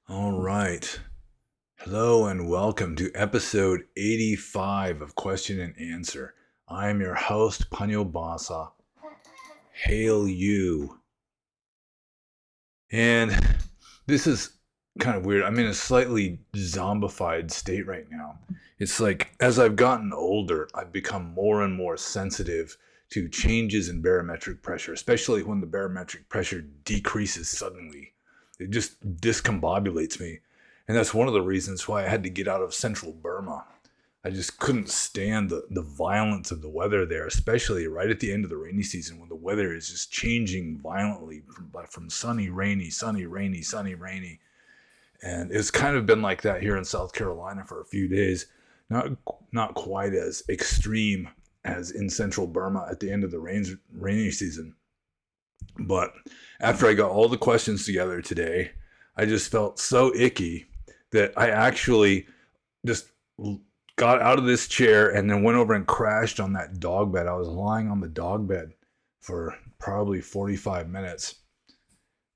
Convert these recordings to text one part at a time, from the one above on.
All right. Hello and welcome to episode 85 of Question and Answer. I am your host, Panyo Basa. Hail you. And this is kind of weird. I'm in a slightly zombified state right now. It's like as I've gotten older, I've become more and more sensitive to changes in barometric pressure, especially when the barometric pressure decreases suddenly. It just discombobulates me. And that's one of the reasons why I had to get out of central Burma. I just couldn't stand the violence of the weather there, especially right at the end of the rainy season when the weather is just changing violently from sunny, rainy, sunny, rainy, sunny, rainy. And it's kind of been like that here in South Carolina for a few days. Not quite as extreme as in central Burma at the end of the rainy season. But after I got all the questions together today, I just felt so icky that I actually just got out of this chair and then went over and crashed on that dog bed. I was lying on the dog bed for probably 45 minutes.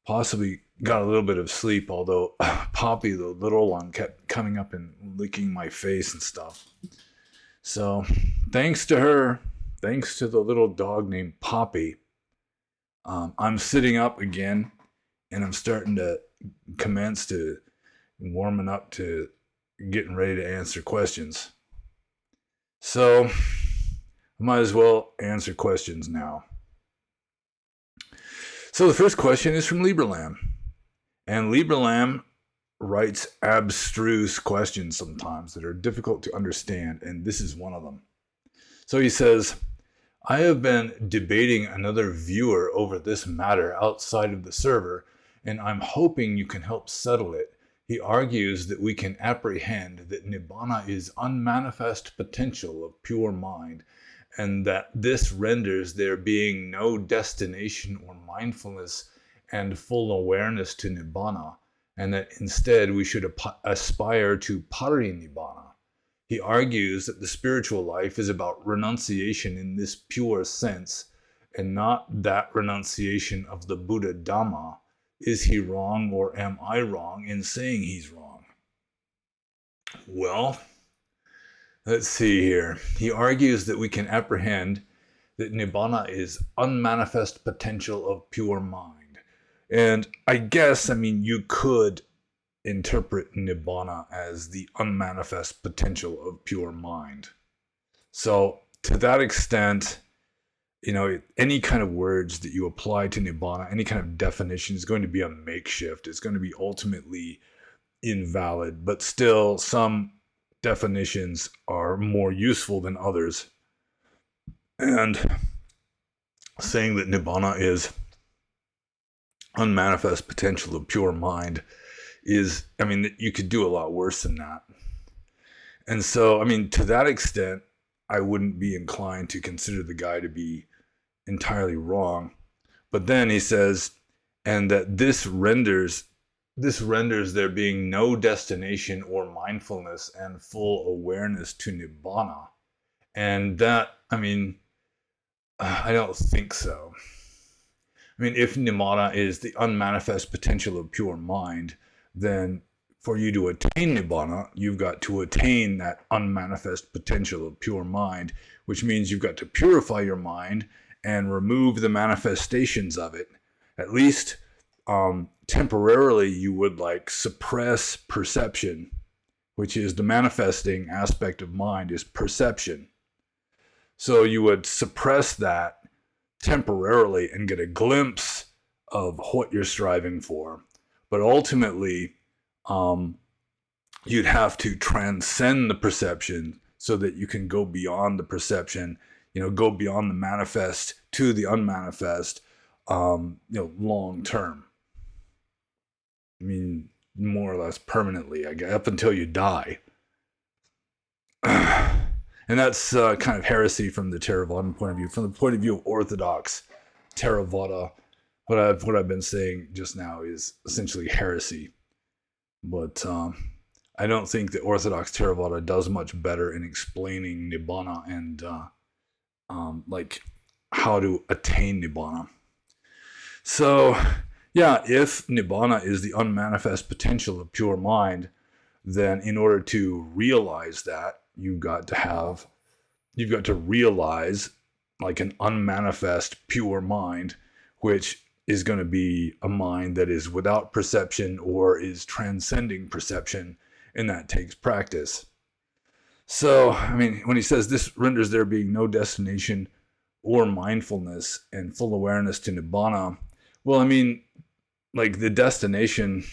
Possibly got a little bit of sleep, although Poppy, the little one, kept coming up and licking my face and stuff. So thanks to her, thanks to the little dog named Poppy, I'm sitting up again and I'm starting to commence to warming up to getting ready to answer questions. So I might as well answer questions now. So the first question is from Lieberlam. And Lieberlam writes abstruse questions sometimes that are difficult to understand, and this is one of them. So he says, I have been debating another viewer over this matter outside of the server, and I'm hoping you can help settle it. He argues that we can apprehend that Nibbana is unmanifest potential of pure mind, and that this renders there being no destination or mindfulness and full awareness to Nibbana, and that instead we should aspire to Parinibbana. He argues that the spiritual life is about renunciation in this pure sense, and not that renunciation of the Buddha Dhamma. Is he wrong, or am I wrong in saying he's wrong? Well, let's see here. He argues that we can apprehend that Nibbana is unmanifest potential of pure mind. And I guess, you could interpret Nibbana as the unmanifest potential of pure mind. So to that extent, any kind of words that you apply to Nibbana, any kind of definition is going to be a makeshift. It's going to be ultimately invalid, but still some definitions are more useful than others. And saying that Nibbana is unmanifest potential of pure mind is, you could do a lot worse than that. And so, to that extent, I wouldn't be inclined to consider the guy to be entirely wrong. But then he says, and that this renders there being no destination or mindfulness and full awareness to Nibbana. And that, I don't think so. If Nibbana is the unmanifest potential of pure mind, then for you to attain Nibbana, you've got to attain that unmanifest potential of pure mind, which means you've got to purify your mind and remove the manifestations of it. At least temporarily, you would suppress perception, which is the manifesting aspect of mind is perception. So you would suppress that temporarily and get a glimpse of what you're striving for. But ultimately, you'd have to transcend the perception so that you can go beyond the perception, go beyond the manifest to the unmanifest, long term. More or less permanently, I guess, up until you die. And that's kind of heresy from the Theravadan point of view. From the point of view of Orthodox Theravada, what I've been saying just now is essentially heresy. But I don't think that Orthodox Theravada does much better in explaining Nibbana and how to attain Nibbana. So Yeah, if Nibbana is the unmanifest potential of pure mind, then in order to realize that, you've got to realize like an unmanifest pure mind, which is going to be a mind that is without perception or is transcending perception, and that takes practice. So, I mean, when he says this renders there being no destination or mindfulness and full awareness to Nibbana, well, I mean, like the destination,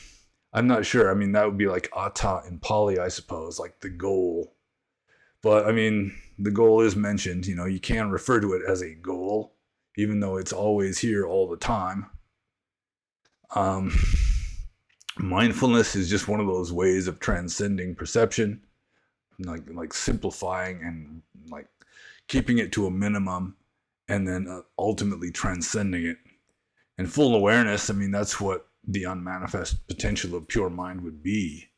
I'm not sure. I mean, that would be like atta in Pali, I suppose, like the goal. But I mean, the goal is mentioned. You can refer to it as a goal, even though it's always here all the time. Mindfulness is just one of those ways of transcending perception, like simplifying and like keeping it to a minimum, and then ultimately transcending it. And full awareness, I mean, that's what the unmanifest potential of pure mind would be.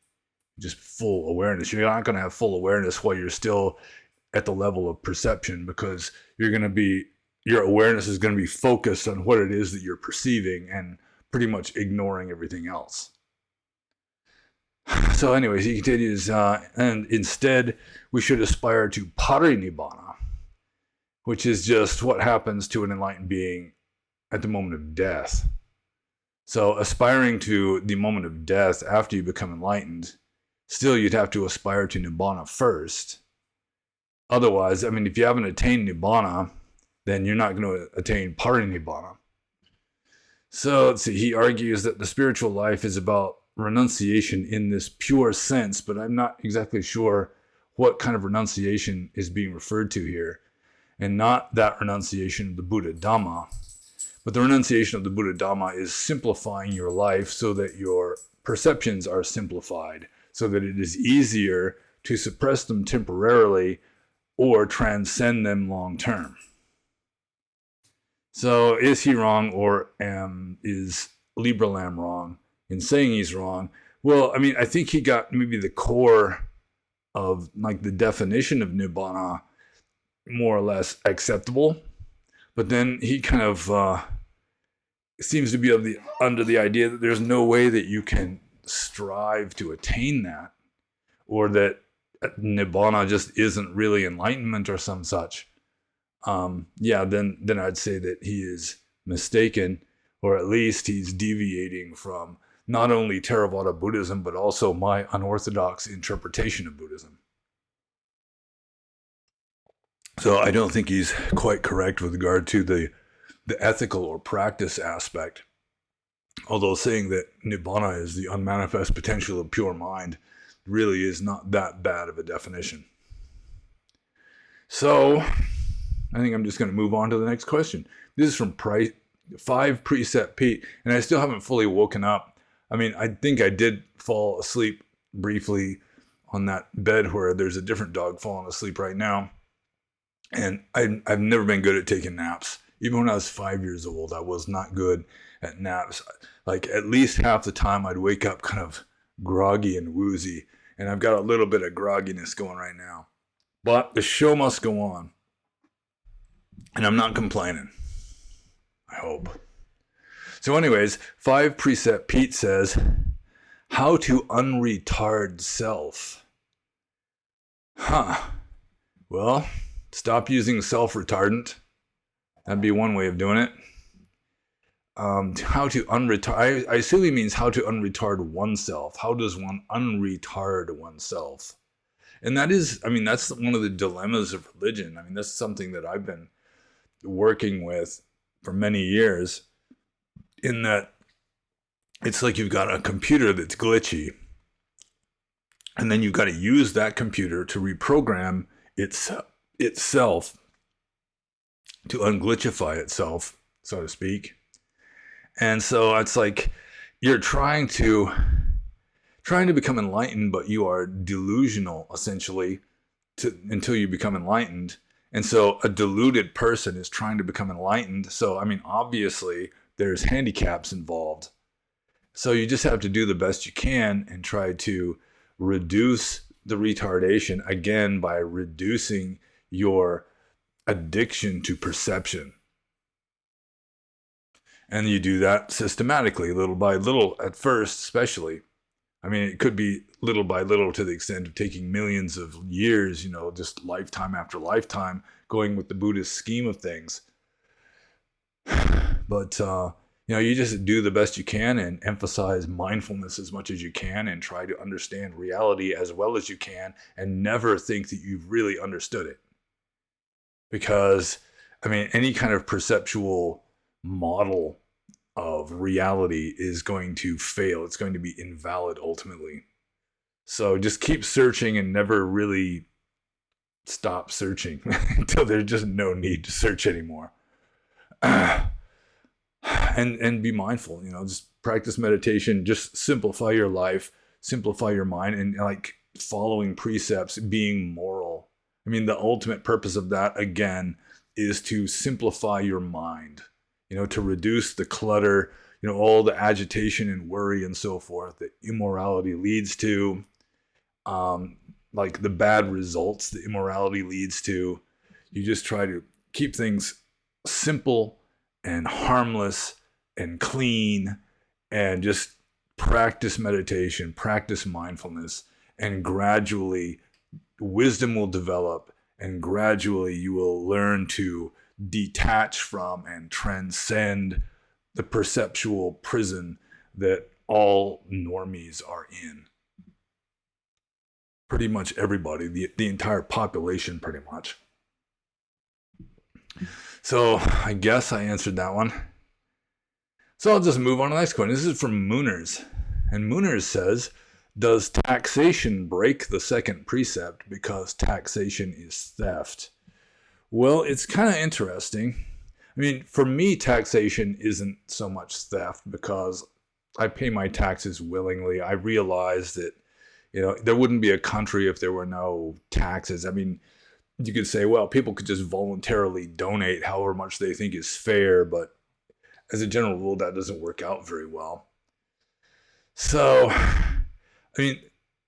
Just full awareness. You're not going to have full awareness while you're still at the level of perception, because your awareness is going to be focused on what it is that you're perceiving and pretty much ignoring everything else. So anyways, he continues, and instead we should aspire to parinibbana, which is just what happens to an enlightened being at the moment of death. So aspiring to the moment of death after you become enlightened, still you'd have to aspire to Nibbana first. Otherwise, I mean, if you haven't attained Nibbana, then you're not going to attain parinibbana. So let's see, he argues that the spiritual life is about renunciation in this pure sense, but I'm not exactly sure what kind of renunciation is being referred to here. And not that renunciation of the Buddha Dhamma, but the renunciation of the Buddha Dhamma is simplifying your life so that your perceptions are simplified, so that it is easier to suppress them temporarily or transcend them long term. So is he wrong, or is Liberlam wrong in saying he's wrong? Well, I mean, I think he got maybe the core of like the definition of Nibbana more or less acceptable, but then he kind of seems to be under the idea that there's no way that you can strive to attain that, or that Nibbana just isn't really enlightenment or some such. Then I'd say that he is mistaken, or at least he's deviating from not only Theravada Buddhism, but also my unorthodox interpretation of Buddhism. So I don't think he's quite correct with regard to the ethical or practice aspect. Although saying that Nibbana is the unmanifest potential of pure mind really is not that bad of a definition. So I think I'm just going to move on to the next question. This is from 5 Precept Pete, and I still haven't fully woken up. I mean, I think I did fall asleep briefly on that bed where there's a different dog falling asleep right now. And I've never been good at taking naps. Even when I was 5 years old, I was not good at naps. Like at least half the time I'd wake up kind of groggy and woozy. And I've got a little bit of grogginess going right now. But the show must go on. And I'm not complaining. I hope. So anyways, 5 Precept Pete says, how to unretard self. Well, stop using self-retardant. That'd be one way of doing it. How to unretard. I assume he means how to unretard oneself. How does one unretard oneself? And that is, I mean, that's one of the dilemmas of religion. I mean, that's something that I've been working with for many years, in that it's like you've got a computer that's glitchy, and then you've got to use that computer to reprogram itself to unglitchify itself, so to speak. And so it's like you're trying to become enlightened, but you are delusional essentially until you become enlightened. And so a deluded person is trying to become enlightened. So I mean, obviously there's handicaps involved. So you just have to do the best you can and try to reduce the retardation, again, by reducing your addiction to perception. And you do that systematically, little by little, at first, especially. I mean, it could be little by little to the extent of taking millions of years, just lifetime after lifetime, going with the Buddhist scheme of things. But, you just do the best you can and emphasize mindfulness as much as you can and try to understand reality as well as you can and never think that you've really understood it. Because, any kind of perceptual model of reality is going to fail. It's going to be invalid ultimately. So just keep searching and never really stop searching until there's just no need to search anymore. And be mindful, just practice meditation, just simplify your life, simplify your mind, and like following precepts, being moral. The ultimate purpose of that, again, is to simplify your mind, to reduce the clutter, all the agitation and worry and so forth that immorality leads to, like the bad results that immorality leads to. You just try to keep things simple and harmless and clean, and just practice meditation, practice mindfulness, and gradually wisdom will develop, and gradually you will learn to detach from and transcend the perceptual prison that all normies are in. Pretty much everybody, the entire population, pretty much. So I guess I answered that one. So I'll just move on to the next one. This is from Mooners. And Mooners says, does taxation break the second precept because taxation is theft? Well, it's kind of interesting. For me, taxation isn't so much theft because I pay my taxes willingly. I realize that, there wouldn't be a country if there were no taxes. You could say, well, people could just voluntarily donate however much they think is fair, but as a general rule, that doesn't work out very well. So,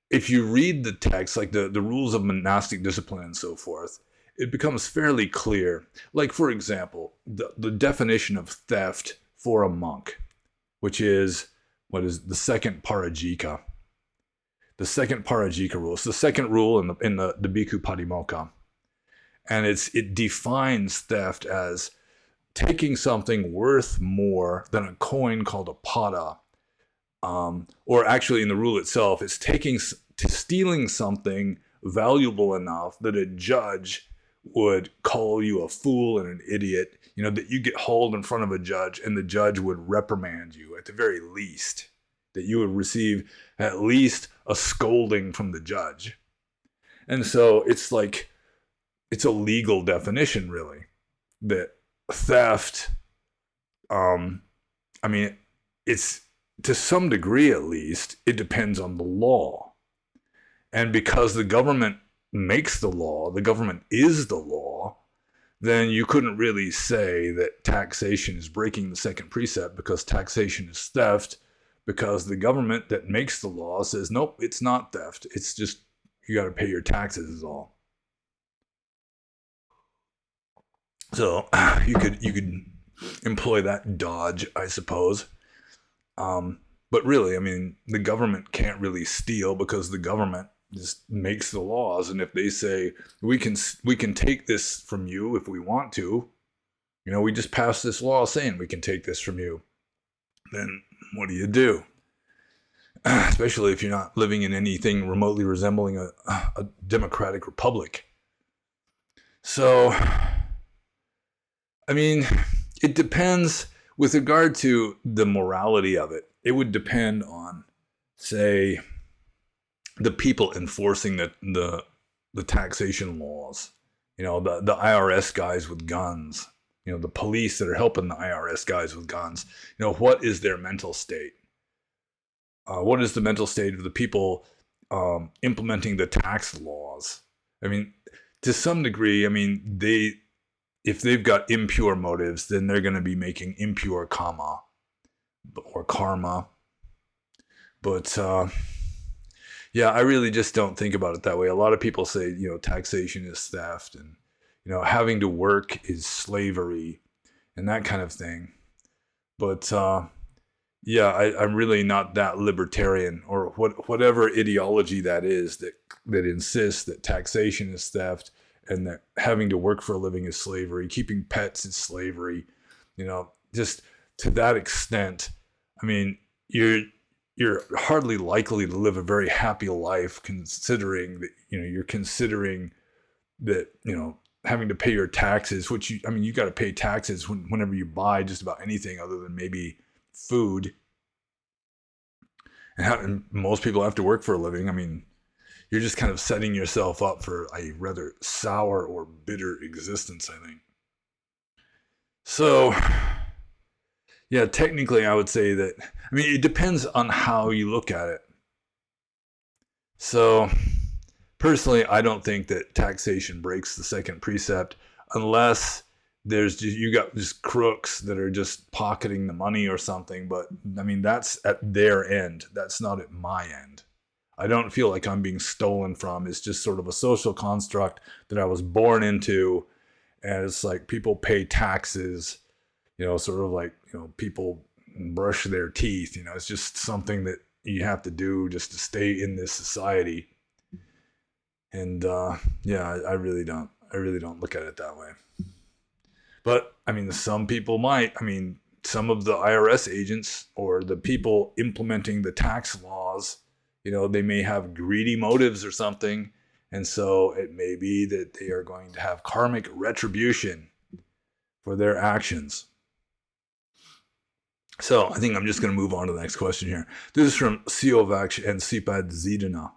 if you read the text, like the rules of monastic discipline and so forth, it becomes fairly clear. Like, for example, the definition of theft for a monk, which is, what is the second parajika? The second parajika rule. It's the second rule in the Bhikkhu Patimokkha. And it defines theft as taking something worth more than a coin called a pada. Or actually in the rule itself, it's stealing something valuable enough that a judge would call you a fool and an idiot, that you get hauled in front of a judge and the judge would reprimand you at the very least, that you would receive at least a scolding from the judge. And so it's like, it's a legal definition, really, that theft, it's, to some degree at least, it depends on the law. And because the government makes the law, the government is the law, then you couldn't really say that taxation is breaking the second precept because taxation is theft, because the government that makes the law says, nope, it's not theft. It's just, you got to pay your taxes is all. So you could employ that dodge, I suppose. But really, the government can't really steal because the government just makes the laws. And if they say, we can take this from you if we want to, we just passed this law saying we can take this from you, then what do? Especially if you're not living in anything remotely resembling a democratic republic. So, it depends with regard to the morality of it. It would depend on, say, the people enforcing the taxation laws. The IRS guys with guns. The police that are helping the IRS guys with guns. What is their mental state? What is the mental state of the people implementing the tax laws? To some degree, if they've got impure motives, then they're going to be making impure karma. But I really just don't think about it that way. A lot of people say, taxation is theft, and having to work is slavery, and that kind of thing. But yeah, I'm really not that libertarian, or whatever ideology that is that insists that taxation is theft and that having to work for a living is slavery, keeping pets is slavery. Just to that extent, I mean, you're hardly likely to live a very happy life, considering that you're considering that having to pay your taxes, which you got to pay taxes whenever you buy just about anything other than maybe food, and most people have to work for a living. I mean, you're just kind of setting yourself up for a rather sour or bitter existence, I think. So yeah, technically I would say that, it depends on how you look at it. So personally, I don't think that taxation breaks the second precept unless you got just crooks that are just pocketing the money or something. But that's at their end. That's not at my end. I don't feel like I'm being stolen from. It's just sort of a social construct that I was born into. And it's like people pay taxes, sort of like, people brush their teeth. It's just something that you have to do just to stay in this society. And yeah, I really don't look at it that way. But some people might. Some of the IRS agents or the people implementing the tax laws, they may have greedy motives or something. And so it may be that they are going to have karmic retribution for their actions. So I think I'm just going to move on to the next question here. This is from Siovak and Sipad Zidana.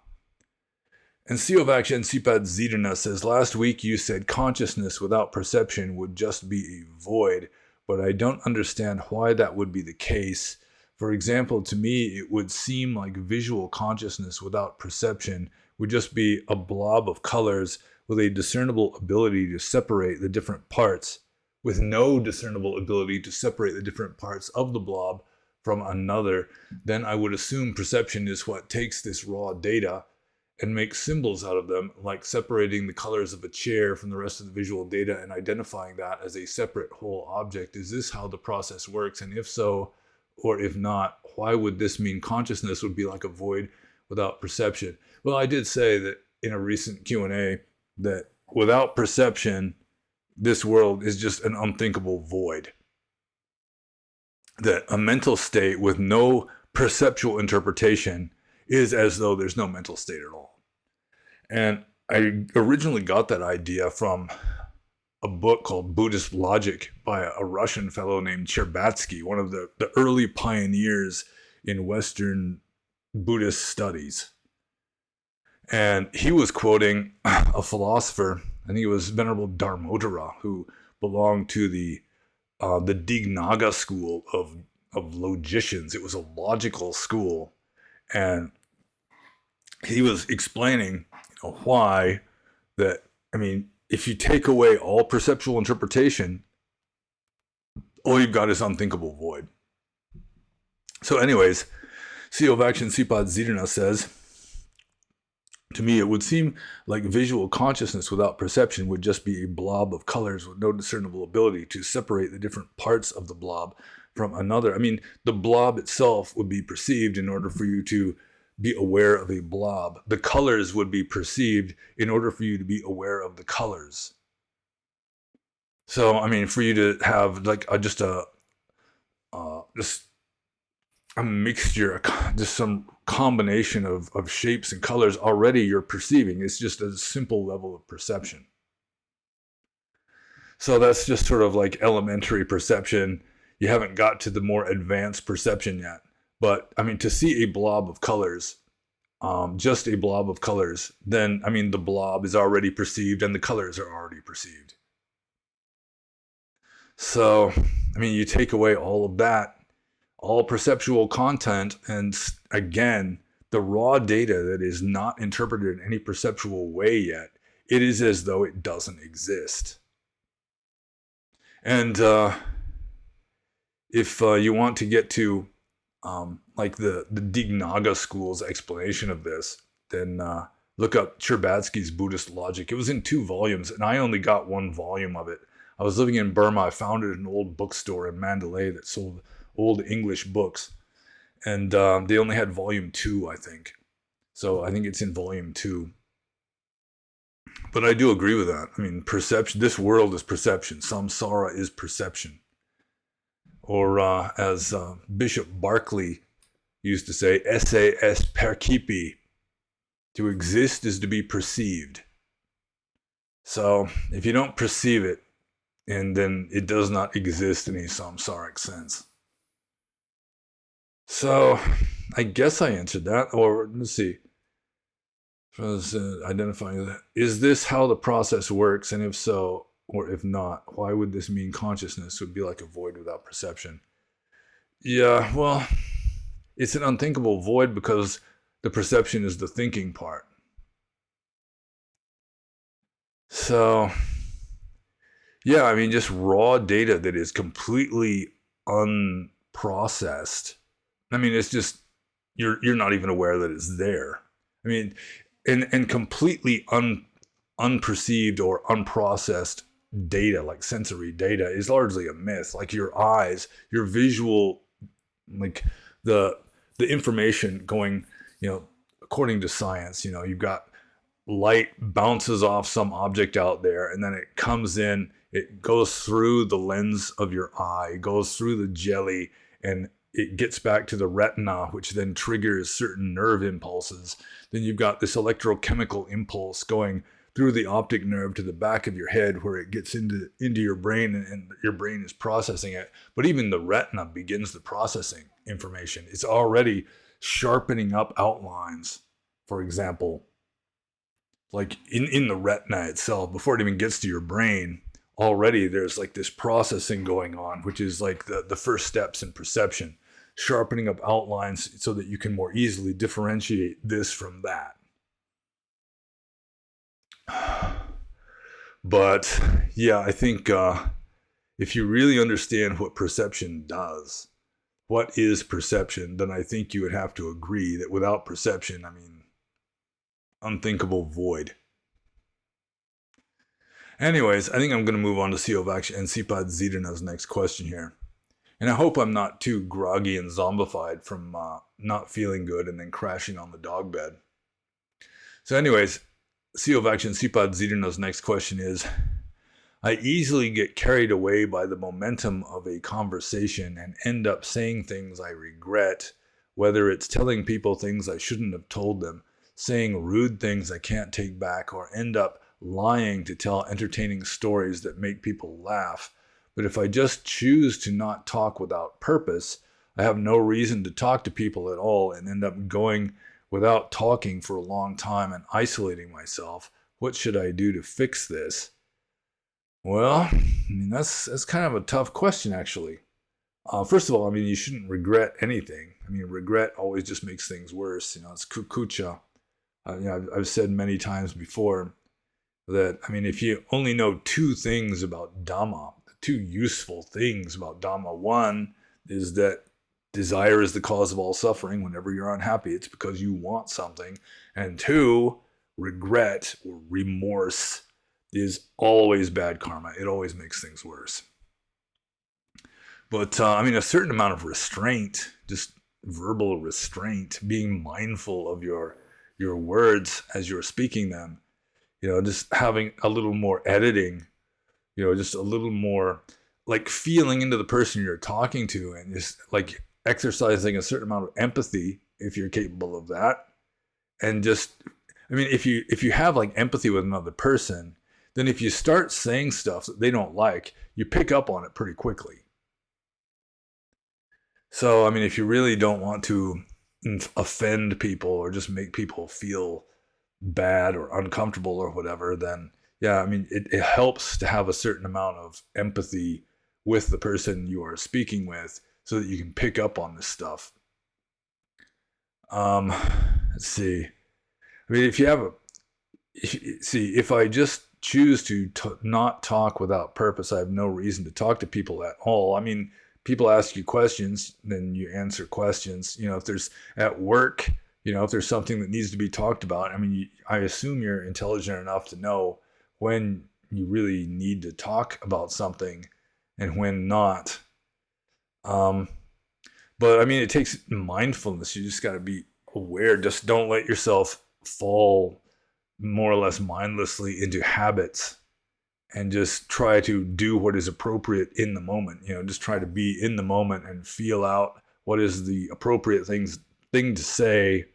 And Siovak and Sipad Zidana says, last week you said consciousness without perception would just be a void, but I don't understand why that would be the case. For example, to me, it would seem like visual consciousness without perception would just be a blob of colors with a discernible ability to separate the different parts, with no discernible ability to separate the different parts of the blob from another. Then I would assume perception is what takes this raw data and makes symbols out of them, like separating the colors of a chair from the rest of the visual data and identifying that as a separate whole object. Is this how the process works? And if so, or if not, why would this mean consciousness would be like a void without perception? Well, I did say that in a recent Q&A that without perception, this world is just an unthinkable void. That a mental state with no perceptual interpretation is as though there's no mental state at all. And I originally got that idea from a book called Buddhist Logic by a Russian fellow named Cherbatsky, one of the early pioneers in Western Buddhist studies. And he was quoting a philosopher, I think it was Venerable Dharmodara, who belonged to the Dignaga school of logicians. It was a logical school. And he was explaining why that, if you take away all perceptual interpretation, all you've got is unthinkable void. So anyways, Siovak and Sipad Zidana says, to me, it would seem like visual consciousness without perception would just be a blob of colors with no discernible ability to separate the different parts of the blob from another. The blob itself would be perceived in order for you to be aware of a blob. The colors would be perceived in order for you to be aware of the colors. So, for you to have like just a mixture, just some combination of shapes and colors, already you're perceiving. It's just a simple level of perception. So that's just sort of like elementary perception. You haven't got to the more advanced perception yet. But to see a blob of colors, just a blob of colors, then the blob is already perceived and the colors are already perceived. So, you take away all of that, all perceptual content, and again, the raw data that is not interpreted in any perceptual way yet, it is as though it doesn't exist. And if you want to get to like the Dignaga school's explanation of this, then look up Cherbatsky's Buddhist Logic. It was in 2 volumes, and I only got 1 volume of it. I was living in Burma. I founded an old bookstore in Mandalay that sold old English books. And they only had volume 2, I think. So I think it's in volume 2. But I do agree with that. I mean, perception, this world is perception. Samsara is perception. Or as Bishop Berkeley used to say, esse est percipi. To exist is to be perceived. So if you don't perceive it, and then it does not exist in a samsaric sense. So I guess I answered that. Or let's see. Identifying that. Is this how the process works? And if so, or if not, why would this mean consciousness would be like a void without perception? Yeah, well, it's an unthinkable void because the perception is the thinking part. So, yeah, I mean, just raw data that is completely unprocessed. I mean, it's just, you're not even aware that it's there. I mean, and completely unperceived or unprocessed data, like sensory data, is largely a myth. Like your eyes, your visual, like the information going, according to science, you've got light bounces off some object out there, and then it comes in, it goes through the lens of your eye, goes through the jelly, and it gets back to the retina, which then triggers certain nerve impulses. Then you've got this electrochemical impulse going through the optic nerve to the back of your head, where it gets into your brain, and your brain is processing it. But even the retina begins the processing information. It's already sharpening up outlines, for example, like in the retina itself, before it even gets to your brain. Already there's like this processing going on, which is like the first steps in perception, sharpening up outlines so that you can more easily differentiate this from that. But yeah, I think if you really understand what perception does, what is perception, then I think you would have to agree that without perception, I mean, unthinkable void. Anyways, I think I'm going to move on to Siovak and Sipad Zidana's next question here. And I hope I'm not too groggy and zombified from not feeling good and then crashing on the dog bed. So anyways, Siovak and Sipad Zidana's next question is, I easily get carried away by the momentum of a conversation and end up saying things I regret, whether it's telling people things I shouldn't have told them, saying rude things I can't take back, or end up lying to tell entertaining stories that make people laugh. But if I just choose to not talk without purpose, I have no reason to talk to people at all and end up going without talking for a long time and isolating myself. What should I do to fix this? Well, I mean, that's kind of a tough question, actually. First of all, I mean, you shouldn't regret anything. I mean, regret always just makes things worse. It's kukucha. I've said many times before that, I mean, if you only know two things about Dhamma, two useful things about Dhamma. One is that desire is the cause of all suffering. Whenever you're unhappy, it's because you want something. And two, regret or remorse is always bad karma. It always makes things worse. But I mean, a certain amount of restraint, just verbal restraint, being mindful of your words as you're speaking them, just having a little more editing, just a little more like feeling into the person you're talking to, and just like exercising a certain amount of empathy if you're capable of that. And just, I mean, if you have like empathy with another person, then if you start saying stuff that they don't like, you pick up on it pretty quickly. So, I mean, if you really don't want to offend people or just make people feel bad or uncomfortable or whatever, then yeah, I mean, it helps to have a certain amount of empathy with the person you are speaking with so that you can pick up on this stuff. Let's see. I mean, if I just choose to not talk without purpose, I have no reason to talk to people at all. I mean, people ask you questions, then you answer questions. If there's at work, if there's something that needs to be talked about, I mean, I assume you're intelligent enough to know when you really need to talk about something and when not. But I mean, it takes mindfulness. You just got to be aware. Just don't let yourself fall more or less mindlessly into habits, and just try to do what is appropriate in the moment. Just try to be in the moment and feel out what is the appropriate thing to say,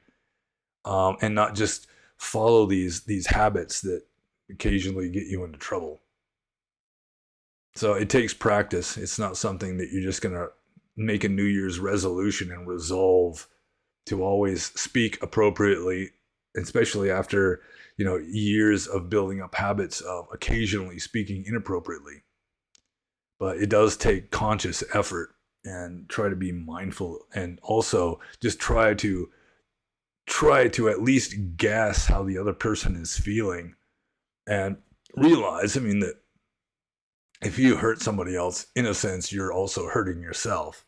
and not just follow these habits that occasionally get you into trouble. So it takes practice. It's not something that you're just going to make a New Year's resolution and resolve to always speak appropriately, especially after, years of building up habits of occasionally speaking inappropriately. But it does take conscious effort, and try to be mindful, and also just try to at least guess how the other person is feeling, and realize, that if you hurt somebody else, in a sense, you're also hurting yourself.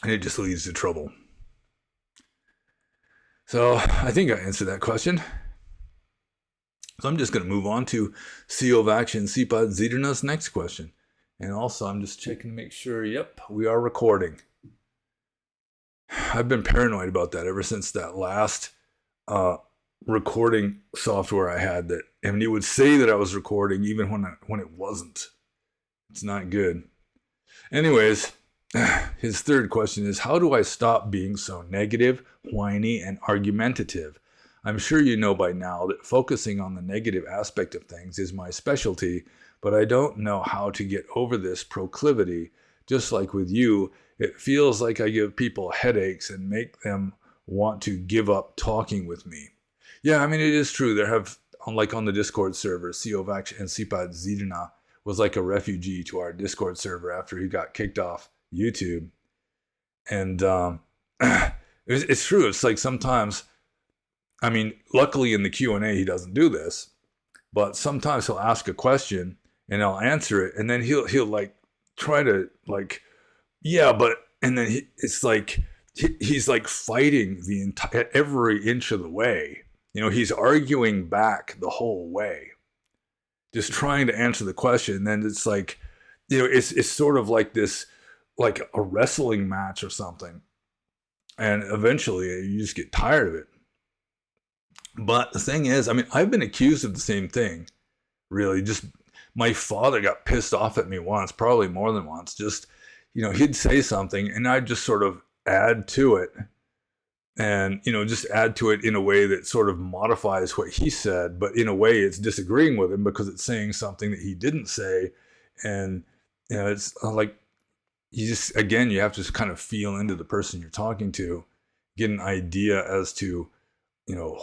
And it just leads to trouble. So I think I answered that question. So I'm just going to move on to Siovaksh and Sipad Zidana's next question. And also, I'm just checking to make sure, yep, we are recording. I've been paranoid about that ever since that last recording software I had, that, and it would say that I was recording even when it wasn't. It's not good. Anyways, his third question is, how do I stop being so negative, whiny, and argumentative? I'm sure you know by now that focusing on the negative aspect of things is my specialty, but I don't know how to get over this proclivity. Just like with you, it feels like I give people headaches and make them want to give up talking with me. Yeah, it is true. There have, like on the Discord server, Siovaksh and Sipad Zidana was like a refugee to our Discord server after he got kicked off YouTube. And it's true. It's like sometimes, luckily in the Q&A he doesn't do this, but sometimes he'll ask a question and I'll answer it, and then he'll like try to like, yeah, but, and then it's like he's like fighting the entire every inch of the way. He's arguing back the whole way, just trying to answer the question. And then it's like, it's sort of like this, like a wrestling match or something. And eventually you just get tired of it. But the thing is, I've been accused of the same thing, really. Just my father got pissed off at me once, probably more than once. Just, he'd say something and I'd just sort of add to it. And, just add to it in a way that sort of modifies what he said, but in a way it's disagreeing with him because it's saying something that he didn't say. And, it's like, you have to kind of feel into the person you're talking to, get an idea as to,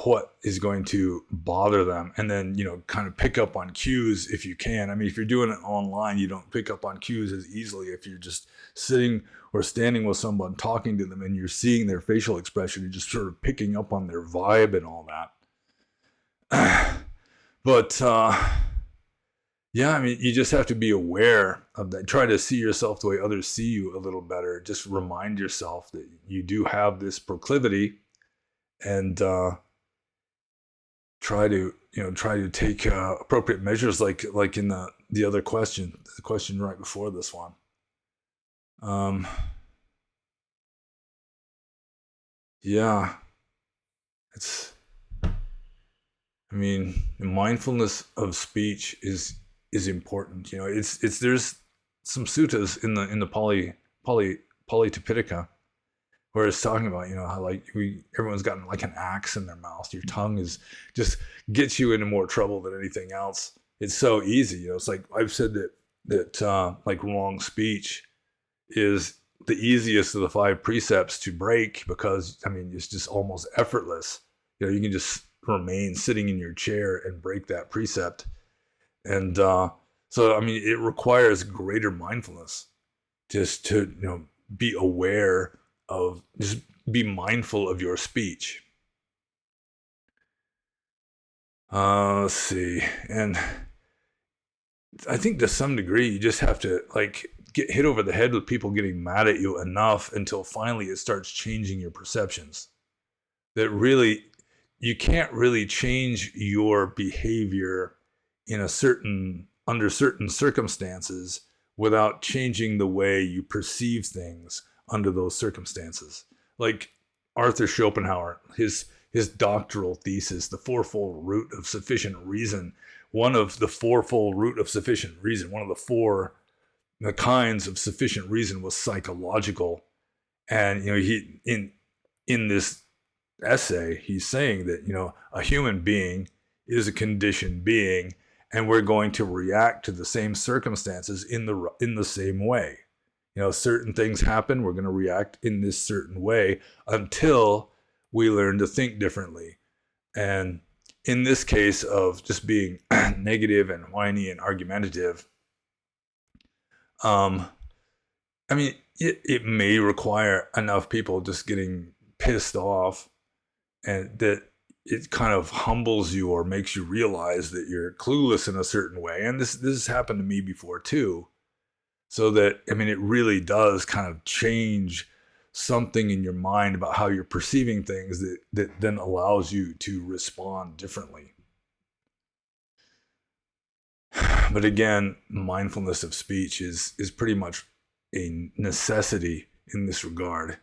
what is going to bother them, and then, kind of pick up on cues if you can. If you're doing it online, you don't pick up on cues as easily. If you're just sitting or standing with someone talking to them and you're seeing their facial expression, you're just sort of picking up on their vibe and all that. But, you just have to be aware of that. Try to see yourself the way others see you a little better. Just remind yourself that you do have this proclivity, and try to take appropriate measures, like in the other question, the question right before this one. Yeah, it's, mindfulness of speech is important. It's there's some suttas in the Pali Tipitaka where it's talking about, how like everyone's gotten like an axe in their mouth. Your tongue is just gets you into more trouble than anything else. It's so easy. It's like I've said that like wrong speech is the easiest of the 5 precepts to break, because it's just almost effortless. You can just remain sitting in your chair and break that precept. And so it requires greater mindfulness, just to be aware of, just be mindful of your speech. Let's see. And I think to some degree you just have to like get hit over the head with people getting mad at you enough until finally it starts changing your perceptions. That really, you can't really change your behavior under certain circumstances without changing the way you perceive things under those circumstances. Like Arthur Schopenhauer, his doctoral thesis, the fourfold root of sufficient reason, one of the fourfold root of sufficient reason, one of the kinds of sufficient reason was psychological. And, he, in this essay, he's saying that, a human being is a conditioned being, and we're going to react to the same circumstances in the same way. Certain things happen, we're going to react in this certain way until we learn to think differently. And in this case of just being negative and whiny and argumentative, it may require enough people just getting pissed off, and that it kind of humbles you or makes you realize that you're clueless in a certain way. And this has happened to me before too. So that, it really does kind of change something in your mind about how you're perceiving things that then allows you to respond differently. But again, mindfulness of speech is pretty much a necessity in this regard.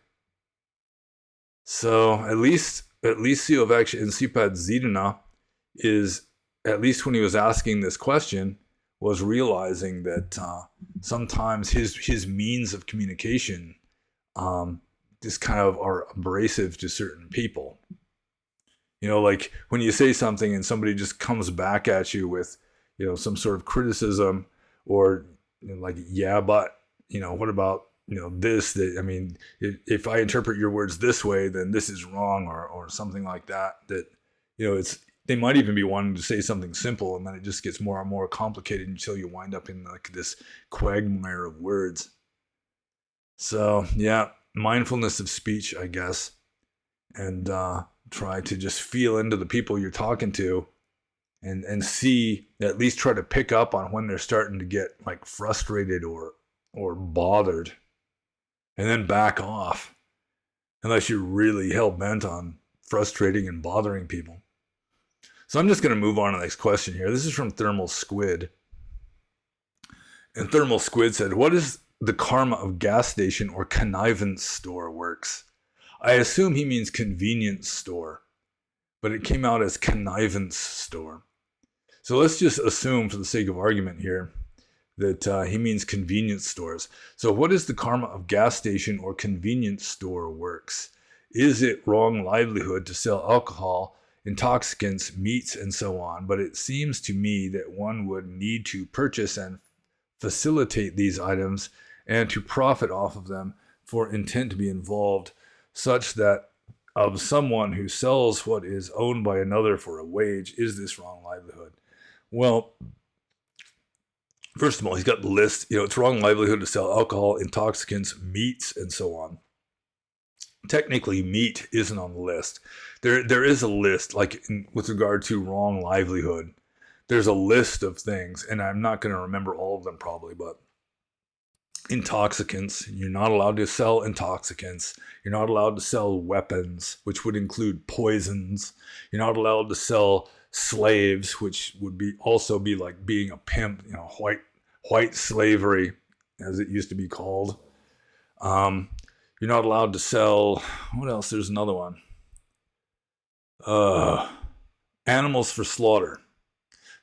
So at least Siovek and Sipad Zidana is, at least when he was asking this question, was realizing that sometimes his means of communication just kind of are abrasive to certain people. Like when you say something and somebody just comes back at you with, some sort of criticism, or like, yeah, but, what about, this, that, if I interpret your words this way, then this is wrong, or something like that, they might even be wanting to say something simple, and then it just gets more and more complicated until you wind up in like this quagmire of words. So yeah, mindfulness of speech, I guess, and try to just feel into the people you're talking to, and see, at least try to pick up on when they're starting to get like frustrated or bothered, and then back off, unless you're really hell-bent on frustrating and bothering people. So I'm just going to move on to the next question here. This is from Thermal Squid. And Thermal Squid said, what is the karma of gas station or connivance store works? I assume he means convenience store, but it came out as connivance store. So let's just assume, for the sake of argument here, that he means convenience stores. So what is the karma of gas station or convenience store works? Is it wrong livelihood to sell alcohol, intoxicants, meats, and so on? But it seems to me that one would need to purchase and facilitate these items and to profit off of them for intent to be involved, such that of someone who sells what is owned by another for a wage, is this wrong livelihood? Well, first of all, he's got the list. It's wrong livelihood to sell alcohol, intoxicants, meats, and so on. Technically, meat isn't on the list. There is a list, like with regard to wrong livelihood. There's a list of things, and I'm not going to remember all of them probably, but intoxicants, you're not allowed to sell intoxicants. You're not allowed to sell weapons, which would include poisons. You're not allowed to sell slaves, which would also be like being a pimp, white slavery, as it used to be called. You're not allowed to sell, what else? There's another one. Animals for slaughter.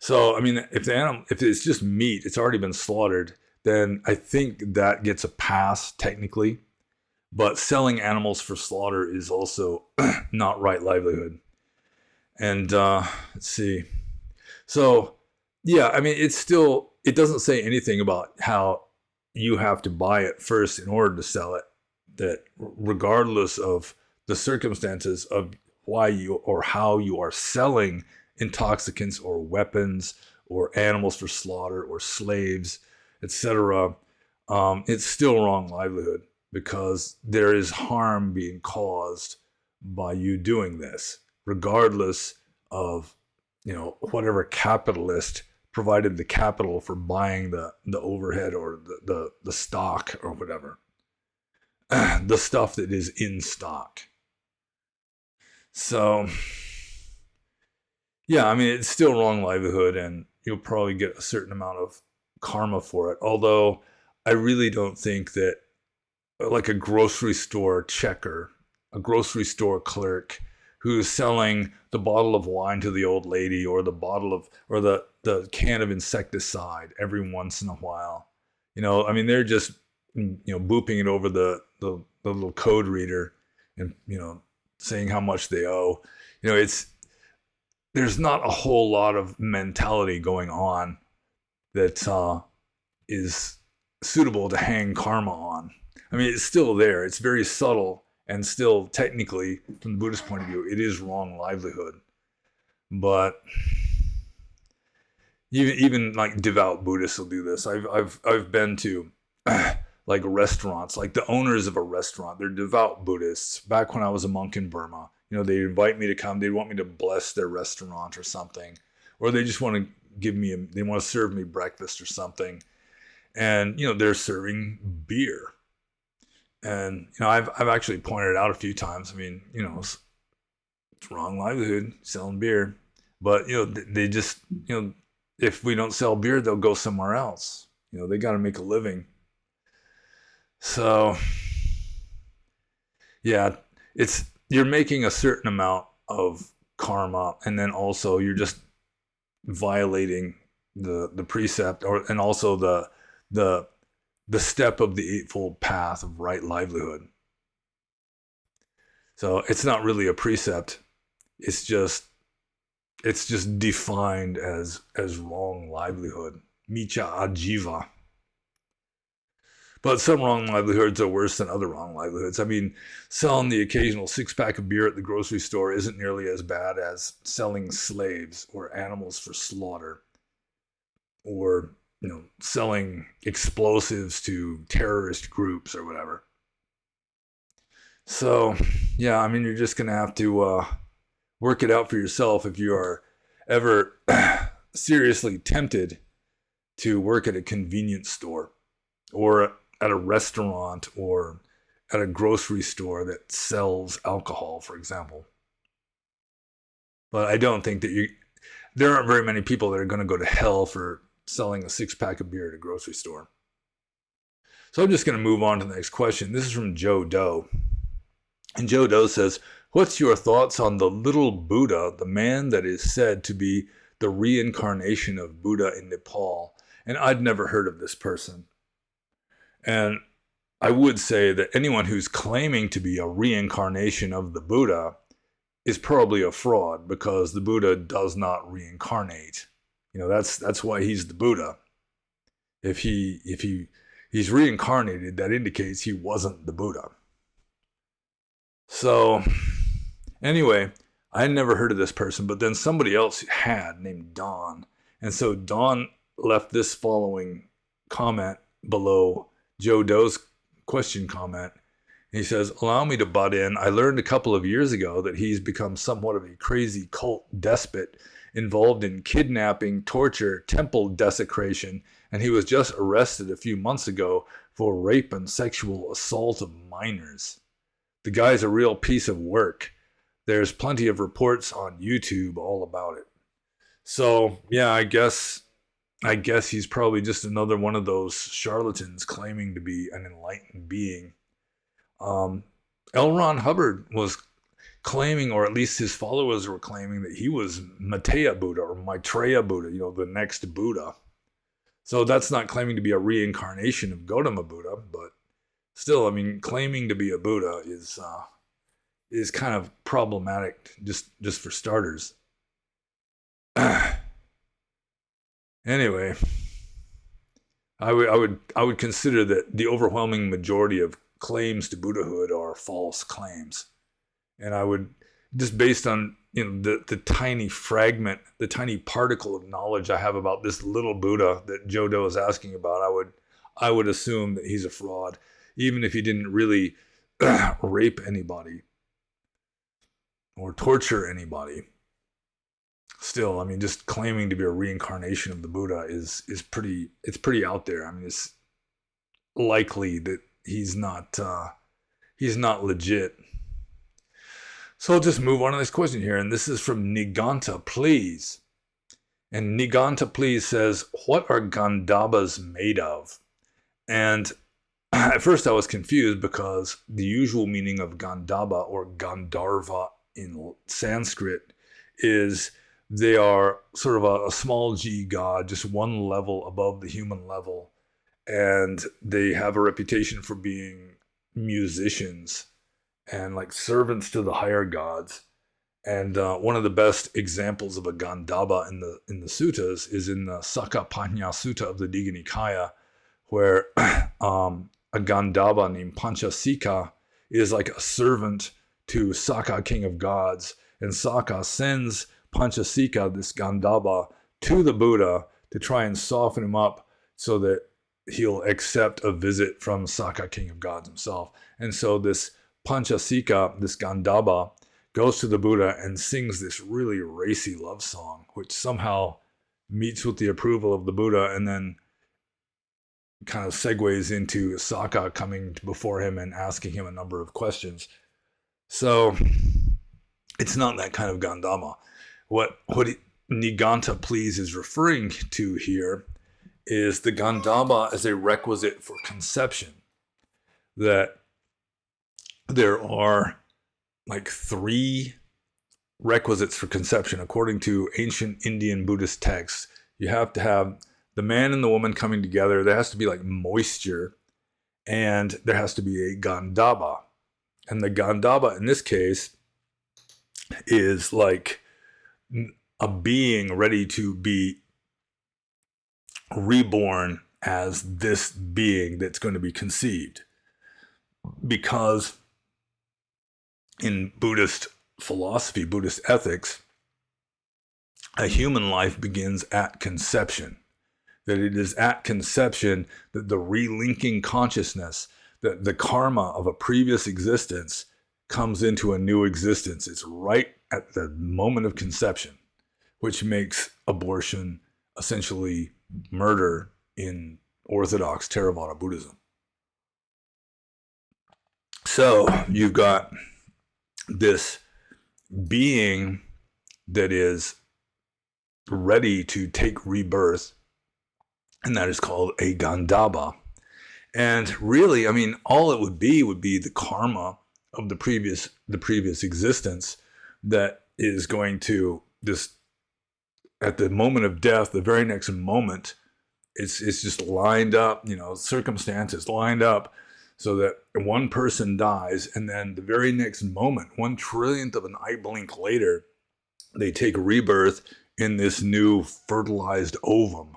So, if it's just meat, it's already been slaughtered, then I think that gets a pass technically. But selling animals for slaughter is also not right livelihood. And let's see. So, yeah, it doesn't say anything about how you have to buy it first in order to sell it. That regardless of the circumstances of why you or how you are selling intoxicants or weapons or animals for slaughter or slaves, etc., it's still wrong livelihood, because there is harm being caused by you doing this, regardless of whatever capitalist provided the capital for buying the overhead or the stock or whatever. The stuff that is in stock. So, yeah, it's still wrong livelihood, and you'll probably get a certain amount of karma for it. Although I really don't think that like a grocery store checker, a grocery store clerk who's selling the bottle of wine to the old lady, or the bottle of, or the can of insecticide every once in a while. I mean, they're just, booping it over the little code reader, and, saying how much they owe. There's not a whole lot of mentality going on that is suitable to hang karma on. I mean, it's still there. It's very subtle, and still, technically, from the Buddhist point of view, it is wrong livelihood. But even like devout Buddhists will do this. I've been to like restaurants, like the owners of a restaurant. They're devout Buddhists. Back when I was a monk in Burma, they invite me to come. They want me to bless their restaurant or something, or they just want to they want to serve me breakfast or something. And they're serving beer. And I've actually pointed it out a few times. I mean, it's wrong livelihood selling beer, but they just, if we don't sell beer, they'll go somewhere else. They got to make a living. So yeah, you're making a certain amount of karma, and then also you're just violating the precept, and also the step of the Eightfold Path of right livelihood. So it's not really a precept. It's just defined as wrong livelihood, micha ajiva. But some wrong livelihoods are worse than other wrong livelihoods. I mean, selling the occasional 6-pack of beer at the grocery store isn't nearly as bad as selling slaves or animals for slaughter, or selling explosives to terrorist groups or whatever. So, yeah, I mean, you're just going to have to work it out for yourself if you are ever seriously tempted to work at a convenience store, or at a restaurant, or at a grocery store that sells alcohol, for example. But I don't think that there aren't very many people that are going to go to hell for selling a 6-pack of beer at a grocery store. So I'm just going to move on to the next question. This is from Joe Doe. And Joe Doe says, what's your thoughts on the little Buddha, the man that is said to be the reincarnation of Buddha in Nepal? And I'd never heard of this person. And I would say that anyone who's claiming to be a reincarnation of the Buddha is probably a fraud, because the Buddha does not reincarnate. That's why he's the Buddha. If he's reincarnated, that indicates he wasn't the Buddha. So anyway, I had never heard of this person, but then somebody else had, named Don. And so Don left this following comment below Joe Doe's question comment. He says, allow me to butt in. I learned a couple of years ago that he's become somewhat of a crazy cult despot involved in kidnapping, torture, temple desecration, and he was just arrested a few months ago for rape and sexual assault of minors. The guy's a real piece of work. There's plenty of reports on YouTube all about it. So, yeah, I guess he's probably just another one of those charlatans claiming to be an enlightened being. L. Ron Hubbard was claiming, or at least his followers were claiming, that he was Maitreya Buddha, or Maitreya Buddha, the next Buddha. So that's not claiming to be a reincarnation of Gautama Buddha, but still, I mean, claiming to be a Buddha is kind of problematic, just for starters. Anyway, I would consider that the overwhelming majority of claims to Buddhahood are false claims. And I would, just based on the tiny fragment, the tiny particle of knowledge I have about this little Buddha that Joe Doe is asking about, I would assume that he's a fraud, even if he didn't really rape anybody or torture anybody. Still, I mean, just claiming to be a reincarnation of the Buddha is pretty out there. I mean, it's likely that he's not legit. So I'll just move on to this question here, and this is from Niganta Please. And Niganta Please says, what are gandhabbas made of? And at first I was confused because the usual meaning of Gandhabba or Gandharva in Sanskrit is they are sort of a small g god, just one level above the human level. And they have a reputation for being musicians and like servants to the higher gods. And one of the best examples of a Gandhabba in the suttas is in the Sakapanya Sutta of the Digha Nikaya, where a Gandhabba named Panchasika is like a servant to Saka, king of gods, and Saka sends Panchasika, this Gandhabba, to the Buddha to try and soften him up so that he'll accept a visit from Saka, king of gods himself. And so this Panchasika, this Gandhabba, goes to the Buddha and sings this really racy love song, which somehow meets with the approval of the Buddha and then kind of segues into Saka coming before him and asking him a number of questions. So it's not that kind of Gandhamma. What Niganta Please is referring to here is the Gandhamma as a requisite for conception. That there are like 3 requisites for conception. According to ancient Indian Buddhist texts, you have to have the man and the woman coming together. There has to be like moisture, and there has to be a Gandhabba. And the Gandhabba in this case is like a being ready to be reborn as this being that's going to be conceived. Because in Buddhist philosophy, Buddhist ethics, a human life begins at conception. That it is at conception that the relinking consciousness, that the karma of a previous existence comes into a new existence. It's right at the moment of conception, which makes abortion essentially murder in Orthodox Theravada Buddhism. So you've got this being that is ready to take rebirth, and that is called a Gandhabba. And really, I mean, all it would be the karma of the previous existence that is going to just, at the moment of death, the very next moment, it's just lined up, circumstances lined up so that one person dies, and then the very next moment, 1/1,000,000th of an eye blink later, they take rebirth in this new fertilized ovum.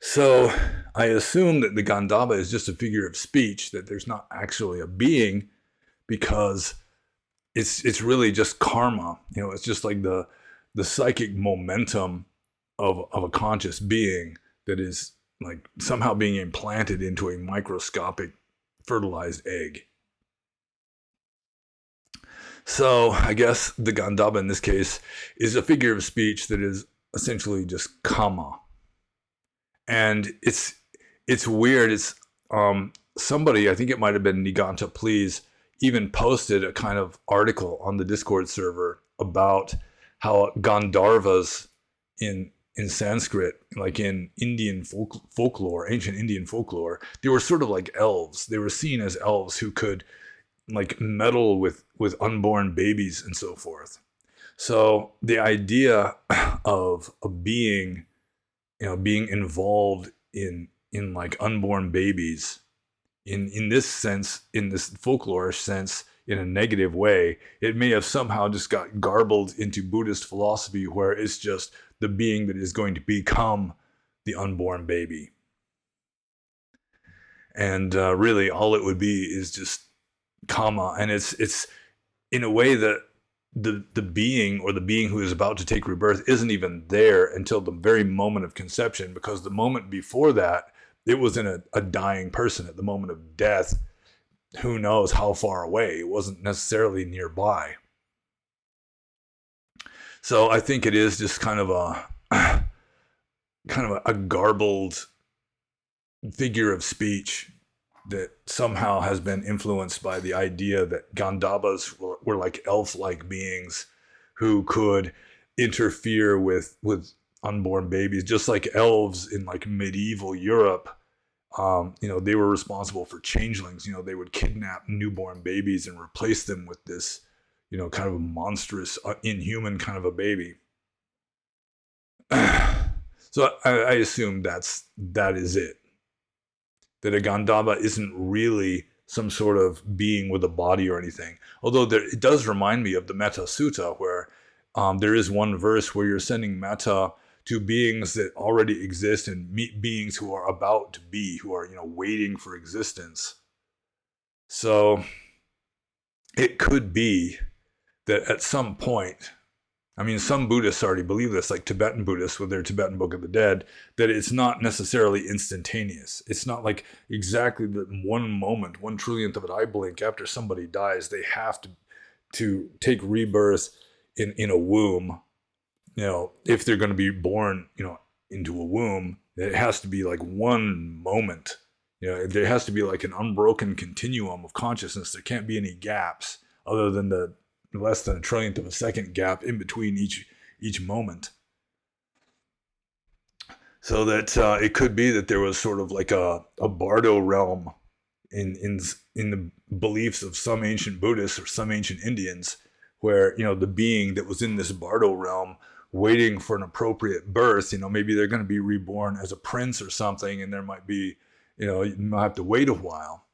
So I assume that the Gandhabba is just a figure of speech, that there's not actually a being, because it's really just karma. It's just like the psychic momentum of a conscious being that is like somehow being implanted into a microscopic fertilized egg. So I guess the Gandhabba in this case is a figure of speech that is essentially just kama. And it's weird. It's somebody, I think it might have been Niganta Please, even posted a kind of article on the Discord server about how Gandharvas in Sanskrit, like in Indian folklore, ancient Indian folklore, they were sort of like elves. They were seen as elves who could like meddle with unborn babies and so forth. So the idea of a being, being involved in like unborn babies, in this sense, in this folklorish sense, in a negative way, it may have somehow just got garbled into Buddhist philosophy, where it's just the being that is going to become the unborn baby. And really, all it would be is just kama, and it's in a way that the being, or the being who is about to take rebirth, isn't even there until the very moment of conception, because the moment before that, it was in a dying person. At the moment of death, who knows how far away? It wasn't necessarily nearby. So I think it is just kind of a garbled figure of speech that somehow has been influenced by the idea that Gandhabbas were like elf-like beings who could interfere with unborn babies, just like elves in like medieval Europe they were responsible for changelings. They would kidnap newborn babies and replace them with this, kind of a monstrous, inhuman kind of a baby. So I assume that is it. That a gandhabba isn't really some sort of being with a body or anything. Although it does remind me of the Metta Sutta, where there is one verse where you're sending metta to beings that already exist and beings who are about to be, who are, waiting for existence. So it could be that at some point, some Buddhists already believe this, like Tibetan Buddhists with their Tibetan Book of the Dead, that it's not necessarily instantaneous. It's not like exactly the one moment, 1/1,000,000th of an eye blink after somebody dies, they have to take rebirth in a womb. If they're going to be born, into a womb, it has to be like one moment. There has to be like an unbroken continuum of consciousness. There can't be any gaps other than the less than 1/1,000,000th of a second gap in between each moment. So that it could be that there was sort of like a bardo realm in the beliefs of some ancient Buddhists or some ancient Indians, where the being that was in this bardo realm waiting for an appropriate birth, maybe they're going to be reborn as a prince or something, and there might be, you might have to wait a while.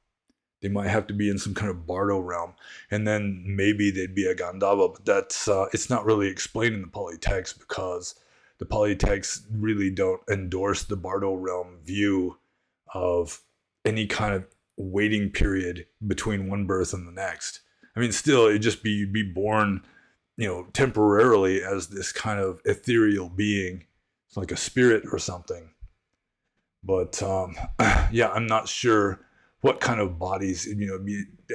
They might have to be in some kind of bardo realm, and then maybe they'd be a gandhabba. But that's it's not really explained in the Pali text, because the Pali texts really don't endorse the bardo realm view of any kind of waiting period between one birth and the next. Still, it'd just be you'd be born, temporarily as this kind of ethereal being, it's like a spirit or something. But yeah, I'm not sure what kind of bodies,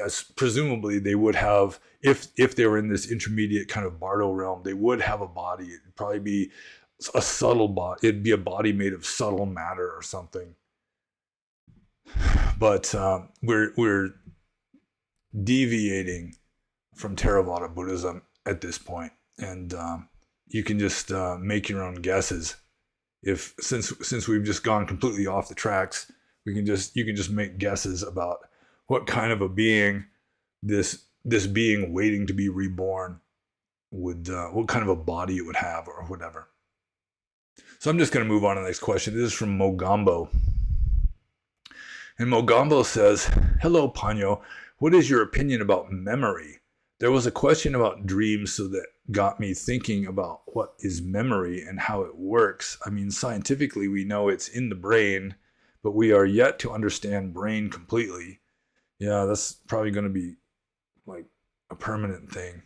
as presumably they would have, if they were in this intermediate kind of bardo realm, they would have a body. It'd probably be a subtle body. It'd be a body made of subtle matter or something. But we're deviating from Theravada Buddhism at this point, and you can just make your own guesses. Since we've just gone completely off the tracks, you can just make guesses about what kind of a being this being waiting to be reborn would, what kind of a body it would have or whatever. So I'm just going to move on to the next question. This is from Mogambo. And Mogambo says, "Hello, Panyo. What is your opinion about memory? There was a question about dreams, so that got me thinking about what is memory and how it works. Scientifically, we know it's in the brain, but we are yet to understand brain completely." Yeah, that's probably going to be like a permanent thing.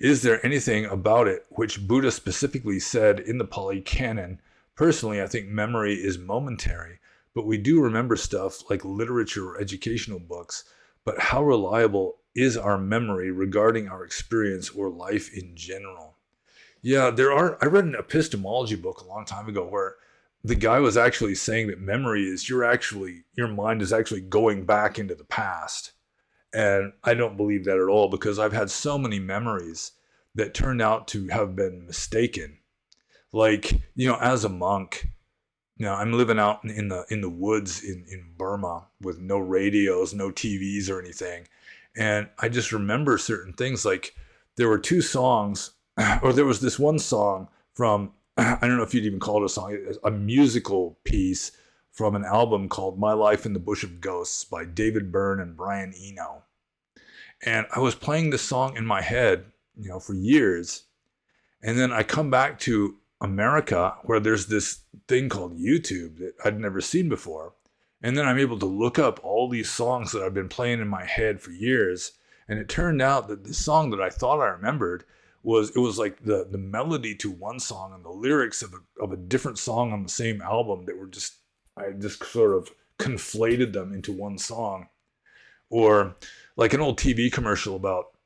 "Is there anything about it which Buddha specifically said in the Pali Canon? Personally, I think memory is momentary, but we do remember stuff like literature or educational books. But how reliable is our memory regarding our experience or life in general?" Yeah, I read an epistemology book a long time ago where the guy was actually saying that memory is your mind is actually going back into the past. And I don't believe that at all, because I've had so many memories that turned out to have been mistaken. Like, as a monk, I'm living out in the woods in Burma with no radios, no TVs or anything. And I just remember certain things, like there were two songs, or there was this one song from, I don't know if you'd even call it a song, a musical piece from an album called My Life in the Bush of Ghosts by David Byrne and Brian Eno. And I was playing this song in my head, for years. And then I come back to America, where there's this thing called YouTube that I'd never seen before. And then I'm able to look up all these songs that I've been playing in my head for years. And it turned out that the song that I thought I remembered was like the melody to one song and the lyrics of a different song on the same album that were I just sort of conflated them into one song. Or like an old TV commercial about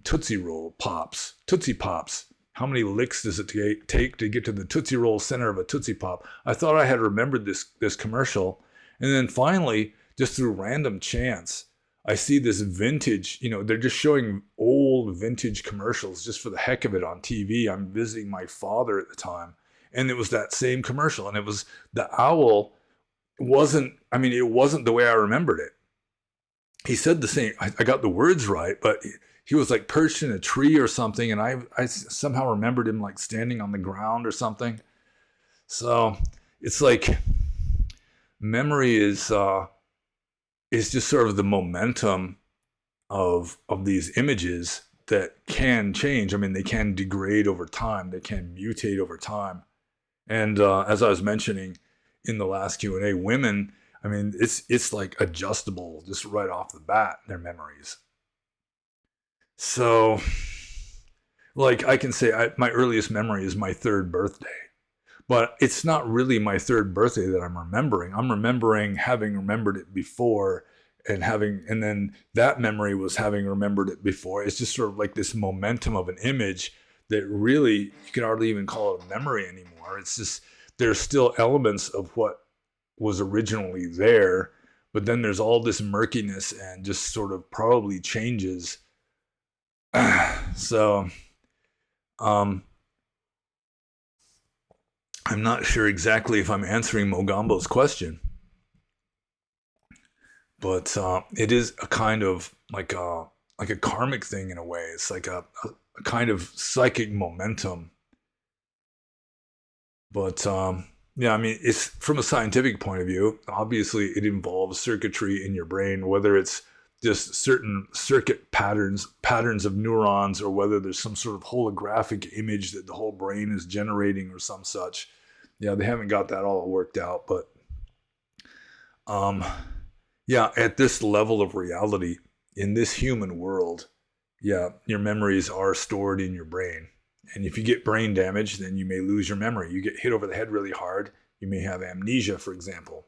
Tootsie Pops. How many licks does it take to get to the Tootsie Roll center of a Tootsie Pop? I thought I had remembered this commercial. And then finally, just through random chance, I see this vintage, they're just showing old vintage commercials just for the heck of it on TV. I'm visiting my father at the time. And it was that same commercial. And it was the owl it wasn't the way I remembered it. He said the same. I got the words right, but he was like perched in a tree or something, and I somehow remembered him like standing on the ground or something. So it's like memory is just sort of the momentum of these images that can change. I mean, they can degrade over time. They can mutate over time. And as I was mentioning in the last Q&A, women, I mean, it's like adjustable just right off the bat, their memories. So, like I can say my earliest memory is my third birthday. But it's not really my third birthday that I'm remembering. I'm remembering having remembered it before and then that memory was having remembered it before. It's just sort of like this momentum of an image that really, you can hardly even call it a memory anymore. It's just, there's still elements of what was originally there, but then there's all this murkiness and just sort of probably changes. So, I'm not sure exactly if I'm answering Mogambo's question, but it is a kind of like a karmic thing in a way. It's like a kind of psychic momentum. But yeah, I mean, it's from a scientific point of view. Obviously, it involves circuitry in your brain, whether it's just certain circuit patterns of neurons, or whether there's some sort of holographic image that the whole brain is generating or some such. Yeah, they haven't got that all worked out, but um, yeah, at this level of reality in this human world, yeah, your memories are stored in your brain. And if you get brain damage, then you may lose your memory. You get hit over the head really hard, you may have amnesia, for example.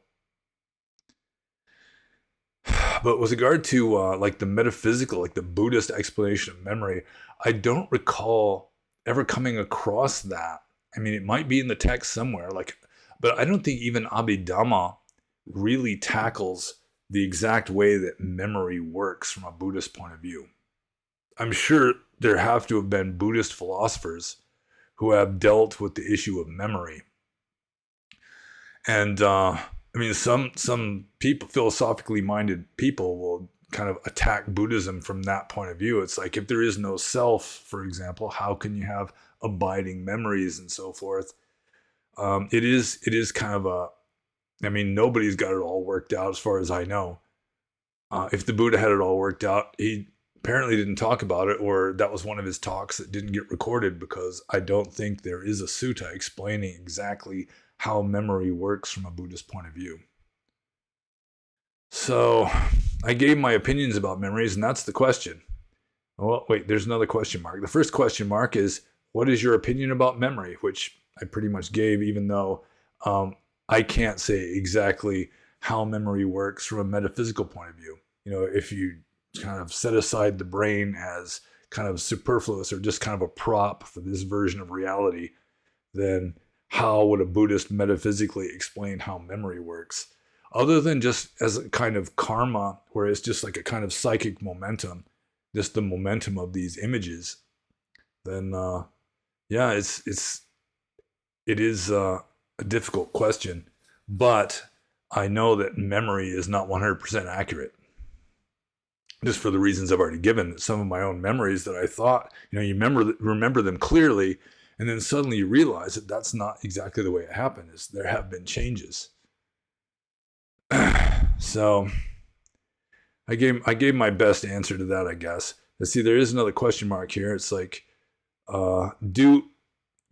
But with regard to like the metaphysical, like the Buddhist explanation of memory, I don't recall ever coming across that. I mean, it might be in the text somewhere, like, but I don't think even Abhidhamma really tackles the exact way that memory works from a Buddhist point of view. I'm sure there have to have been Buddhist philosophers who have dealt with the issue of memory. And I mean, some people, philosophically minded people, will kind of attack Buddhism from that point of view. It's like, if there is no self, for example, how can you have abiding memories and so forth? It is kind of a, I mean, nobody's got it all worked out as far as I know. If the Buddha had it all worked out, he apparently didn't talk about it, or that was one of his talks that didn't get recorded, because I don't think there is a sutta explaining exactly how memory works from a Buddhist point of view. So I gave my opinions about memories, and that's the question. Well, wait, there's another question mark. The first question mark is, what is your opinion about memory? Which I pretty much gave, even though I can't say exactly how memory works from a metaphysical point of view. You know, if you kind of set aside the brain as kind of superfluous or just kind of a prop for this version of reality, then how would a Buddhist metaphysically explain how memory works? Other than just as a kind of karma, where it's just like a kind of psychic momentum, just the momentum of these images, then yeah, it is a difficult question. But I know that memory is not 100% accurate, just for the reasons I've already given. Some of my own memories that I thought, you know, you remember them clearly, and then suddenly you realize that that's not exactly the way it happened. Is there have been changes. So I gave my best answer to that, I guess. Let's see, there is another question mark here. It's like, do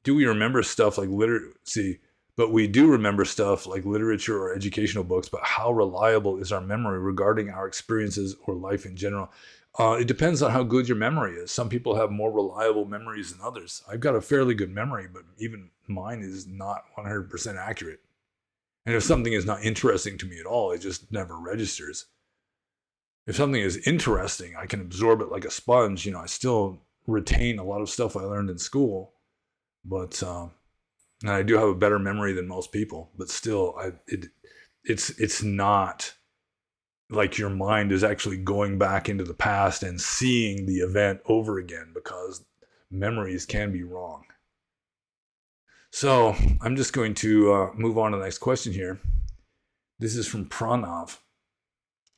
we remember stuff like literacy? But we do remember stuff like literature or educational books, but how reliable is our memory regarding our experiences or life in general? It depends on how good your memory is. Some people have more reliable memories than others. I've got a fairly good memory, but even mine is not 100% accurate. And if something is not interesting to me at all, it just never registers. If something is interesting, I can absorb it like a sponge. You know, I still retain a lot of stuff I learned in school, but and I do have a better memory than most people. But still, it's not like your mind is actually going back into the past and seeing the event over again, because memories can be wrong. So I'm just going to move on to the next question here. This is from Pranav.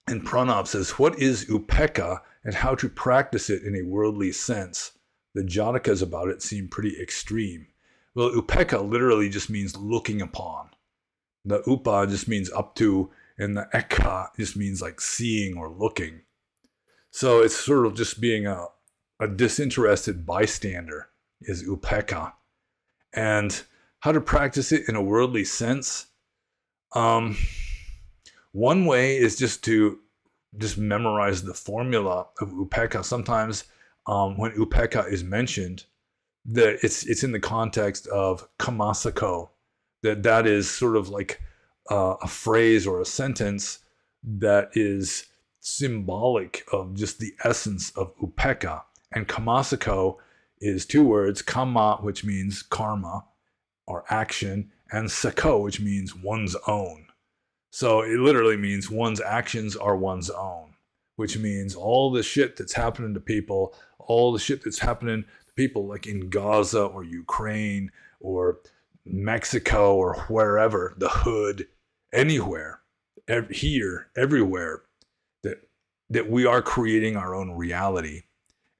And Pranav says, what is upekkha and how to practice it in a worldly sense? The Jatakas about it seem pretty extreme. Well, upekkha literally just means looking upon. The upa just means up to, and the ekha just means like seeing or looking. So it's sort of just being a disinterested bystander is upekkha. And how to practice it in a worldly sense? One way is just to memorize the formula of upekkha. Sometimes when upekkha is mentioned, that it's in the context of kamasako, that is sort of like a phrase or a sentence that is symbolic of just the essence of upekkha. And kamasako is two words, kama, which means karma or action, and sako, which means one's own. So it literally means one's actions are one's own, which means all the shit that's happening to people, all the shit that's happening to people like in Gaza or Ukraine or Mexico or wherever, the hood, anywhere, here, everywhere, that we are creating our own reality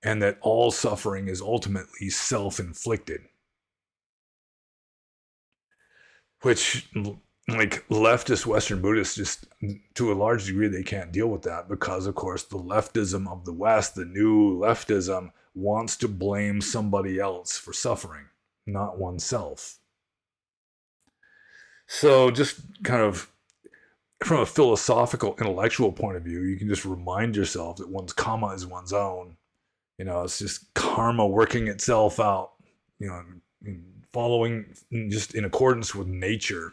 and that all suffering is ultimately self-inflicted. Which, like leftist Western Buddhists, just to a large degree, they can't deal with that because, of course, the leftism of the West, the new leftism, wants to blame somebody else for suffering, not oneself. So just kind of from a philosophical, intellectual point of view, you can just remind yourself that one's karma is one's own. You know, it's just karma working itself out, you know, following just in accordance with nature.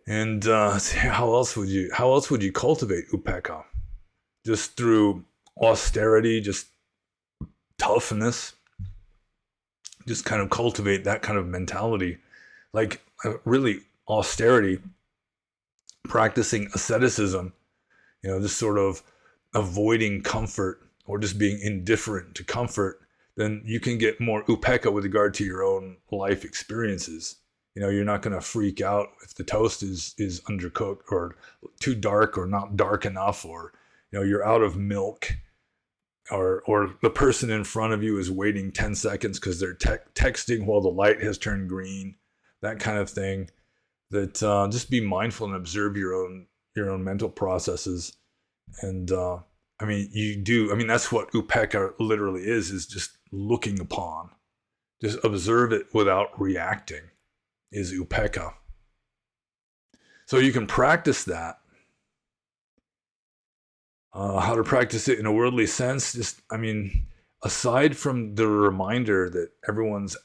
And how else would you cultivate upekkha? Just through austerity, just toughness, just kind of cultivate that kind of mentality, like really austerity, practicing asceticism, you know, just sort of avoiding comfort or just being indifferent to comfort. Then you can get more upekkha with regard to your own life experiences. You know, you're not going to freak out if the toast is undercooked or too dark or not dark enough, or, you know, you're out of milk, or the person in front of you is waiting 10 seconds because they're texting while the light has turned green, that kind of thing. That just be mindful and observe your own mental processes. And I mean, that's what upekkha literally is just looking upon. Just observe it without reacting is upekkha. So you can practice that. How to practice it in a worldly sense, just, I mean, aside from the reminder that everyone's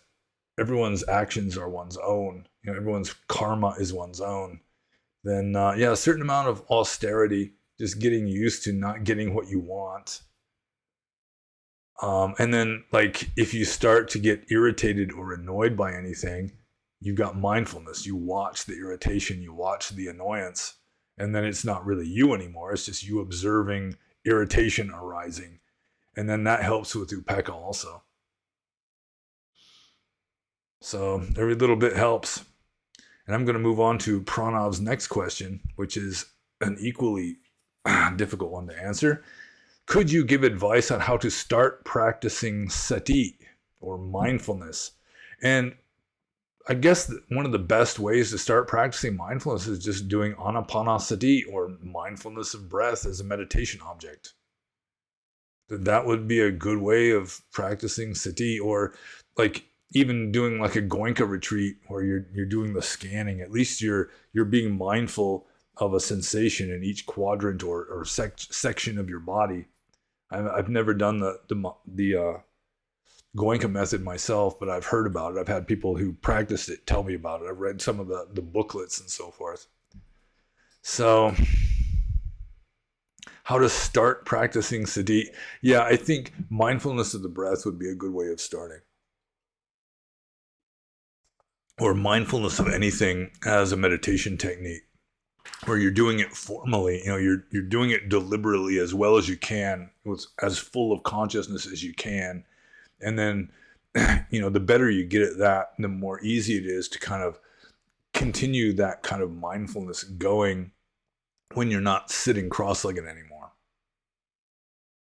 actions are one's own, you know, everyone's karma is one's own, then a certain amount of austerity, just getting used to not getting what you want. And then, like, if you start to get irritated or annoyed by anything, you've got mindfulness. You watch the irritation, you watch the annoyance, and then it's not really you anymore. It's just you observing irritation arising. And then that helps with upekkha also. So every little bit helps. And I'm going to move on to Pranav's next question, which is an equally difficult one to answer. Could you give advice on how to start practicing sati or mindfulness? And I guess one of the best ways to start practicing mindfulness is just doing anapanasati or mindfulness of breath as a meditation object. That would be a good way of practicing sati, or like even doing like a Goenka retreat where you're doing the scanning. At least you're being mindful of a sensation in each quadrant or section of your body. I've never done the Goenka method myself, but I've heard about it. I've had people who practiced it tell me about it. I've read some of the booklets and so forth. So how to start practicing sati? Yeah, I think mindfulness of the breath would be a good way of starting. Or mindfulness of anything as a meditation technique, where you're doing it formally, you know, you're doing it deliberately as well as you can, with as full of consciousness as you can. And then, you know, the better you get at that, the more easy it is to kind of continue that kind of mindfulness going when you're not sitting cross-legged anymore.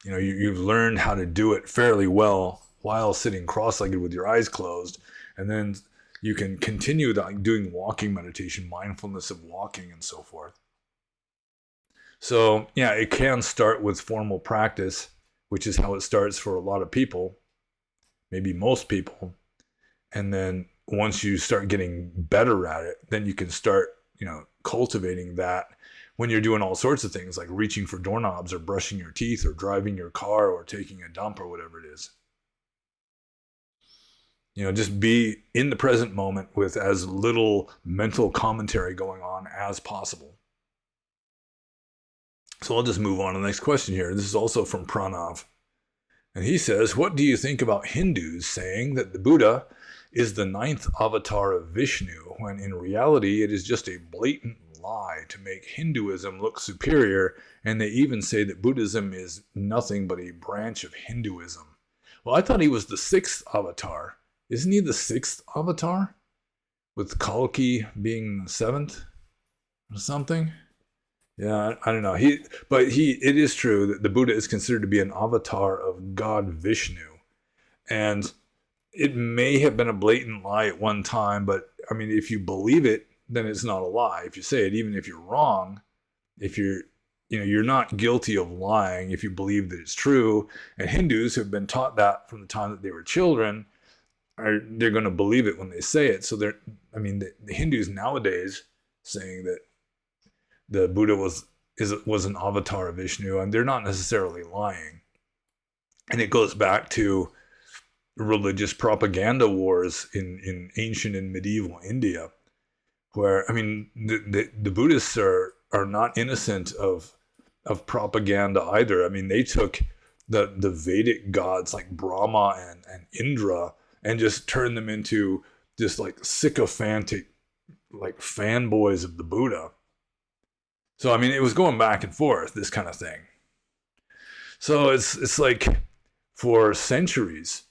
You know, you've learned how to do it fairly well while sitting cross-legged with your eyes closed, and then you can continue that, doing walking meditation, mindfulness of walking, and so forth. So yeah, it can start with formal practice, which is how it starts for a lot of people, maybe most people. And then once you start getting better at it, then you can start, you know, cultivating that when you're doing all sorts of things like reaching for doorknobs or brushing your teeth or driving your car or taking a dump or whatever it is. You know, just be in the present moment with as little mental commentary going on as possible. So I'll just move on to the next question here. This is also from Pranav. And he says, what do you think about Hindus saying that the Buddha is the 9th avatar of Vishnu, when in reality it is just a blatant lie to make Hinduism look superior, and they even say that Buddhism is nothing but a branch of Hinduism? Well, I thought he was the 6th avatar. Isn't he the 6th avatar? With Kalki being the 7th or something? Yeah, I don't know. It is true that the Buddha is considered to be an avatar of God Vishnu. And it may have been a blatant lie at one time, but I mean, if you believe it, then it's not a lie. If you say it, even if you're wrong, if you're not guilty of lying if you believe that it's true. And Hindus who have been taught that from the time that they were children, they're going to believe it when they say it. So the Hindus nowadays saying that the Buddha was an avatar of Vishnu, and they're not necessarily lying. And it goes back to religious propaganda wars in ancient and medieval India, where, I mean, the Buddhists are not innocent of propaganda either. I mean, they took the Vedic gods like Brahma and Indra and just turned them into just like sycophantic, like fanboys of the Buddha. So, I mean, it was going back and forth, this kind of thing. So it's like for centuries,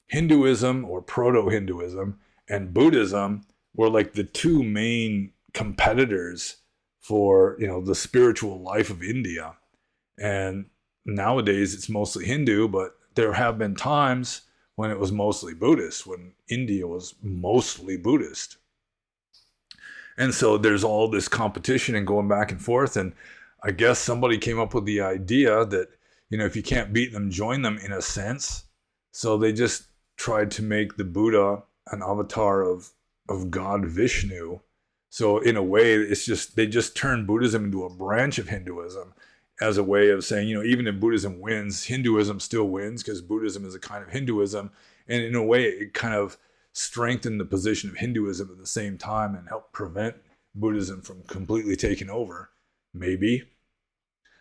Hinduism or proto-Hinduism and Buddhism were like the two main competitors for, you know, the spiritual life of India. And nowadays it's mostly Hindu, but there have been times when it was mostly Buddhist, when India was mostly Buddhist. And so there's all this competition and going back and forth. And I guess somebody came up with the idea that, you know, if you can't beat them, join them, in a sense. So they just tried to make the Buddha an avatar of God Vishnu. So in a way, they just turned Buddhism into a branch of Hinduism as a way of saying, you know, even if Buddhism wins, Hinduism still wins because Buddhism is a kind of Hinduism. And in a way, it kind of strengthen the position of Hinduism at the same time and help prevent Buddhism from completely taking over, maybe.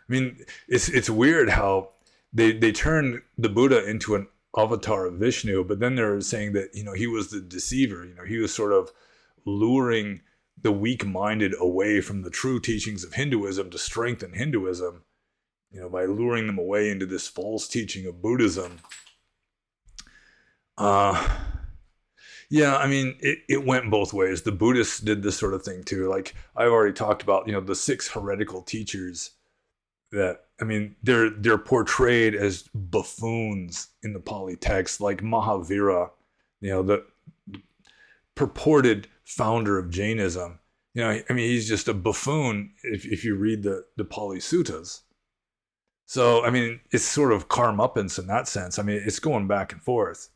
I mean, it's weird how they turned the Buddha into an avatar of Vishnu, but then they're saying that, you know, he was the deceiver. You know, he was sort of luring the weak-minded away from the true teachings of Hinduism to strengthen Hinduism, you know, by luring them away into this false teaching of Buddhism. Yeah, I mean, it went both ways. The Buddhists did this sort of thing too. Like I've already talked about, you know, the 6 heretical teachers that, I mean, they're portrayed as buffoons in the Pali text, like Mahavira, you know, the purported founder of Jainism. You know, I mean, he's just a buffoon if you read the Pali Suttas. So, I mean, it's sort of karmuppance in that sense. I mean, it's going back and forth.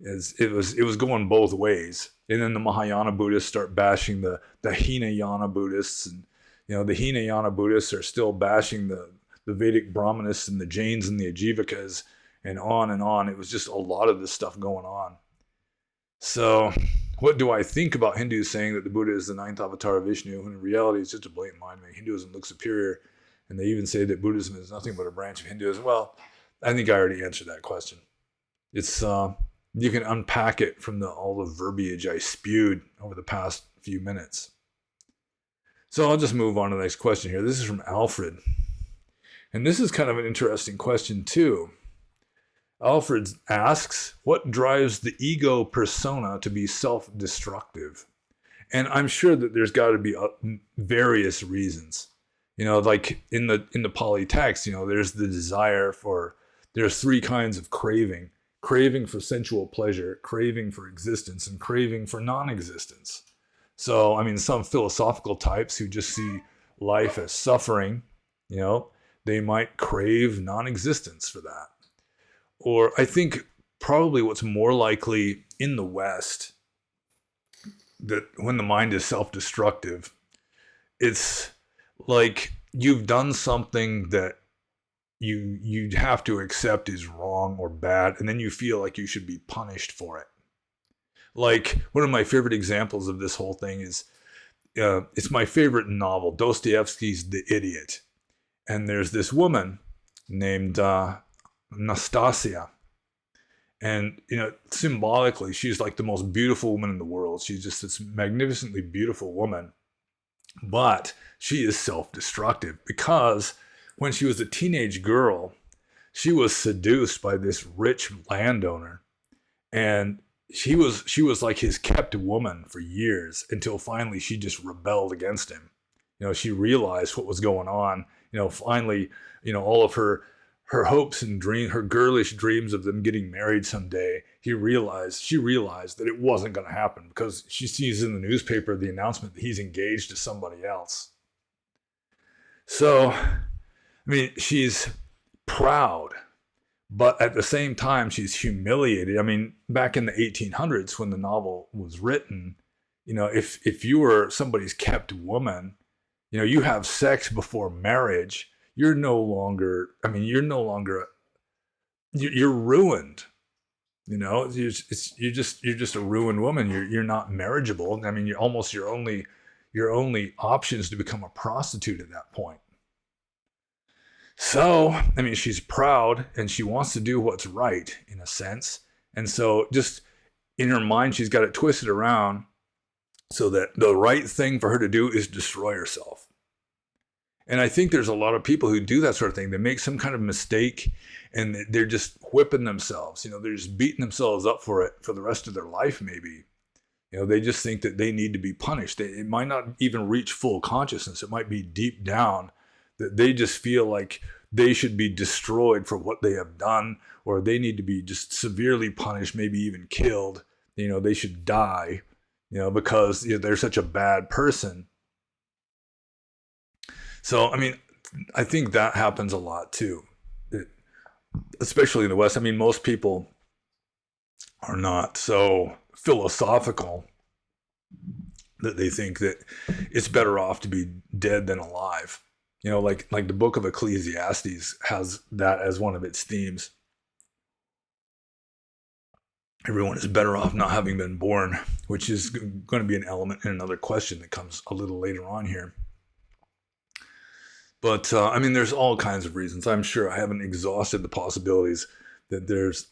It was going both ways. And then the Mahayana Buddhists start bashing the Hinayana Buddhists, and you know, the Hinayana Buddhists are still bashing the Vedic Brahmanists and the Jains and the Ajivikas, and on and on. It was just a lot of this stuff going on. So what do I think about Hindus saying that the Buddha is the 9th avatar of Vishnu, when in reality it's just a blatant lie to make Hinduism look superior? And they even say that Buddhism is nothing but a branch of Hinduism. Well, I think I already answered that question. It's you can unpack it from all the verbiage I spewed over the past few minutes. So I'll just move on to the next question here. This is from Alfred. And this is kind of an interesting question too. Alfred asks, what drives the ego persona to be self-destructive? And I'm sure that there's got to be various reasons. Like in the Pali text, there's the desire for, there's three kinds of craving: craving for sensual pleasure, craving for existence, and craving for non-existence. So, I mean, some philosophical types who just see life as suffering, they might crave non-existence for that. Or I think probably what's more likely in the West, that when the mind is self-destructive, it's like you've done something that you have to accept is wrong or bad, and then you feel like you should be punished for it. Like one of my favorite examples of this whole thing is, it's my favorite novel, Dostoevsky's The Idiot. And there's this woman named Nastasia. And, symbolically, she's like the most beautiful woman in the world. She's just this magnificently beautiful woman. But she is self-destructive because when she was a teenage girl, she was seduced by this rich landowner. And she was like his kept woman for years, until finally she just rebelled against him. She realized what was going on. Finally, all of her hopes and her girlish dreams of them getting married someday, she realized that it wasn't going to happen, because she sees in the newspaper the announcement that he's engaged to somebody else. So, I mean, she's proud, but at the same time, she's humiliated. I mean, back in the 1800s when the novel was written, if you were somebody's kept woman, you have sex before marriage, you're ruined. You're just a ruined woman. You're not marriageable. I mean, you're almost your only option is to become a prostitute at that point. So, I mean, she's proud and she wants to do what's right in a sense. And so just in her mind, she's got it twisted around so that the right thing for her to do is destroy herself. And I think there's a lot of people who do that sort of thing. They make some kind of mistake and they're just whipping themselves. They're just beating themselves up for it for the rest of their life, maybe. They just think that they need to be punished. It might not even reach full consciousness. It might be deep down that they just feel like they should be destroyed for what they have done, or they need to be just severely punished, maybe even killed. They should die, because they're such a bad person. So, I mean, I think that happens a lot too, especially in the West. I mean, most people are not so philosophical that they think that it's better off to be dead than alive. Like the book of Ecclesiastes has that as one of its themes. Everyone is better off not having been born, which is going to be an element in another question that comes a little later on here. But, I mean, there's all kinds of reasons. I'm sure I haven't exhausted the possibilities that there's,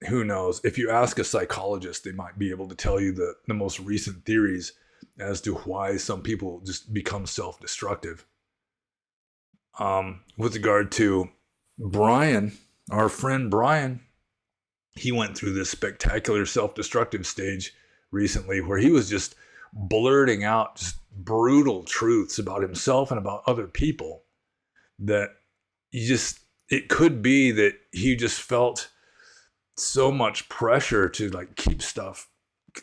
who knows. If you ask a psychologist, they might be able to tell you the most recent theories as to why some people just become self-destructive. With regard to Brian, our friend Brian, he went through this spectacular self-destructive stage recently where he was just blurting out just brutal truths about himself and about other people that it could be that he just felt so much pressure to like keep stuff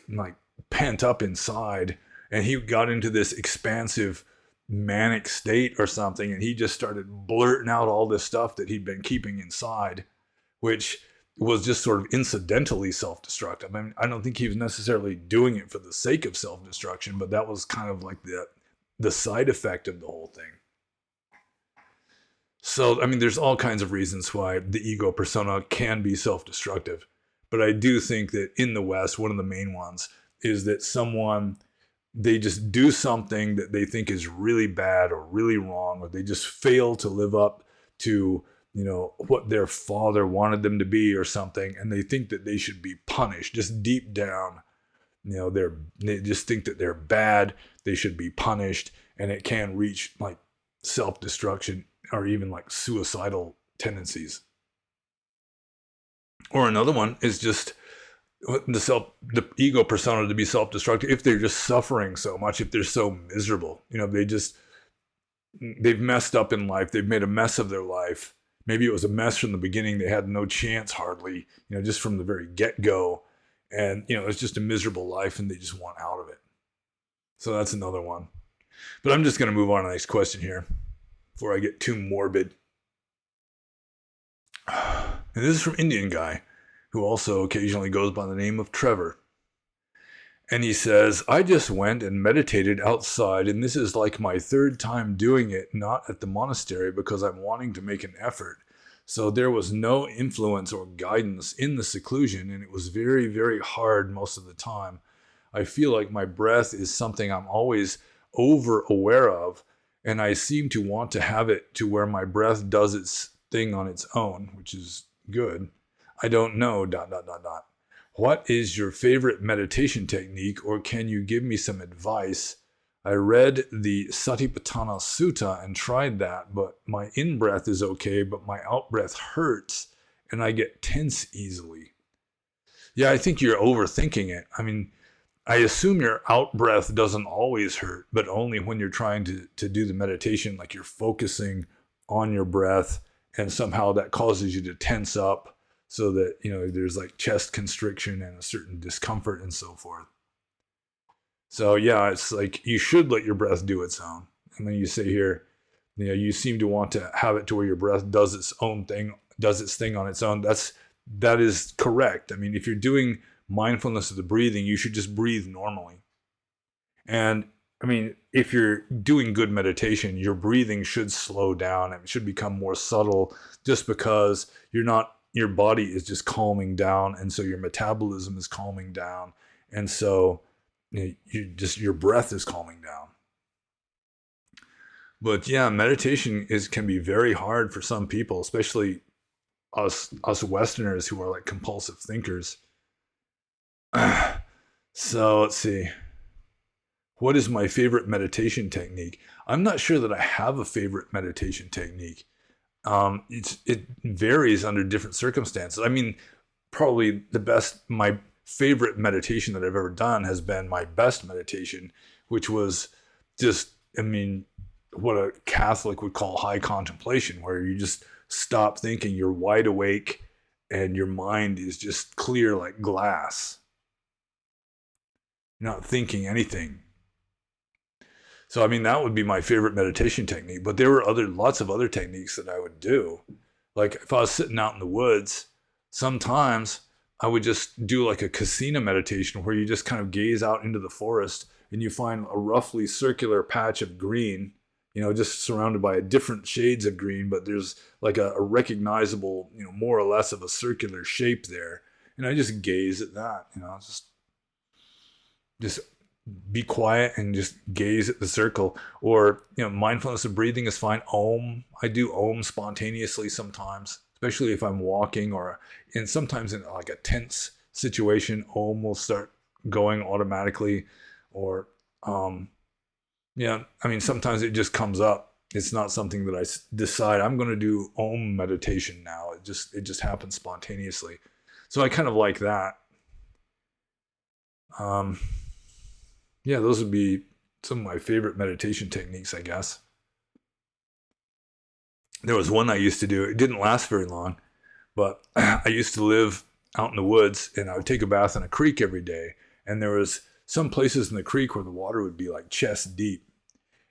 like pent up inside, and he got into this expansive manic state or something, and he just started blurting out all this stuff that he'd been keeping inside, which was just sort of incidentally self-destructive. I mean, I don't think he was necessarily doing it for the sake of self-destruction, but that was kind of like the side effect of the whole thing. So, I mean, there's all kinds of reasons why the ego persona can be self-destructive. But I do think that in the West, one of the main ones is that they just do something that they think is really bad or really wrong, or they just fail to live up to what their father wanted them to be or something, and they think that they should be punished. Just deep down, they just think that they're bad, they should be punished, and it can reach like self-destruction or even like suicidal tendencies. Or another one is just the ego persona to be self-destructive if they're just suffering so much, if they're so miserable. They've messed up in life. They've made a mess of their life. Maybe it was a mess from the beginning. They had no chance hardly, just from the very get-go. And, it's just a miserable life and they just want out of it. So that's another one. But I'm just going to move on to the next question here before I get too morbid. And this is from Indian guy who also occasionally goes by the name of Trevor. And he says, I just went and meditated outside, and this is like my third time doing it, not at the monastery, because I'm wanting to make an effort. So there was no influence or guidance in the seclusion, and it was very, very hard most of the time. I feel like my breath is something I'm always over aware of, and I seem to want to have it to where my breath does its thing on its own, which is good. I don't know, ... What is your favorite meditation technique, or can you give me some advice? I read the Satipatthana Sutta and tried that, but my in-breath is okay, but my out-breath hurts, and I get tense easily. Yeah, I think you're overthinking it. I mean, I assume your out-breath doesn't always hurt, but only when you're trying to do the meditation, like you're focusing on your breath, and somehow that causes you to tense up, so that, there's like chest constriction and a certain discomfort and so forth. So yeah, it's like you should let your breath do its own. And then you say here, you seem to want to have it to where your breath does its own thing, does its thing on its own. That is correct. I mean, if you're doing mindfulness of the breathing, you should just breathe normally. And I mean, if you're doing good meditation, your breathing should slow down and it should become more subtle, just because your body is just calming down, and so your metabolism is calming down, and so your breath is calming down. But yeah, meditation can be very hard for some people, especially us Westerners who are like compulsive thinkers. So let's see. What is my favorite meditation technique? I'm not sure that I have a favorite meditation technique. It varies under different circumstances. I mean, probably my favorite meditation that I've ever done has been my best meditation, which was just, what a Catholic would call high contemplation, where you just stop thinking, you're wide awake, and your mind is just clear like glass. You're not thinking anything. So, that would be my favorite meditation technique. But there were lots of other techniques that I would do. Like if I was sitting out in the woods, sometimes I would just do like a kasina meditation, where you just kind of gaze out into the forest and you find a roughly circular patch of green, just surrounded by different shades of green, but there's like a recognizable, more or less of a circular shape there. And I just gaze at that, just be quiet and just gaze at the circle. Or, mindfulness of breathing is fine. I do Om spontaneously sometimes, especially if I'm walking, and sometimes in like a tense situation, Om will start going automatically. Or, sometimes it just comes up. It's not something that I decide I'm going to do Om meditation now. It just happens spontaneously. So I kind of like that. Yeah, those would be some of my favorite meditation techniques, I guess. There was one I used to do. It didn't last very long, but I used to live out in the woods, and I would take a bath in a creek every day. And there was some places in the creek where the water would be like chest deep.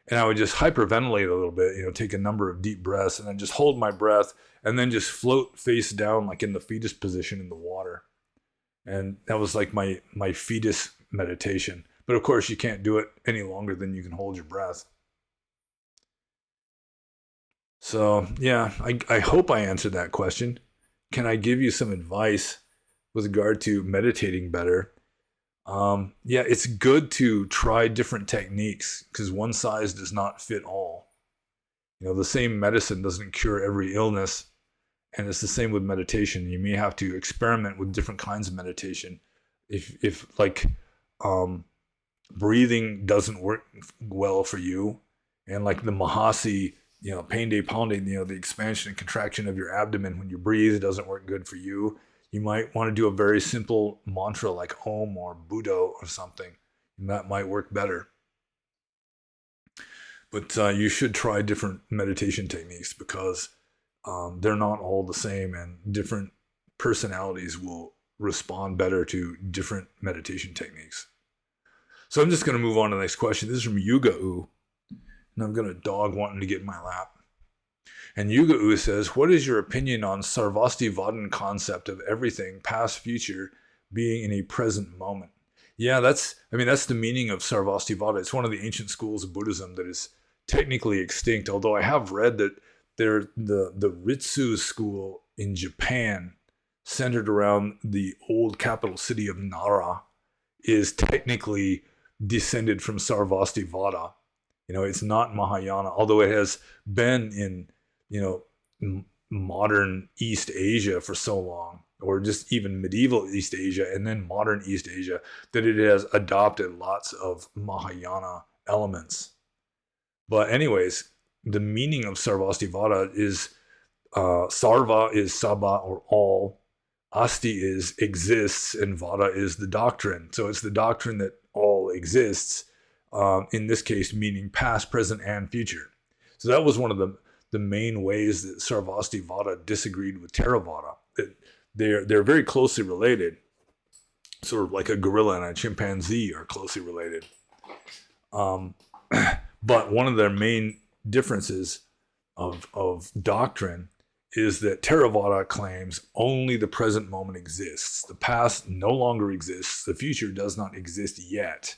And I would just hyperventilate a little bit, take a number of deep breaths, and then just hold my breath, and then just float face down like in the fetus position in the water. And that was like my fetus meditation. But of course, you can't do it any longer than you can hold your breath. So yeah, I hope I answered that question. Can I give you some advice with regard to meditating better? Yeah, it's good to try different techniques, because one size does not fit all. The same medicine doesn't cure every illness. And it's the same with meditation. You may have to experiment with different kinds of meditation. If breathing doesn't work well for you, and like the Mahasi, pain day pounding, the expansion and contraction of your abdomen when you breathe, it doesn't work good for you. You might want to do a very simple mantra like Om or Buddha or something. And that might work better. But you should try different meditation techniques because they're not all the same, and different personalities will respond better to different meditation techniques. So I'm just going to move on to the next question. This is from Yuga U. And I've got a dog wanting to get in my lap. And Yuga U says, what is your opinion on Sarvastivadan concept of everything, past, future, being in a present moment? Yeah, that's the meaning of Sarvastivada. It's one of the ancient schools of Buddhism that is technically extinct, although I have read that the Ritsu school in Japan, centered around the old capital city of Nara, is technically descended from Sarvastivada. It's not Mahayana, although it has been in, modern East Asia for so long, or just even medieval East Asia and then modern East Asia, that it has adopted lots of Mahayana elements. But anyways, the meaning of Sarvastivada is Sarva is Sabha or all, Asti is exists, and Vada is the doctrine. So it's the doctrine that all exists, in this case meaning past, present, and future. So that was one of the main ways that Sarvastivada disagreed with Theravada. They're very closely related, sort of like a gorilla and a chimpanzee are closely related. But one of their main differences of doctrine is that Theravada claims only the present moment exists. The past no longer exists. The future does not exist yet.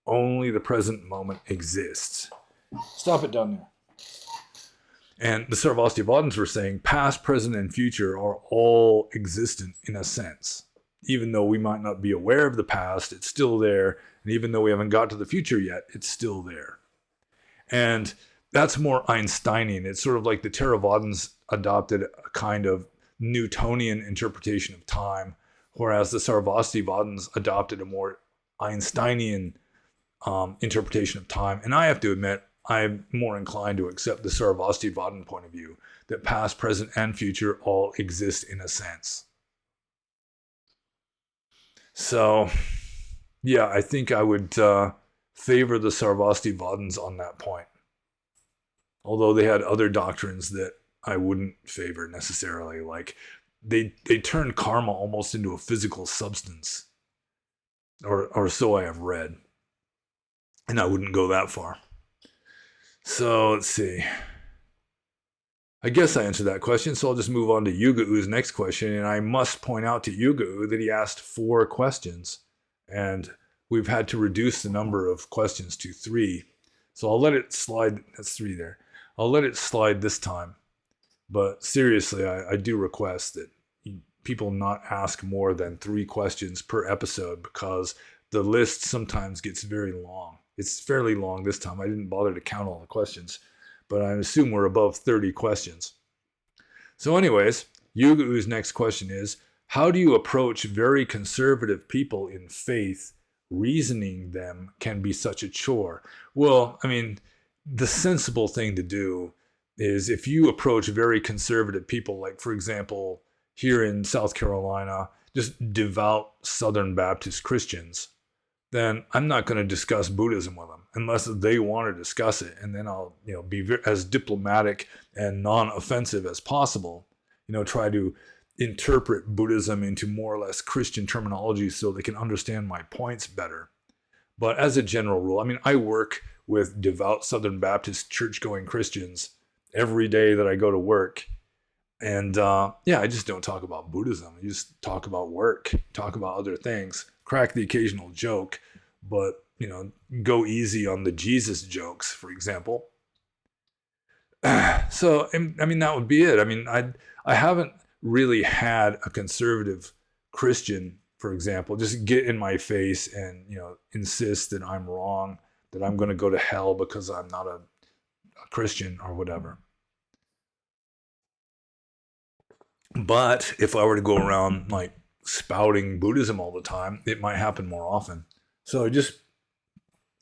Only the present moment exists. Stop it down there. And the Sarvastivadins were saying past, present, and future are all existent in a sense. Even though we might not be aware of the past, it's still there. And even though we haven't got to the future yet, it's still there. And that's more Einsteinian. It's sort of like the Theravadins adopted a kind of Newtonian interpretation of time, whereas the Sarvastivadins adopted a more Einsteinian interpretation of time. And I have to admit, I'm more inclined to accept the Sarvastivadin point of view, that past, present, and future all exist in a sense. So, yeah, I think I would favor the Sarvastivadins on that point. Although they had other doctrines that I wouldn't favor necessarily. Like, they turned karma almost into a physical substance. Or so I have read. And I wouldn't go that far. So, let's see. I guess I answered that question, so I'll just move on to Yuga U's next question. And I must point out to Yuga U that he asked 4 questions. And we've had to reduce the number of questions to 3. So I'll let it slide. That's 3 there. I'll let it slide this time. But seriously, I do request that people not ask more than 3 questions per episode, because the list sometimes gets very long. It's fairly long this time. I didn't bother to count all the questions, but I assume we're above 30 questions. So anyways, Yuga U's next question is, how do you approach very conservative people in faith? Reasoning them can be such a chore. Well, I mean, the sensible thing to do is, if you approach very conservative people, like for example, here in South Carolina, just devout Southern Baptist Christians, then I'm not going to discuss Buddhism with them unless they want to discuss it. And then I'll, be as diplomatic and non-offensive as possible, try to interpret Buddhism into more or less Christian terminology so they can understand my points better. But as a general rule, I mean, I work with devout Southern Baptist church-going Christians every day that I go to work. And I just don't talk about Buddhism. I just talk about work, talk about other things, crack the occasional joke, but, go easy on the Jesus jokes, for example. So, I mean, that would be it. I mean, I haven't really had a conservative Christian, for example, just get in my face and, insist that I'm wrong, that I'm going to go to hell because I'm not a Christian or whatever. But if I were to go around like spouting Buddhism all the time, it might happen more often. So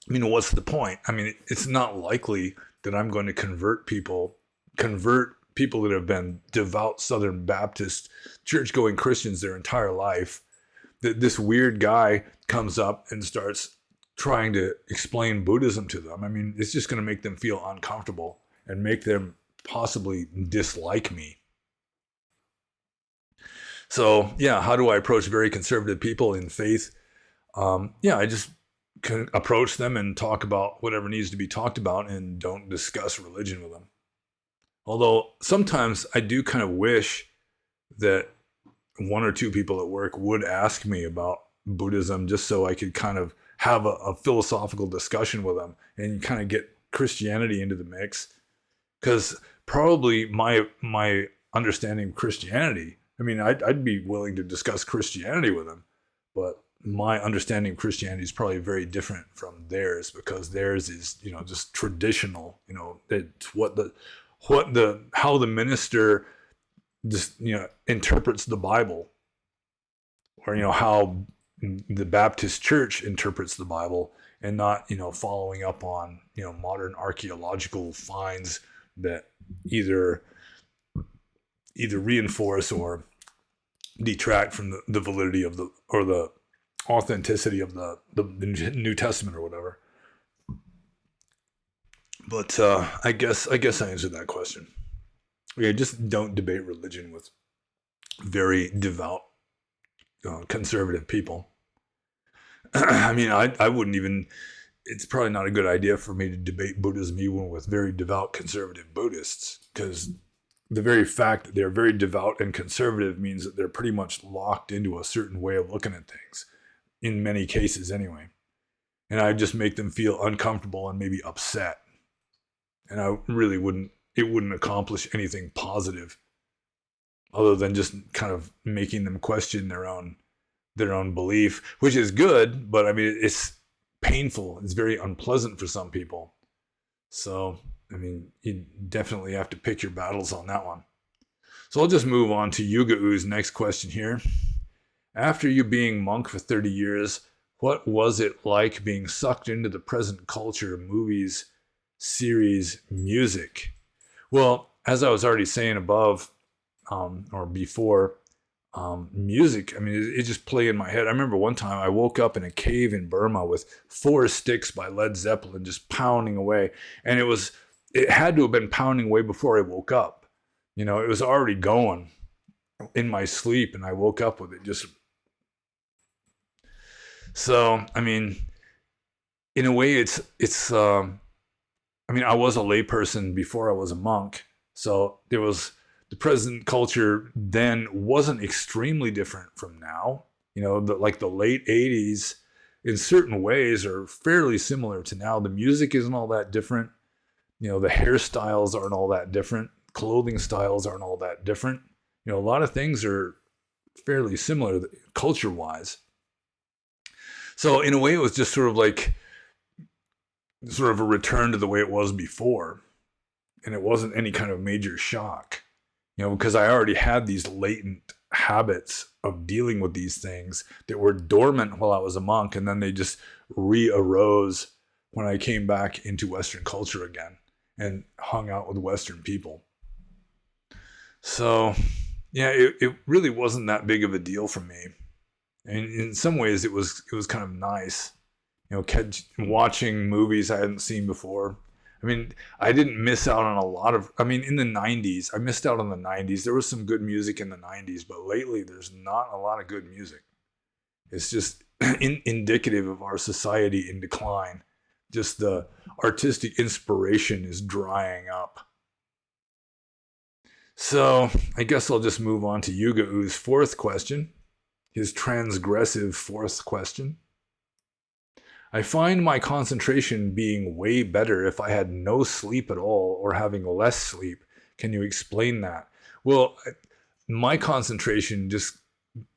what's the point? I mean, it's not likely that I'm going to convert people that have been devout Southern Baptist church-going Christians their entire life, that this weird guy comes up and starts trying to explain Buddhism to them. I mean, it's just going to make them feel uncomfortable and make them possibly dislike me. So yeah, how do I approach very conservative people in faith? I just can approach them and talk about whatever needs to be talked about and don't discuss religion with them. Although sometimes I do kind of wish that one or two people at work would ask me about Buddhism just so I could kind of have a philosophical discussion with them and kind of get Christianity into the mix. Because probably my understanding of Christianity, I mean, I'd be willing to discuss Christianity with them, but my understanding of Christianity is probably very different from theirs, because theirs is, just traditional. It's how the minister just, interprets the Bible, or, how the Baptist church interprets the Bible, and not, following up on, modern archaeological finds that either reinforce or detract from the validity of the authenticity of the New Testament or whatever. But I guess I answered that question. Yeah, just don't debate religion with very devout conservative people. I mean, I wouldn't even. It's probably not a good idea for me to debate Buddhism even with very devout conservative Buddhists, because the very fact that they're very devout and conservative means that they're pretty much locked into a certain way of looking at things, in many cases anyway. And I just make them feel uncomfortable and maybe upset. And I really it wouldn't accomplish anything positive other than just kind of making them question their own belief, which is good, but I mean, it's painful. It's very unpleasant for some people. So, I mean, you definitely have to pick your battles on that one. So I'll just move on to Yuga-U's next question here. After you being monk for 30 years, what was it like being sucked into the present culture, movies, series, music? Well, as I was already saying above, or before, music, I mean, it just played in my head. I remember one time I woke up in a cave in Burma with 4 Sticks by Led Zeppelin just pounding away. And it had to have been pounding away before I woke up. It was already going in my sleep, and I woke up with it just. So, I mean, in a way, I mean, I was a layperson before I was a monk. So the present culture then wasn't extremely different from now. Like the late 80s in certain ways are fairly similar to now. The music isn't all that different. The hairstyles aren't all that different. Clothing styles aren't all that different. A lot of things are fairly similar culture-wise. So in a way, it was just sort of a return to the way it was before. And it wasn't any kind of major shock, because I already had these latent habits of dealing with these things that were dormant while I was a monk. And then they just re-arose when I came back into Western culture again and hung out with Western people. So yeah, it really wasn't that big of a deal for me. And in some ways it was kind of nice, watching movies I hadn't seen before. I mean, I didn't miss out on a lot of, in the 90s, I missed out on the 90s. There was some good music in the 90s, but lately there's not a lot of good music. It's just indicative of our society in decline. Just the artistic inspiration is drying up. So I guess I'll just move on to Yuga-U's 4th question, his transgressive 4th question. I find my concentration being way better if I had no sleep at all or having less sleep. Can you explain that? Well, my concentration just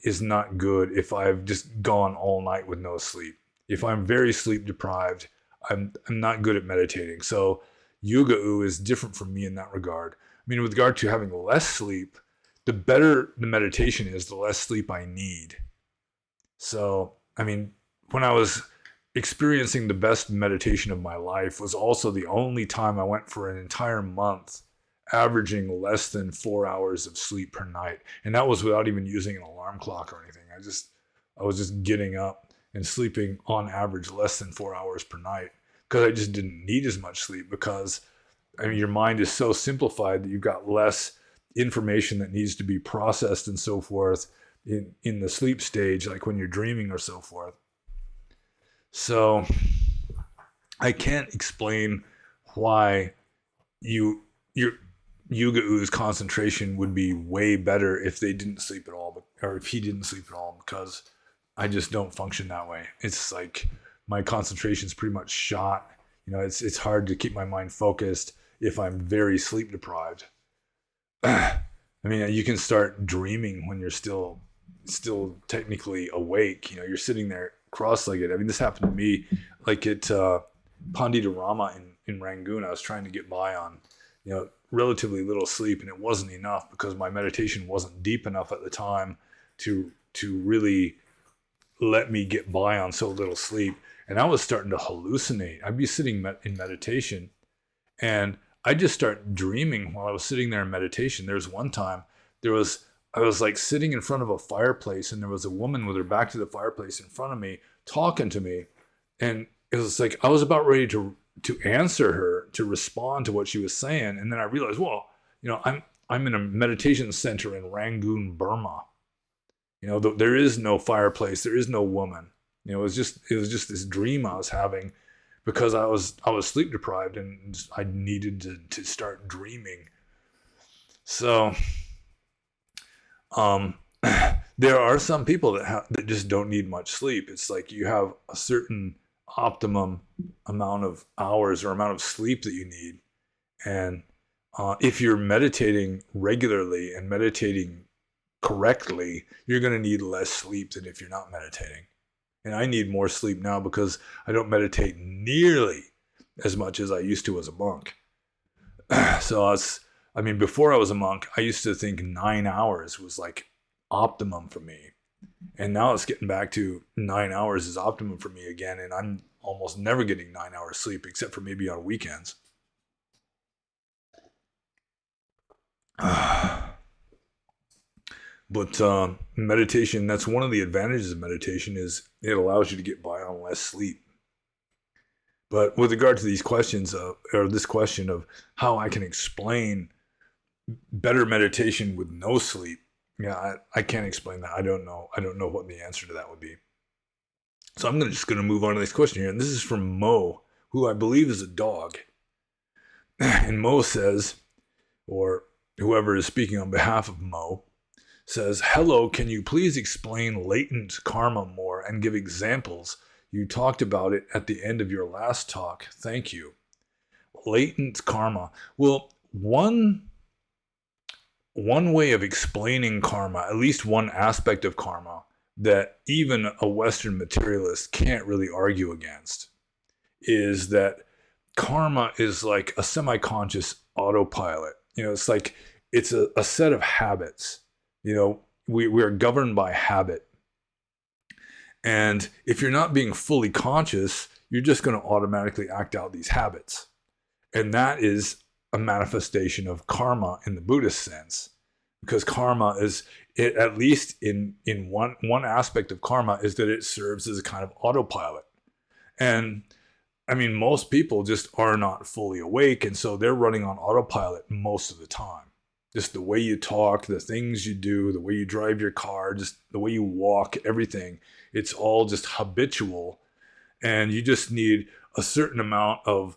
is not good if I've just gone all night with no sleep. If I'm very sleep deprived, I'm not good at meditating. So Yuga-U is different from me in that regard. With regard to having less sleep, the better the meditation is, the less sleep I need. So, when I was experiencing the best meditation of my life was also the only time I went for an entire month averaging less than 4 hours of sleep per night. And that was without even using an alarm clock or anything. I was just getting up and sleeping on average less than 4 hours per night because I just didn't need as much sleep because, I mean, your mind is so simplified that you've got less information that needs to be processed and so forth in the sleep stage, like when you're dreaming or so forth. So I can't explain why your Yuga-U's concentration would be way better if they didn't sleep at all, or if he didn't sleep at all, because I just don't function that way. It's like my concentration's pretty much shot. You know, it's hard to keep my mind focused if I'm very sleep deprived. I mean, you can start dreaming when you're still technically awake. You know, you're sitting there cross-legged. I mean, this happened to me like at Panditarama in Rangoon. I was trying to get by on, you know, relatively little sleep, and it wasn't enough because my meditation wasn't deep enough at the time to really let me get by on so little sleep. And I was starting to hallucinate. I'd be sitting in meditation, and I just start dreaming while I was sitting there in meditation. There's one time I was like sitting in front of a fireplace, and there was a woman with her back to the fireplace in front of me talking to me, and it was like I was about ready to answer her, to respond to what she was saying, and then I realized, well, you know, I'm in a meditation center in Rangoon, Burma. You know, there is no fireplace, there is no woman. You know, it was just this dream I was having because I was sleep deprived and I needed to start dreaming. So, there are some people that just don't need much sleep. It's like you have a certain optimum amount of hours or amount of sleep that you need, and if you're meditating regularly and meditating correctly, you're going to need less sleep than if you're not meditating. And I need more sleep now because I don't nearly as much as I used to as a monk. So I mean, before I was a monk, I used to think 9 hours was like optimum for me. And now it's getting back to 9 hours is optimum for me again. And I'm almost never getting 9 hours sleep except for maybe on weekends. But meditation, that's one of the advantages of meditation, is it allows you to get by on less sleep. But with regard to these questions, or this question of how I can explain better meditation with no sleep, yeah, I can't explain that. I don't know what the answer to that would be. So I'm just going to move on to this question here. And this is from Mo, who I believe is a dog. And Mo says, or whoever is speaking on behalf of Mo, says, hello, can you please explain latent karma more and give examples? You talked about it at the end of your last talk. Thank you. Latent karma. Well, one way of explaining karma, at least one aspect of karma, that even a Western materialist can't really argue against, is that karma is like a semi-conscious autopilot. You know, it's like it's a set of habits. You know, we are governed by habit. And if you're not being fully conscious, you're just going to automatically act out these habits. And that is a manifestation of karma in the Buddhist sense. Because karma is, at least in one aspect of karma, is that it serves as a kind of autopilot. And I mean, most people just are not fully awake, and so they're running on autopilot most of the time. Just the way you talk, the things you do, the way you drive your car, just the way you walk, everything. It's all just habitual. And you just need a certain amount of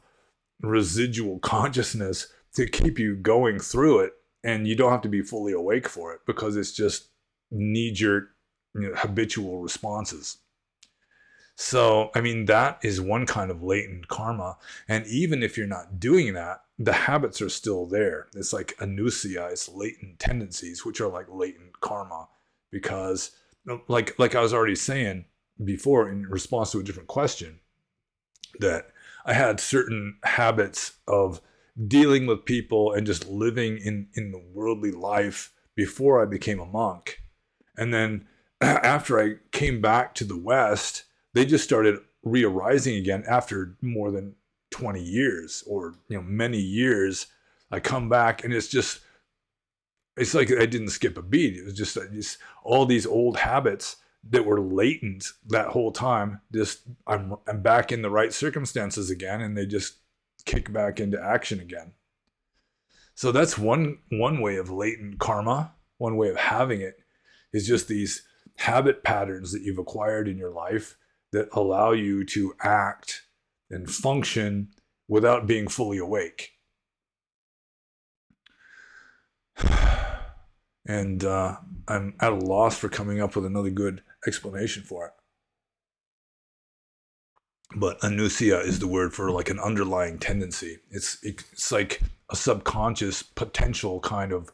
residual consciousness to keep you going through it. And you don't have to be fully awake for it because it's just knee-jerk, habitual responses. So, I mean, that is one kind of latent karma. And even if you're not doing that, the habits are still there. It's like anusia, it's latent tendencies, which are like latent karma. Because, like I was already saying before in response to a different question, that I had certain habits of dealing with people and just living in the worldly life before I became a monk. And then after I came back to the West, they just started re-arising again after more than 20 years or many years I come back and it's like I didn't skip a beat. It was just all these old habits that were latent that whole time. Just I'm back in the right circumstances again, and they just kick back into action again. So that's one way of latent karma. One way of having it is just these habit patterns that you've acquired in your life that allow you to act and function without being fully awake. And I'm at a loss for coming up with another good explanation for it. But anusia is the word for like an underlying tendency. It's like a subconscious potential kind of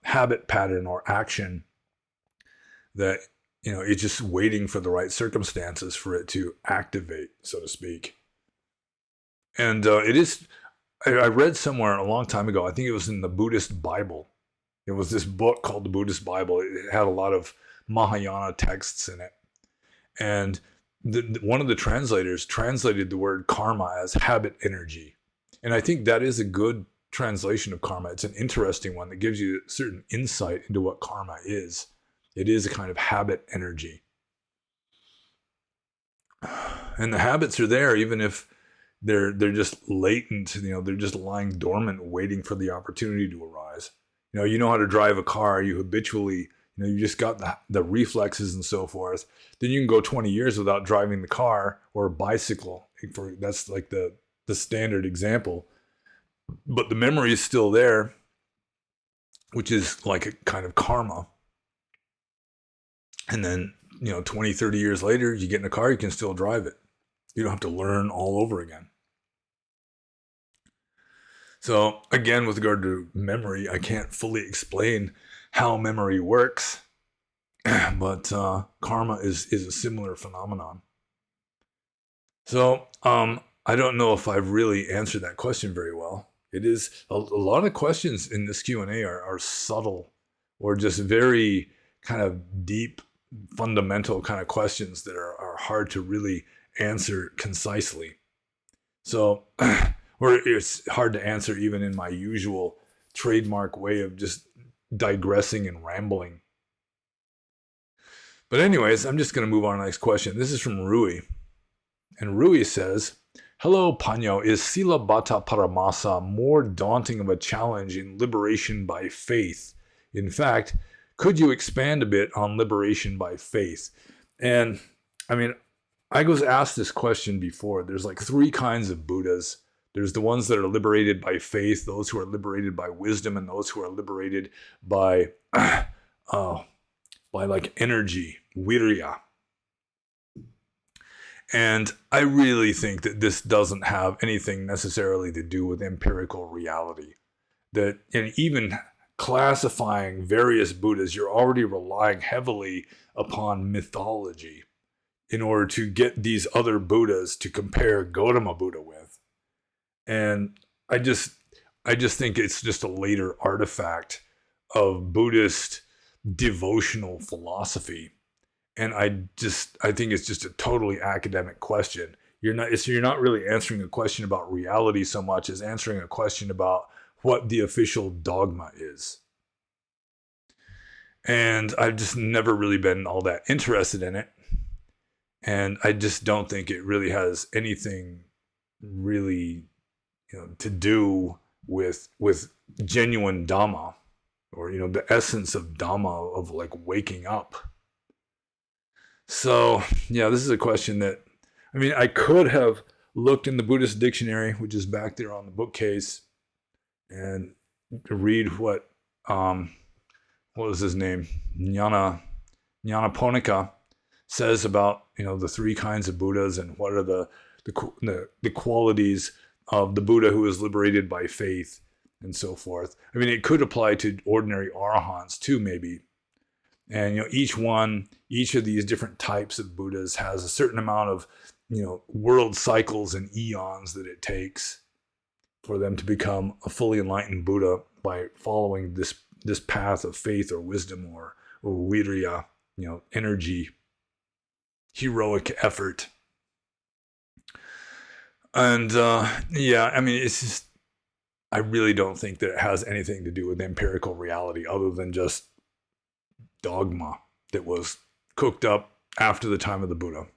habit pattern or action that, you know, it's just waiting for the right circumstances for it to activate, so to speak. And it is, I read somewhere a long time ago, I think it was in the Buddhist Bible. It was this book called the Buddhist Bible. It had a lot of Mahayana texts in it. And one of the translators translated the word karma as habit energy. And I think that is a good translation of karma. It's an interesting one that gives you a certain insight into what karma is. It is a kind of habit energy. And the habits are there even if they're just latent, you know, they're just lying dormant waiting for the opportunity to arise. You know how to drive a car, you habitually, you know, you just got the reflexes and so forth. Then you can go 20 years without driving the car or a bicycle. That's like the standard example. But the memory is still there, which is like a kind of karma. And then, you know, 20, 30 years later, you get in a car, you can still drive it. You don't have to learn all over again. So again, with regard to memory, I can't fully explain how memory works, but karma is a similar phenomenon. So I don't know if I've really answered that question very well. It is a lot of questions in this Q&A are subtle or just very kind of deep, fundamental kind of questions that are hard to really answer concisely. So, or it's hard to answer even in my usual trademark way of just digressing and rambling. But anyways, I'm just going to move on to the next question. This is from Rui. And Rui says, hello, Panyo. Is Sila Bhatta Paramasa more daunting of a challenge in liberation by faith? In fact, could you expand a bit on liberation by faith? And I mean, I was asked this question before. There's like three kinds of Buddhas. There's the ones that are liberated by faith, those who are liberated by wisdom, and those who are liberated by like energy, virya. And I really think that this doesn't have anything necessarily to do with empirical reality. That, and even classifying various Buddhas, you're already relying heavily upon mythology in order to get these other Buddhas to compare Gautama Buddha with. And I just think it's just a later artifact of Buddhist devotional philosophy. And I think it's just a totally academic question. You're not really answering a question about reality so much as answering a question about what the official dogma is. And I've just never really been all that interested in it. And I just don't think it really has anything really, you know, to do with genuine Dhamma, or, you know, the essence of Dhamma, of like waking up. So, yeah, this is a question that, I mean, I could have looked in the Buddhist dictionary, which is back there on the bookcase, and read what was his name? Nyanaponika says about, you know, the three kinds of Buddhas and what are the qualities of the Buddha who is liberated by faith and so forth. I mean, it could apply to ordinary arahants too, maybe. And, you know, each of these different types of Buddhas has a certain amount of, you know, world cycles and eons that it takes for them to become a fully enlightened Buddha by following this path of faith or wisdom or virya, you know, energy, heroic effort. And yeah, I mean, it's just, I really don't think that it has anything to do with empirical reality other than just dogma that was cooked up after the time of the Buddha.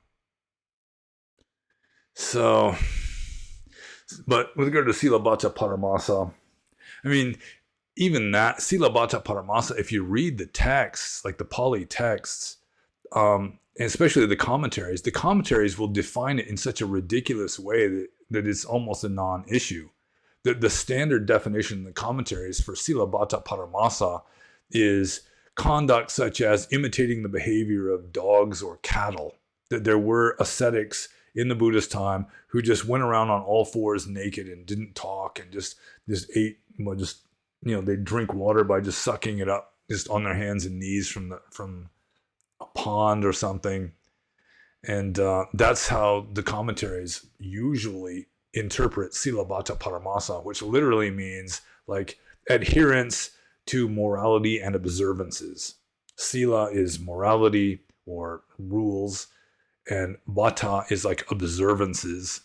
So, but with regard to Silabhata Paramasa, I mean, even that, Silabhata Paramasa, if you read the texts, like the Pali texts, and especially the commentaries will define it in such a ridiculous way that it's almost a non-issue. The standard definition in the commentaries for Silabhata Paramasa is conduct such as imitating the behavior of dogs or cattle. That there were ascetics in the Buddhist time who just went around on all fours naked and didn't talk and just ate, they drink water by just sucking it up just on their hands and knees from a pond or something. And that's how the commentaries usually interpret Silabhata Paramasa, which literally means like adherence to morality and observances. Sila is morality or rules, and Bhata is like observances,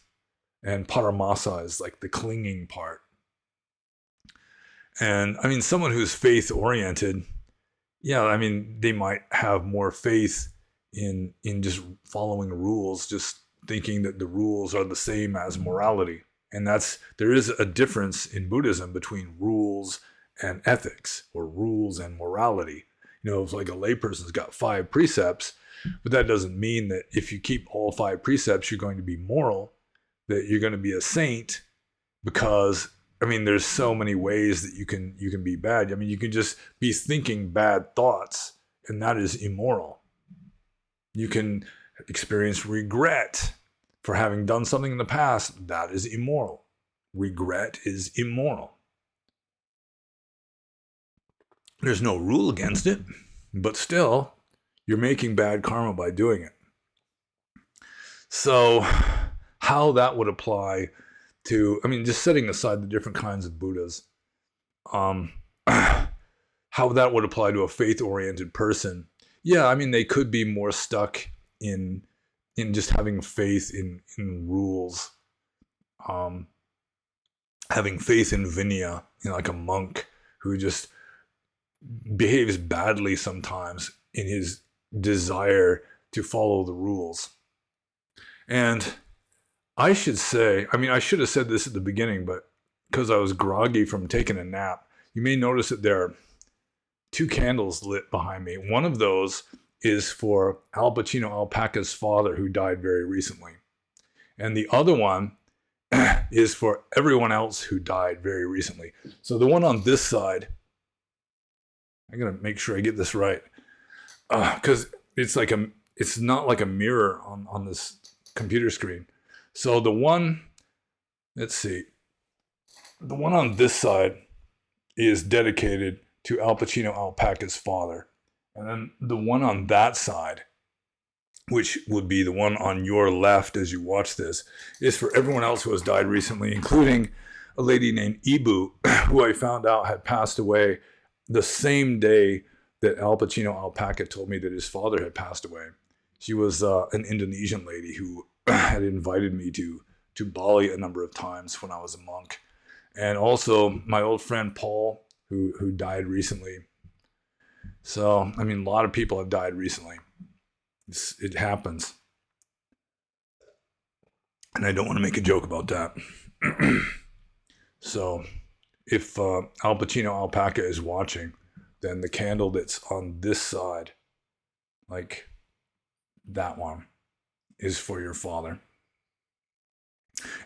and Paramasa is like the clinging part. And I mean, someone who's faith oriented, yeah, I mean, they might have more faith in just following rules, just thinking that the rules are the same as morality. And there is a difference in Buddhism between rules and ethics, or rules and morality. If like a layperson's got 5 precepts, but that doesn't mean that if you keep all 5 precepts, you're going to be moral, that you're going to be a saint, because I mean, there's so many ways that you can be bad. I mean, you can just be thinking bad thoughts, and that is immoral. You can experience regret for having done something in the past. That is immoral. Regret is immoral. There's no rule against it, but still, you're making bad karma by doing it. So, how that would apply to, I mean, just setting aside the different kinds of Buddhas, how that would apply to a faith-oriented person. Yeah, I mean, they could be more stuck in just having faith in rules, having faith in Vinaya, like a monk who just behaves badly sometimes in his desire to follow the rules. And I should say, I mean, I should have said this at the beginning, but because I was groggy from taking a nap, you may notice that there are 2 candles lit behind me. One of those is for Al Pacino Alpaca's father, who died very recently. And the other one is for everyone else who died very recently. So the one on this side, I gotta make sure I get this right, because it's not like a mirror on this computer screen. So the one, let's see, the one on this side is dedicated to Al Pacino Alpaca's father. And then the one on that side, which would be the one on your left as you watch this, is for everyone else who has died recently, including a lady named Ibu, who I found out had passed away the same day that Al Pacino Alpaca told me that his father had passed away. She was an Indonesian lady who had invited me to Bali a number of times when I was a monk. And also my old friend Paul, who died recently. So, I mean, a lot of people have died recently. It happens. And I don't want to make a joke about that. So, if Al Pacino Alpaca is watching, then the candle that's on this side, like that one, is for your father.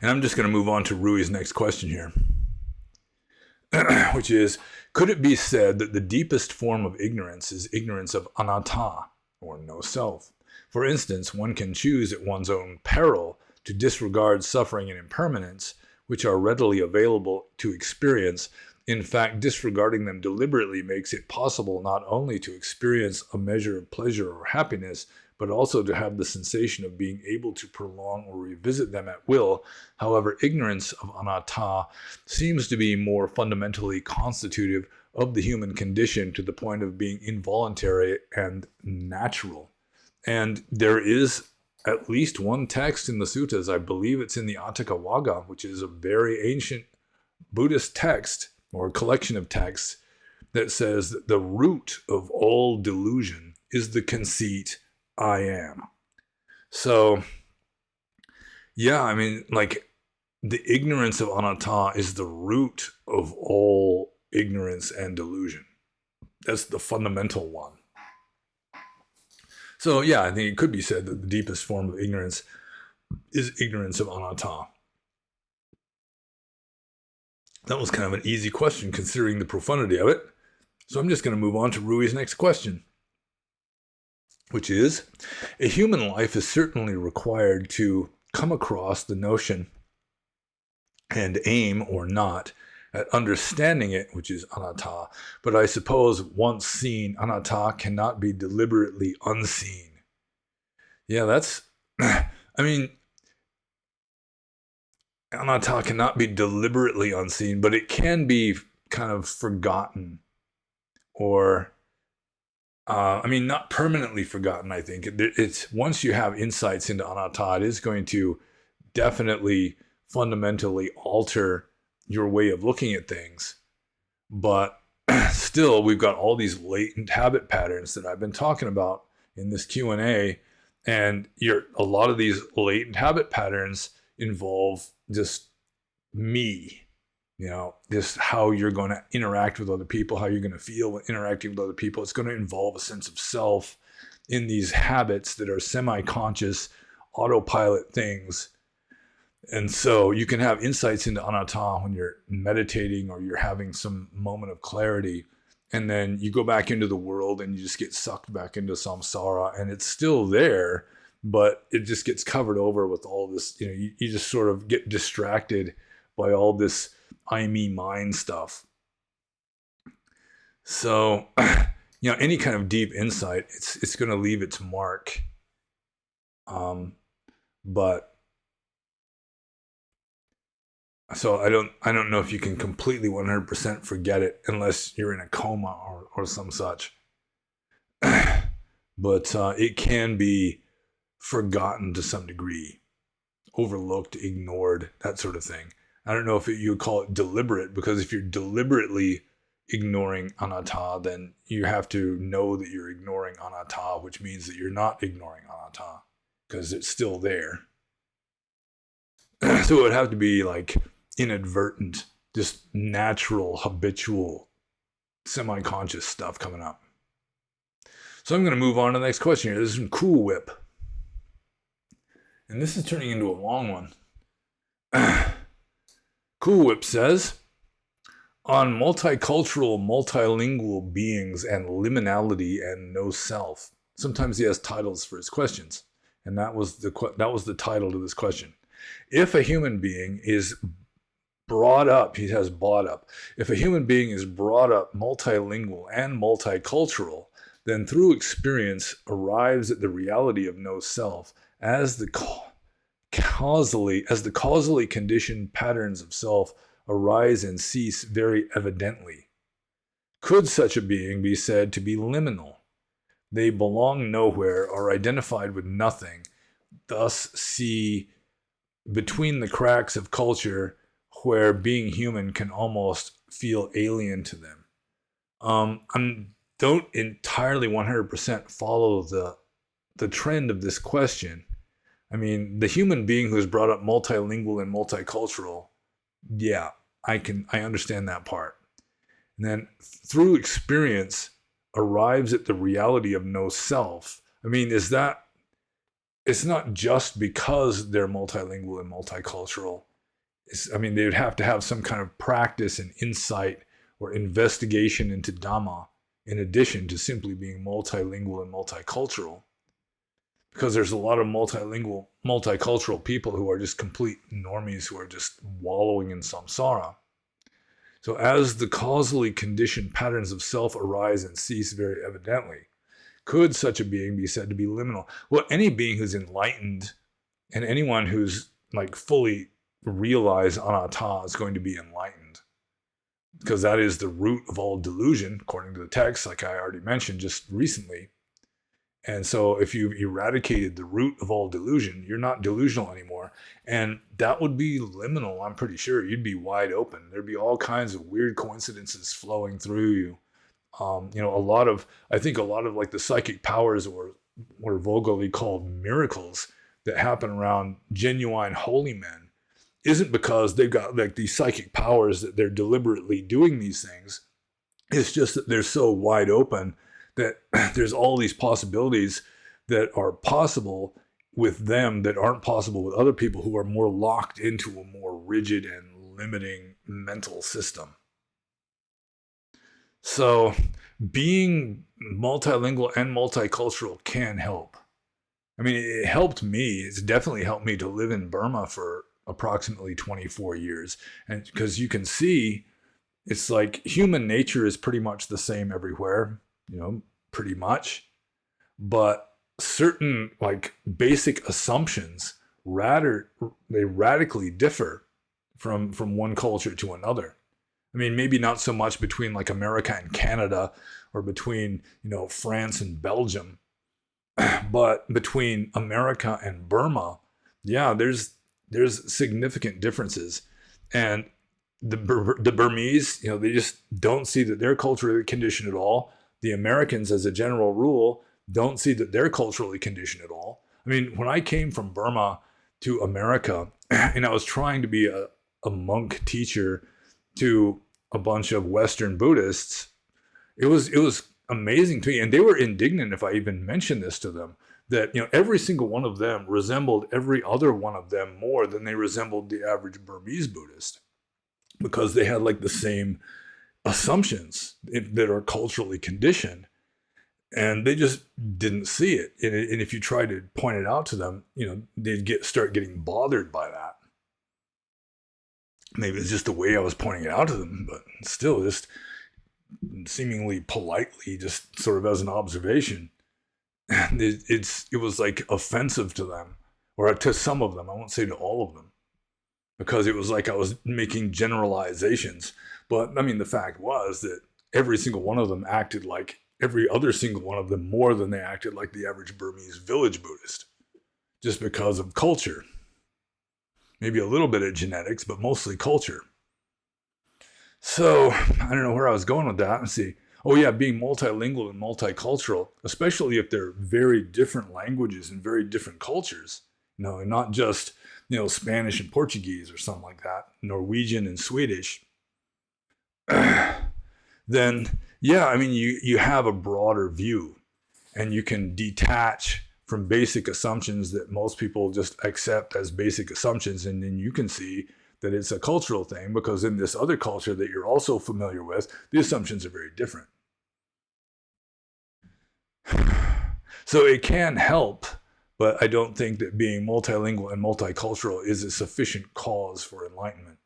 And I'm just going to move on to Rui's next question here, which is, could it be said that the deepest form of ignorance is ignorance of anatta, or no self? For instance, one can choose at one's own peril to disregard suffering and impermanence, which are readily available to experience. In fact, disregarding them deliberately makes it possible not only to experience a measure of pleasure or happiness, but also to have the sensation of being able to prolong or revisit them at will. However, ignorance of anatta seems to be more fundamentally constitutive of the human condition, to the point of being involuntary and natural. And there is at least one text in the suttas, I believe it's in the Atthakavagga, which is a very ancient Buddhist text or collection of texts that says that the root of all delusion is the conceit, I am. So, yeah, I mean, like, the ignorance of anatta is the root of all ignorance and delusion. That's the fundamental one. So, yeah, I think it could be said that the deepest form of ignorance is ignorance of anatta. That was kind of an easy question considering the profundity of it. So I'm just going to move on to Rui's next question, which is, a human life is certainly required to come across the notion and aim or not at understanding it, which is anatta. But I suppose once seen, anatta cannot be deliberately unseen. Yeah, that's, I mean, anatta cannot be deliberately unseen, but it can be kind of forgotten or, not permanently forgotten, I think. It's once you have insights into anatta, it is going to definitely fundamentally alter your way of looking at things. But still, we've got all these latent habit patterns that I've been talking about in this Q&A, and a lot of these latent habit patterns involve just me, just how you're going to interact with other people, how you're going to feel when interacting with other people. It's going to involve a sense of self in these habits that are semi-conscious, autopilot things. And so you can have insights into anatta when you're meditating or you're having some moment of clarity, and then you go back into the world and you just get sucked back into samsara, and it's still there, but it just gets covered over with all this, you just sort of get distracted by all this I, me, mine stuff. So, any kind of deep insight, it's going to leave its mark. But so I don't know if you can completely 100% forget it unless you're in a coma or some such. But it can be forgotten to some degree, overlooked, ignored, that sort of thing. I don't know if you would call it deliberate, because if you're deliberately ignoring anatta, then you have to know that you're ignoring anatta, which means that you're not ignoring anatta because it's still there. So it would have to be like inadvertent, just natural, habitual, semi-conscious stuff coming up. So I'm going to move on to the next question here. This is from Cool Whip. And this is turning into a long one. Cool Whip says, on multicultural, multilingual beings and liminality and no self. Sometimes he has titles for his questions. And that was the title to this question. If a human being is brought up, he has brought up, if a human being is brought up multilingual and multicultural, then through experience arrives at the reality of no self as the causally conditioned patterns of self arise and cease very evidently. Could such a being be said to be liminal? They belong nowhere, are identified with nothing, thus see between the cracks of culture where being human can almost feel alien to them. I don't entirely 100% follow the trend of this question. I mean, the human being who is brought up multilingual and multicultural, yeah, I understand that part. And then through experience arrives at the reality of no self. I mean, it's not just because they're multilingual and multicultural. They would have to have some kind of practice and insight or investigation into Dhamma in addition to simply being multilingual and multicultural. Because there's a lot of multilingual, multicultural people who are just complete normies who are just wallowing in samsara. So as the causally conditioned patterns of self arise and cease very evidently, could such a being be said to be liminal? Well, any being who's enlightened and anyone who's like fully realized anatta is going to be enlightened, because that is the root of all delusion, according to the text, like I already mentioned just recently. And so if you've eradicated the root of all delusion, you're not delusional anymore. And that would be liminal, I'm pretty sure. You'd be wide open. There'd be all kinds of weird coincidences flowing through you. I think a lot of like the psychic powers or what are vulgarly called miracles that happen around genuine holy men isn't because they've got like these psychic powers that they're deliberately doing these things. It's just that they're so wide open that there's all these possibilities that are possible with them that aren't possible with other people who are more locked into a more rigid and limiting mental system. So being multilingual and multicultural can help. I mean, it helped me. It's definitely helped me to live in Burma for approximately 24 years. And because you can see, it's like human nature is pretty much the same everywhere, pretty much. But certain like basic assumptions, they radically differ from one culture to another. I mean, maybe not so much between like America and Canada or between, France and Belgium, but between America and Burma, yeah, there's significant differences. And the Burmese, they just don't see that they're culturally conditioned at all. The Americans, as a general rule, don't see that they're culturally conditioned at all. I mean, when I came from Burma to America, and I was trying to be a monk teacher to a bunch of Western Buddhists, it was amazing to me. And they were indignant if I even mentioned this to them, that, every single one of them resembled every other one of them more than they resembled the average Burmese Buddhist, because they had like the same assumptions that are culturally conditioned. And they just didn't see it. And if you try to point it out to them, they'd start getting bothered by that. Maybe it's just the way I was pointing it out to them, but still, just seemingly politely, just sort of as an observation. And it was like offensive to them, or to some of them. I won't say to all of them, because it was like I was making generalizations. But I mean, the fact was that every single one of them acted like every other single one of them more than they acted like the average Burmese village Buddhist, just because of culture. Maybe a little bit of genetics, but mostly culture. So I don't know where I was going with that. Let's see. Oh yeah, being multilingual and multicultural, especially if they're very different languages and very different cultures, and not just, Spanish and Portuguese or something like that, Norwegian and Swedish, then yeah, I mean, you have a broader view, and you can detach from basic assumptions that most people just accept as basic assumptions. And then you can see that it's a cultural thing, because in this other culture that you're also familiar with, the assumptions are very different. So it can help, but I don't think that being multilingual and multicultural is a sufficient cause for enlightenment.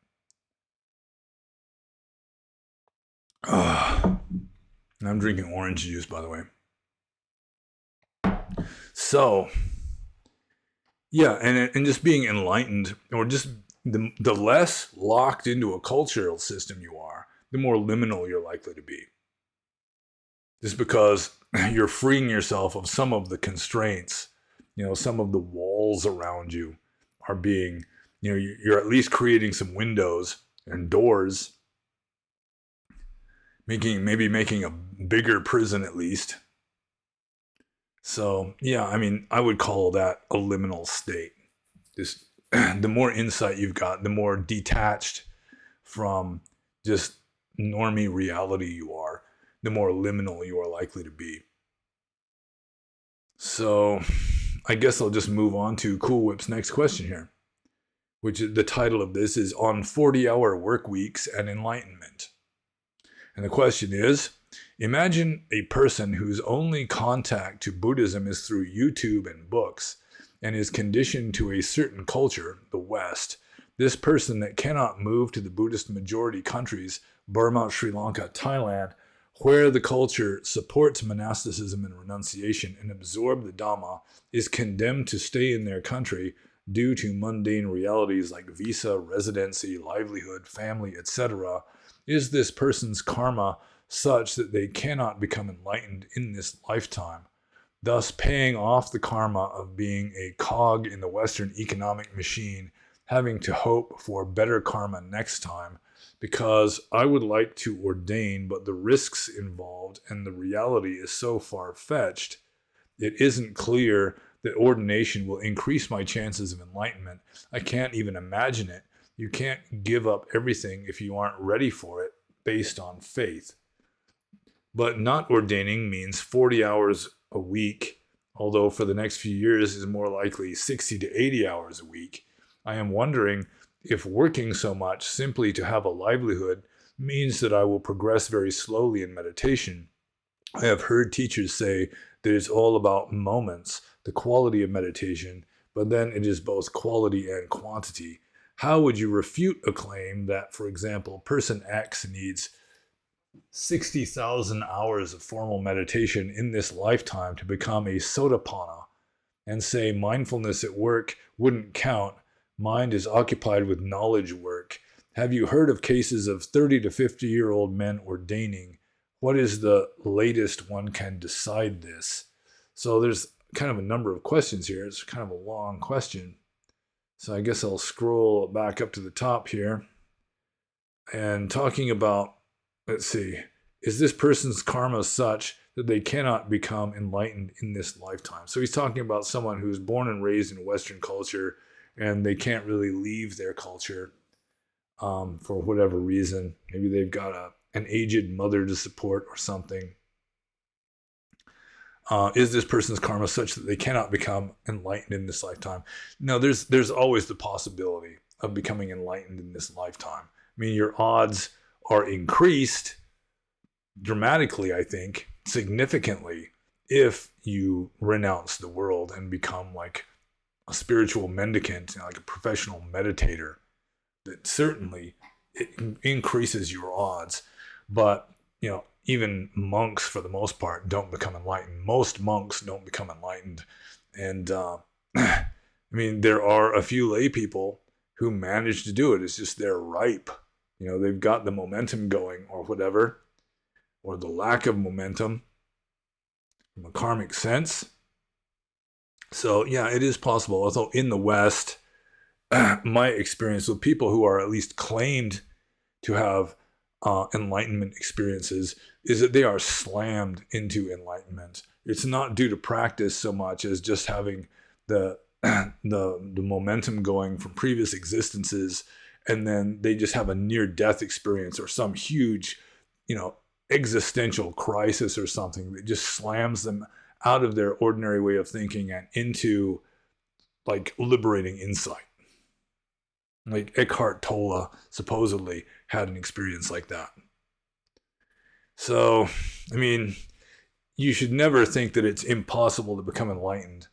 And I'm drinking orange juice, by the way. So, yeah, and just being enlightened, or just the less locked into a cultural system you are, the more liminal you're likely to be. Just because you're freeing yourself of some of the constraints, some of the walls around you are being, you're at least creating some windows and doors, maybe making a bigger prison at least. So yeah, I mean, I would call that a liminal state. Just the more insight you've got, the more detached from just normie reality you are, the more liminal you are likely to be. So I guess I'll just move on to Cool Whip's next question here, which is, the title of this is On 40-Hour Work Weeks and Enlightenment. And the question is, imagine a person whose only contact to Buddhism is through YouTube and books, and is conditioned to a certain culture, the West. This person that cannot move to the Buddhist majority countries, Burma, Sri Lanka, Thailand, where the culture supports monasticism and renunciation and absorb the Dhamma, is condemned to stay in their country due to mundane realities like visa, residency, livelihood, family, etc. Is this person's karma such that they cannot become enlightened in this lifetime? thus paying off the karma of being a cog in the Western economic machine, having to hope for better karma next time, because I would like to ordain, but the risks involved and the reality is so far-fetched, it isn't clear that ordination will increase my chances of enlightenment. I can't even imagine it. You can't give up everything if you aren't ready for it based on faith. But not ordaining means 40 hours a week, although for the next few years is more likely 60 to 80 hours a week. I am wondering if working so much simply to have a livelihood means that I will progress very slowly in meditation. I have heard teachers say that it's all about moments, the quality of meditation, but then it is both quality and quantity. How would you refute a claim that, for example, person X needs 60,000 hours of formal meditation in this lifetime to become a sotapanna, and say mindfulness at work wouldn't count? Mind is occupied with knowledge work. Have you heard of cases of 30 to 50-year-old men ordaining? What is the latest one can decide this? So there's kind of a number of questions here. It's kind of a long question. So I guess I'll scroll back up to the top here. And talking about, let's see, is this person's karma such that they cannot become enlightened in this lifetime? So he's talking about someone who's born and raised in Western culture and they can't really leave their culture for whatever reason. Maybe they've got an aged mother to support or something. Is this person's karma such that they cannot become enlightened in this lifetime? No, there's always the possibility of becoming enlightened in this lifetime. I mean, your odds are increased dramatically, I think, significantly, if you renounce the world and become like a spiritual mendicant, like a professional meditator. That certainly it increases your odds. But, even monks, for the most part, don't become enlightened. Most monks don't become enlightened. And, I mean, there are a few lay people who manage to do it. It's just they're ripe. They've got the momentum going or whatever, or the lack of momentum from a karmic sense. So, yeah, it is possible. Although in the West, my experience with people who are at least claimed to have enlightenment experiences is that they are slammed into enlightenment. It's not due to practice so much as just having the momentum going from previous existences, and then they just have a near-death experience or some huge, existential crisis or something that just slams them out of their ordinary way of thinking and into like liberating insight. Like Eckhart Tolle supposedly had an experience like that. So, I mean, you should never think that it's impossible to become enlightened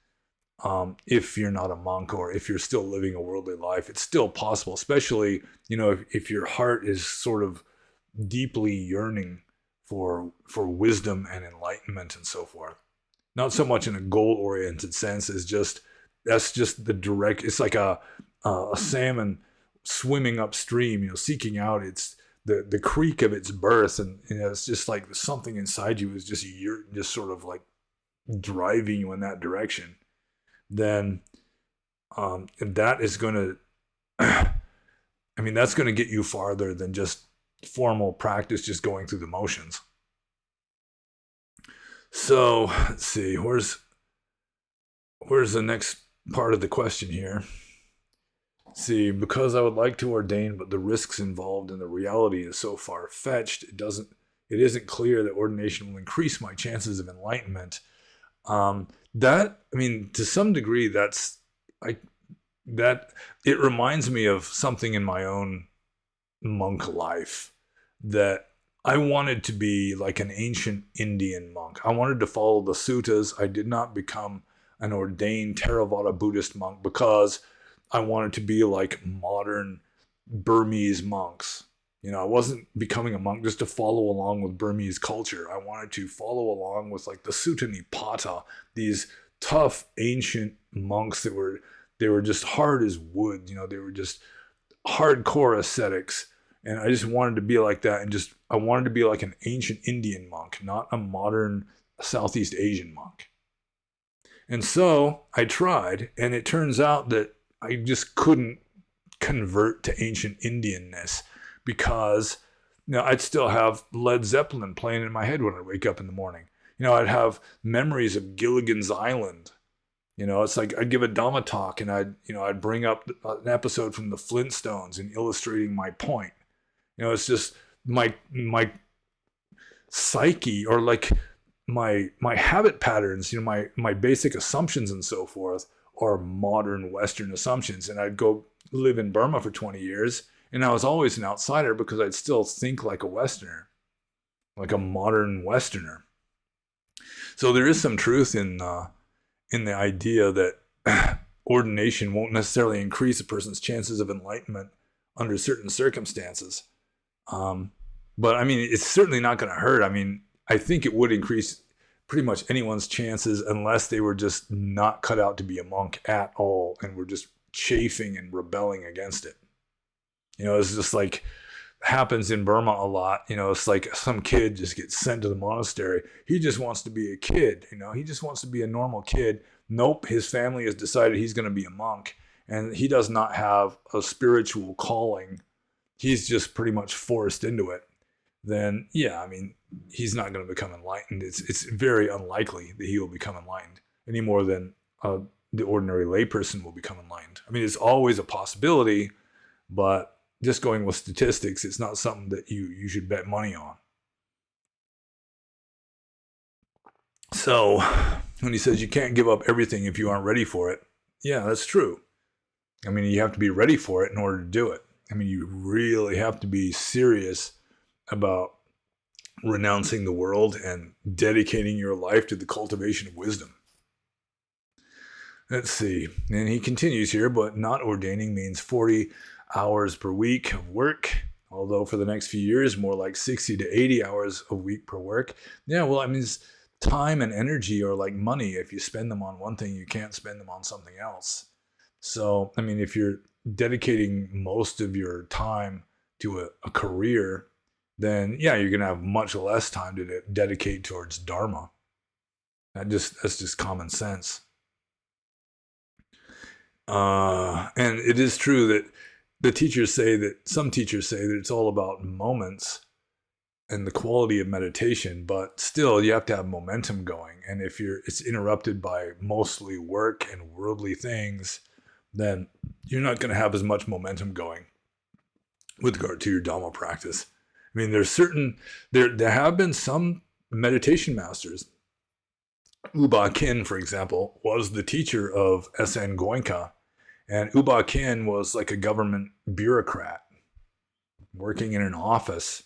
if you're not a monk or if you're still living a worldly life. It's still possible, especially, if your heart is sort of deeply yearning for wisdom and enlightenment and so forth. Not so much in a goal-oriented sense as that's just the direct. It's like a salmon swimming upstream, seeking out the creek of its birth, and it's just like something inside you is just sort of like driving you in that direction. Then that is going to, I mean, that's going to get you farther than just formal practice, just going through the motions. So let's see, where's the next part of the question here? See, because I would like to ordain, but the risks involved and the reality is so far-fetched, it isn't clear that ordination will increase my chances of enlightenment. To some degree, it reminds me of something in my own monk life, that I wanted to be like an ancient Indian monk. I wanted to follow the suttas. I did not become an ordained Theravada Buddhist monk because I wanted to be like modern Burmese monks. I wasn't becoming a monk just to follow along with Burmese culture. I wanted to follow along with like the Sutta Nipata, these tough ancient monks that were just hard as wood. They were just hardcore ascetics. And I just wanted to be like that, and I wanted to be like an ancient Indian monk, not a modern Southeast Asian monk. And so I tried, and it turns out that I just couldn't convert to ancient Indianness because I'd still have Led Zeppelin playing in my head when I wake up in the morning. I'd have memories of Gilligan's Island. It's like I'd give a Dhamma talk and I'd bring up an episode from the Flintstones and illustrating my point. It's just my psyche, or like my habit patterns, my basic assumptions and so forth are modern Western assumptions. And I'd go live in Burma for 20 years and I was always an outsider because I'd still think like a Westerner, like a modern Westerner. So there is some truth in the idea that ordination won't necessarily increase a person's chances of enlightenment under certain circumstances. But I mean, it's certainly not going to hurt. I mean, I think it would increase pretty much anyone's chances unless they were just not cut out to be a monk at all and were just chafing and rebelling against it. It's just like happens in Burma a lot. It's like some kid just gets sent to the monastery. He just wants to be a kid. He just wants to be a normal kid. Nope, his family has decided he's going to be a monk, and he does not have a spiritual calling. He's just pretty much forced into it. Then, yeah, I mean, he's not going to become enlightened. It's very unlikely that he will become enlightened any more than the ordinary layperson will become enlightened. I mean, it's always a possibility, but just going with statistics, it's not something that you should bet money on. So when he says you can't give up everything if you aren't ready for it, yeah, that's true. I mean, you have to be ready for it in order to do it. I mean, you really have to be serious about renouncing the world and dedicating your life to the cultivation of wisdom. Let's see. And he continues here, but not ordaining means 40 hours per week of work, although for the next few years, more like 60 to 80 hours a week per work. Yeah, well, I mean, time and energy are like money. If you spend them on one thing, you can't spend them on something else. So, I mean, if you're dedicating most of your time to a career, then yeah, you're going to have much less time to dedicate towards Dharma. That's just common sense. And it is true that some teachers say that it's all about moments and the quality of meditation, but still you have to have momentum going. And if it's interrupted by mostly work and worldly things, then you're not going to have as much momentum going with regard to your Dhamma practice. I mean, there have been some meditation masters. Uba Khin, for example, was the teacher of S.N. Goenka. And Uba Khin was like a government bureaucrat working in an office.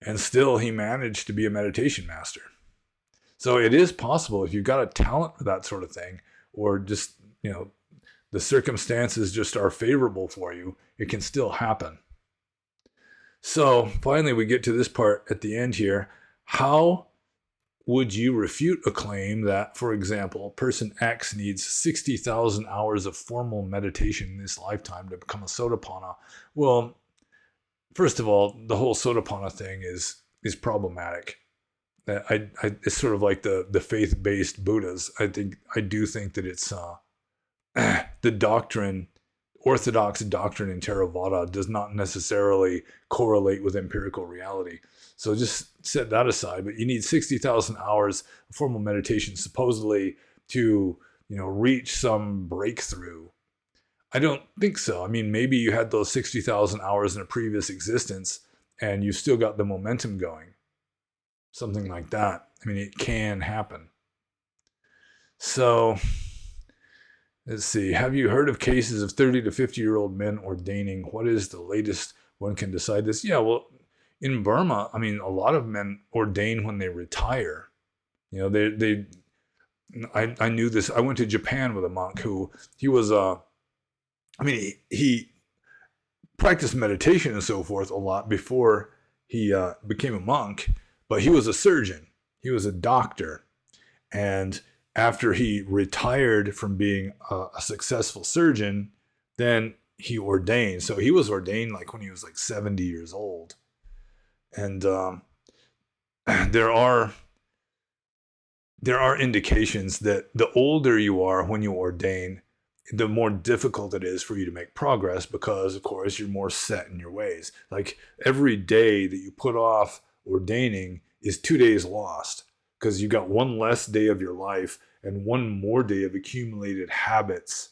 And still he managed to be a meditation master. So it is possible if you've got a talent for that sort of thing, or just, the circumstances just are favorable for you, it can still happen. So finally we get to this part at the end here. How would you refute a claim that, for example, person X needs 60,000 hours of formal meditation in this lifetime to become a Sotapanna? Well, first of all, the whole Sotapanna thing is problematic. It's sort of like the faith-based Buddhas. I do think that it's the doctrine, orthodox doctrine in Theravada does not necessarily correlate with empirical reality. So just set that aside. But you need 60,000 hours of formal meditation supposedly to, reach some breakthrough. I don't think so. I mean, maybe you had those 60,000 hours in a previous existence and you've still got the momentum going. Something like that. I mean, it can happen. So, let's see. Have you heard of cases of 30 to 50-year-old men ordaining? What is the latest one can decide this? Yeah, well, in Burma, I mean, a lot of men ordain when they retire. I knew this. I went to Japan with a monk who, he was, he practiced meditation and so forth a lot before he became a monk, but he was a surgeon. He was a doctor. And after he retired from being a successful surgeon, then he ordained. So he was ordained like when he was like 70 years old. And there are there are indications that the older you are when you ordain, the more difficult it is for you to make progress because, of course, you're more set in your ways. Like every day that you put off ordaining is 2 days lost because you got one less day of your life and one more day of accumulated habits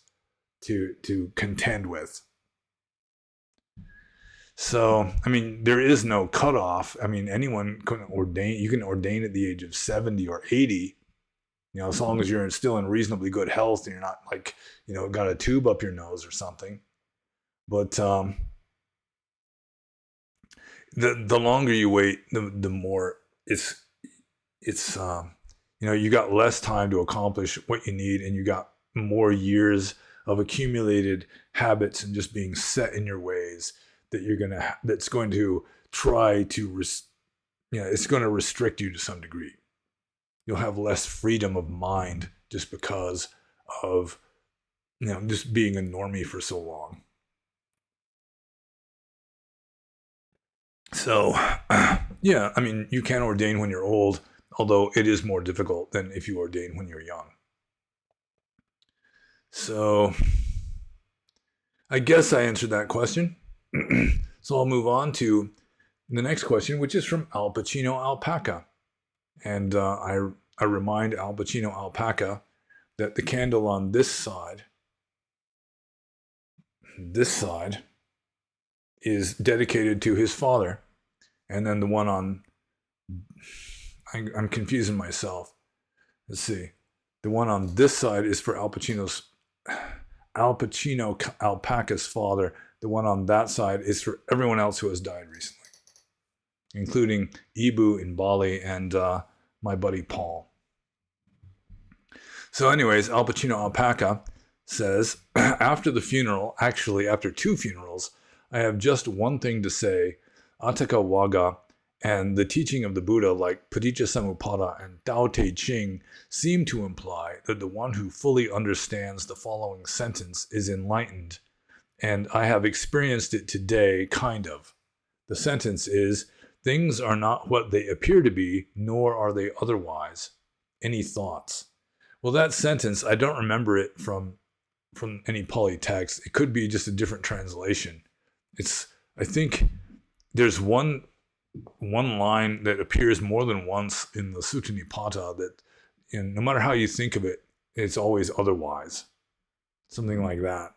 to contend with. So, I mean, there is no cutoff. I mean, anyone can ordain. You can ordain at the age of 70 or 80, as long as you're still in reasonably good health and you're not like, got a tube up your nose or something. But the longer you wait, the more it's you got less time to accomplish what you need, and you got more years of accumulated habits and just being set in your ways that's going to try to it's going to restrict you to some degree. You'll have less freedom of mind just because of just being a normie for so long. So yeah, I mean, you can ordain when you're old, although it is more difficult than if you ordain when you're young. So I guess I answered that question. So I'll move on to the next question, which is from Al Pacino Alpaca. And I remind Al Pacino Alpaca that the candle on this side is dedicated to his father. And then the one on, I'm confusing myself. Let's see. The one on this side is for Al Pacino Alpaca's father. The one on that side is for everyone else who has died recently, including Ibu in Bali and my buddy Paul. So anyways, Al Pacino Alpaca says, after the funeral, actually after 2 funerals, I have just one thing to say. Atthaka Wagga and the teaching of the Buddha, like Paticca and Tao Te Ching, seem to imply that the one who fully understands the following sentence is enlightened. And I have experienced it today, kind of. The sentence is, things are not what they appear to be, nor are they otherwise. Any thoughts? Well, that sentence, I don't remember it from any Pali text. It could be just a different translation. I think there's one line that appears more than once in the Sutta Nipata that, no matter how you think of it, it's always otherwise. Something like that.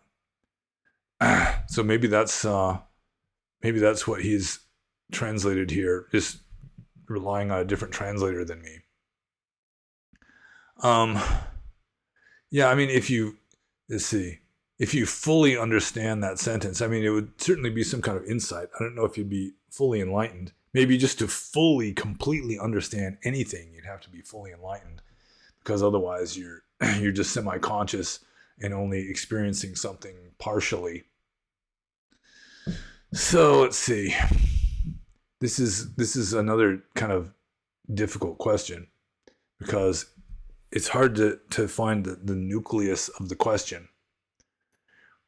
So maybe that's what he's translated here, just relying on a different translator than me. Yeah, I mean, if you fully understand that sentence, I mean, it would certainly be some kind of insight. I don't know if you'd be fully enlightened. Maybe just to fully, completely understand anything, you'd have to be fully enlightened, because otherwise you're just semi-conscious and only experiencing something partially. So let's see. This is another kind of difficult question because it's hard to find the nucleus of the question.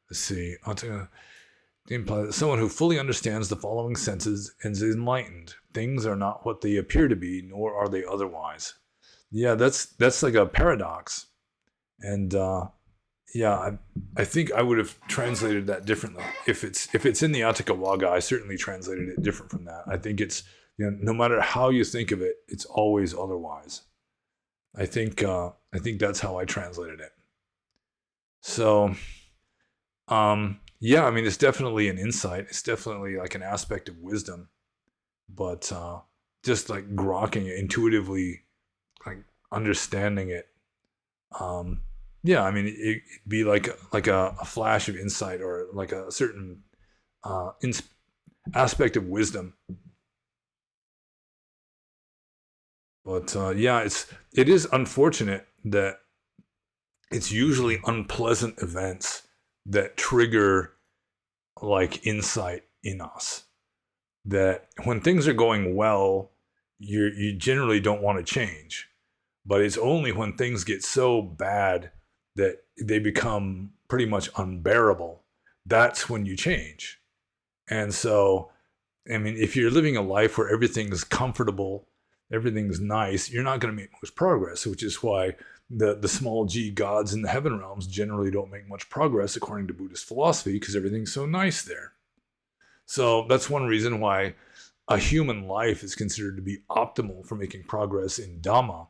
Let's see. Someone who fully understands the following senses and is enlightened. Things are not what they appear to be, nor are they otherwise. Yeah, that's like a paradox. And yeah, I think I would have translated that differently. If it's in the Atthaka Wagga, I certainly translated it different from that. I think it's, no matter how you think of it, it's always otherwise. I think that's how I translated it. So, yeah, I mean, it's definitely an insight. It's definitely like an aspect of wisdom, but just like grokking it, intuitively, like understanding it. Yeah, I mean, it'd be like a flash of insight or like a certain aspect of wisdom. But yeah, it is unfortunate that it's usually unpleasant events that trigger like insight in us. That when things are going well, you generally don't want to change, but it's only when things get so bad that they become pretty much unbearable, that's when you change. And so, I mean, if you're living a life where everything is comfortable everything's nice, you're not going to make much progress, which is why the small g gods in the heaven realms generally don't make much progress according to Buddhist philosophy, because everything's so nice there. So that's one reason why a human life is considered to be optimal for making progress in Dhamma,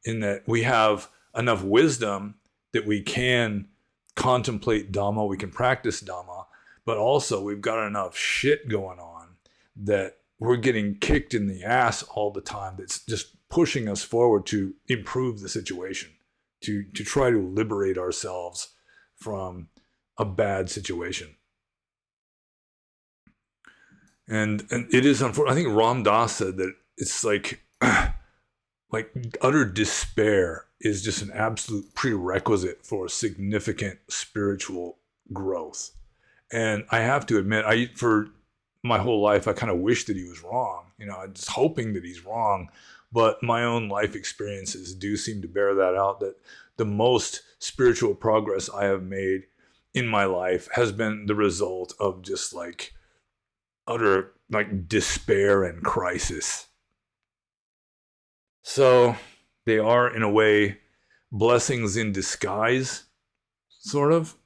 in that we have enough wisdom that we can contemplate Dhamma, we can practice Dhamma, but also we've got enough shit going on that we're getting kicked in the ass all the time. That's just pushing us forward to improve the situation, to try to liberate ourselves from a bad situation. And it is unfortunate. I think Ram Dass said that it's like utter despair is just an absolute prerequisite for significant spiritual growth. And I have to admit, for my whole life, I kind of wish that he was wrong. I'm just hoping that he's wrong. But my own life experiences do seem to bear that out, that the most spiritual progress I have made in my life has been the result of just utter despair and crisis. So they are, in a way, blessings in disguise, sort of.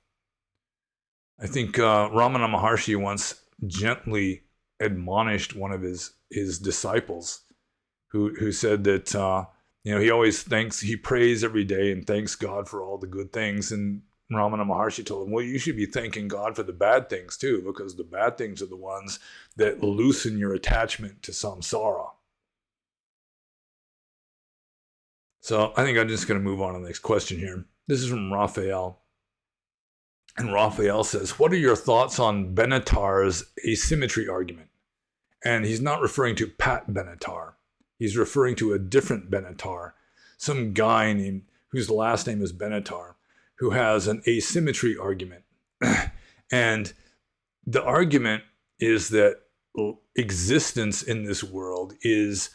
I think Ramana Maharshi once gently admonished one of his disciples who said that he prays every day and thanks God for all the good things. And Ramana Maharshi told him, well, you should be thanking God for the bad things too, because the bad things are the ones that loosen your attachment to samsara. So I think I'm just going to move on to the next question here. This is from Raphael. And Raphael says, what are your thoughts on Benatar's asymmetry argument? And he's not referring to Pat Benatar. He's referring to a different Benatar, some guy whose last name is Benatar, who has an asymmetry argument. And the argument is that existence in this world is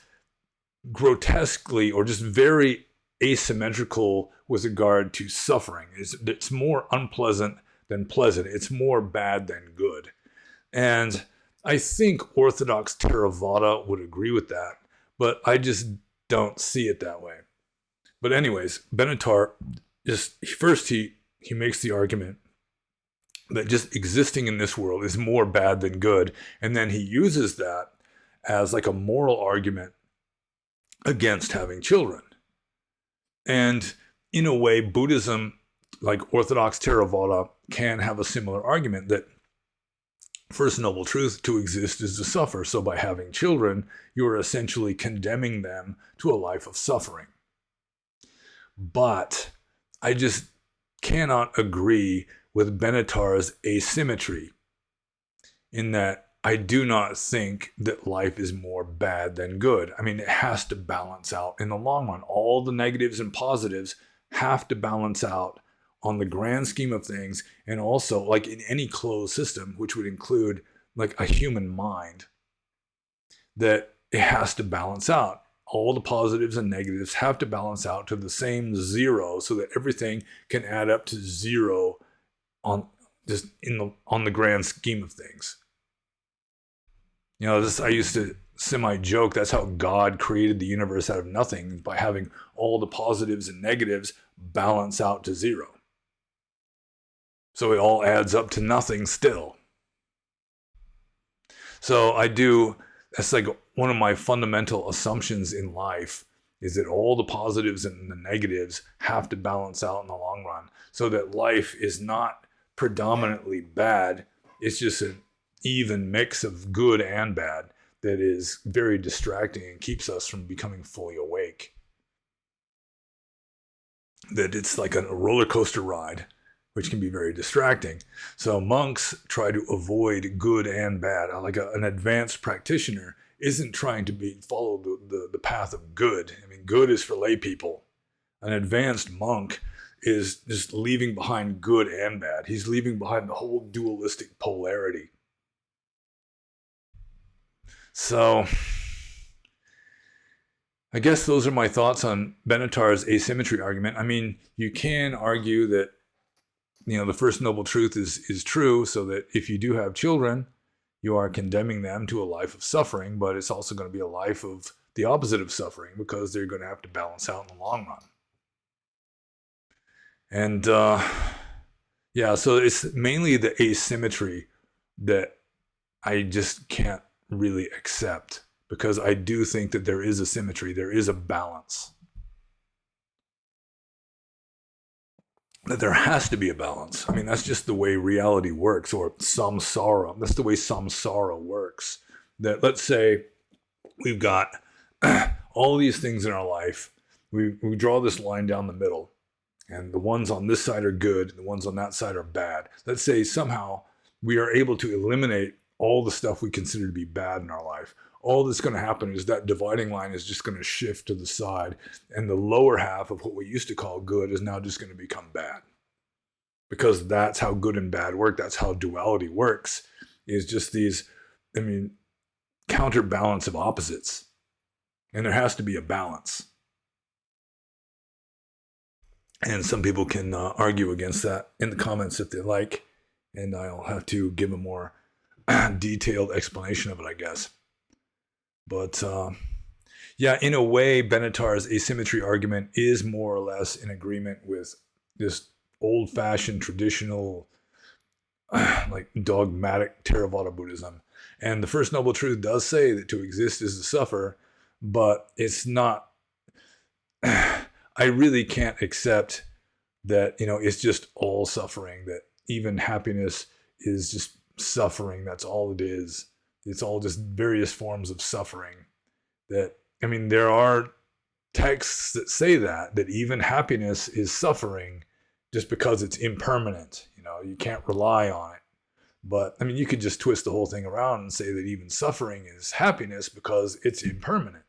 grotesquely or just very asymmetrical with regard to suffering. It's more unpleasant than pleasant. It's more bad than good. And I think Orthodox Theravada would agree with that, but I just don't see it that way. But anyways, Benatar he makes the argument that just existing in this world is more bad than good, and then he uses that as a moral argument against having children. And in a way, Buddhism, like Orthodox Theravada, can have a similar argument that first noble truth, to exist is to suffer. So by having children, you are essentially condemning them to a life of suffering. But I just cannot agree with Benatar's asymmetry, in that I do not think that life is more bad than good. I mean, it has to balance out in the long run. All the negatives and positives have to balance out on the grand scheme of things, and also in any closed system, which would include a human mind, that it has to balance out. All the positives and negatives have to balance out to the same zero, so that everything can add up to zero on the grand scheme of things. I used to semi-joke, that's how God created the universe out of nothing, by having all the positives and negatives balance out to zero. So it all adds up to nothing still. So that's one of my fundamental assumptions in life, is that all the positives and the negatives have to balance out in the long run, so that life is not predominantly bad. It's just an even mix of good and bad that is very distracting and keeps us from becoming fully awake. That it's like a roller coaster ride, which can be very distracting. So monks try to avoid good and bad. An advanced practitioner isn't trying to follow the path of good. I mean, good is for lay people. An advanced monk is just leaving behind good and bad. He's leaving behind the whole dualistic polarity. So I guess those are my thoughts on Benatar's asymmetry argument. I mean, you can argue that the first noble truth is true, so that if you do have children, you are condemning them to a life of suffering, but it's also going to be a life the opposite of suffering, because they're going to have to balance out in the long run. And yeah, so it's mainly the asymmetry that I just can't really accept, because I do think that there is a symmetry, there is a balance. That there has to be a balance. I mean, that's just the way reality works, or samsara. That's the way samsara works. That, let's say we've got all these things in our life. We draw this line down the middle, and the ones on this side are good, and the ones on that side are bad. Let's say somehow we are able to eliminate all the stuff we consider to be bad in our life. All that's going to happen is that dividing line is just going to shift to the side, and the lower half of what we used to call good is now just going to become bad. Because that's how good and bad work. That's how duality works, is just these, counterbalance of opposites. And there has to be a balance. And some people can argue against that in the comments if they like, and I'll have to give a more detailed explanation of it, I guess. But yeah, in a way, Benatar's asymmetry argument is more or less in agreement with this old-fashioned, traditional, like dogmatic Theravada Buddhism. And the First Noble Truth does say that to exist is to suffer, but it's not... I really can't accept that, it's just all suffering, that even happiness is just suffering. That's all it is. It's all just various forms of suffering. That, there are texts that say that even happiness is suffering just because it's impermanent. You can't rely on it. But, you could just twist the whole thing around and say that even suffering is happiness because it's impermanent.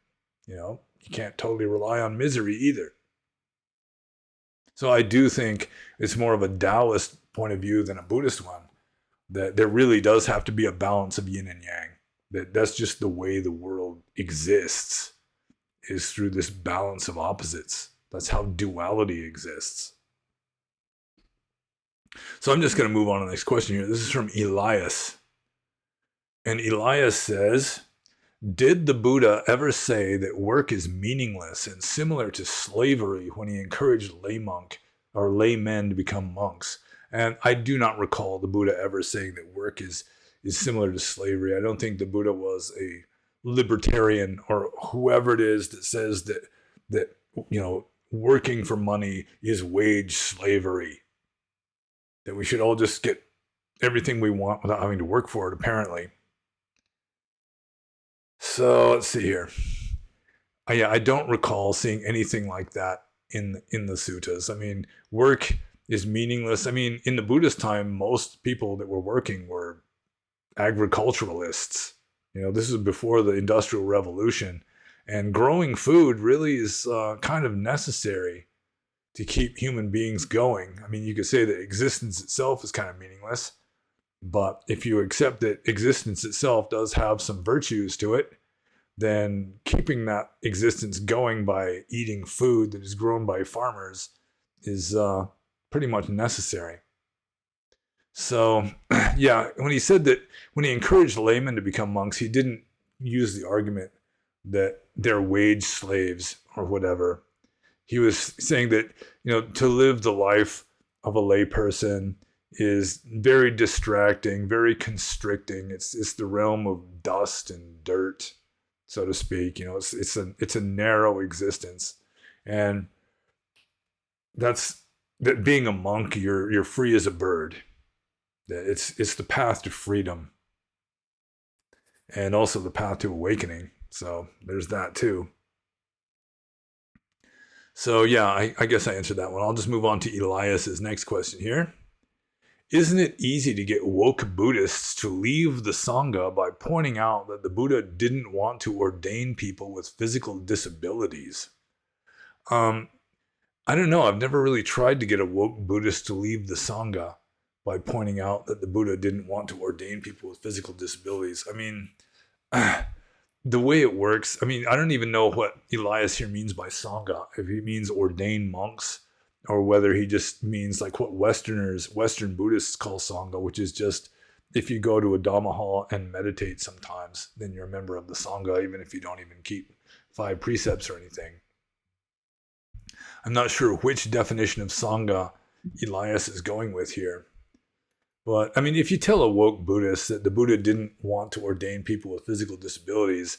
You can't totally rely on misery either. So I do think it's more of a Taoist point of view than a Buddhist one, that there really does have to be a balance of yin and yang. That's just the way the world exists, is through this balance of opposites. That's how duality exists. So I'm just going to move on to the next question here. This is from Elias. And Elias says, did the Buddha ever say that work is meaningless and similar to slavery when he encouraged laymen to become monks? And I do not recall the Buddha ever saying that work is similar to slavery. I don't think the Buddha was a libertarian, or whoever it is that says that working for money is wage slavery. That we should all just get everything we want without having to work for it, apparently. So let's see here. I don't recall seeing anything like that in the suttas. Work is meaningless. In the Buddhist time, most people that were working were agriculturalists. This is before the Industrial Revolution. And growing food really is kind of necessary to keep human beings going. You could say that existence itself is kind of meaningless. But if you accept that existence itself does have some virtues to it, then keeping that existence going by eating food that is grown by farmers is pretty much necessary. So, yeah, when he said that, when he encouraged laymen to become monks, he didn't use the argument that they're wage slaves or whatever. He was saying that, to live the life of a layperson is very distracting, very constricting. It's the realm of dust and dirt, so to speak. It's a narrow existence, and that being a monk, you're free as a bird. It's the path to freedom, and also the path to awakening. So there's that too. So yeah, I guess I answered that one. I'll just move on to Elias's next question here. Isn't it easy to get woke Buddhists to leave the Sangha by pointing out that the Buddha didn't want to ordain people with physical disabilities? I don't know. I've never really tried to get a woke Buddhist to leave the Sangha by pointing out that the Buddha didn't want to ordain people with physical disabilities. The way it works, I don't even know what Elias here means by Sangha, if he means ordained monks, or whether he just means like what Western Buddhists call Sangha, which is just if you go to a Dhamma hall and meditate sometimes, then you're a member of the Sangha, even if you don't even keep 5 precepts or anything. I'm not sure which definition of Sangha Elias is going with here. But, I mean, if you tell a woke Buddhist that the Buddha didn't want to ordain people with physical disabilities,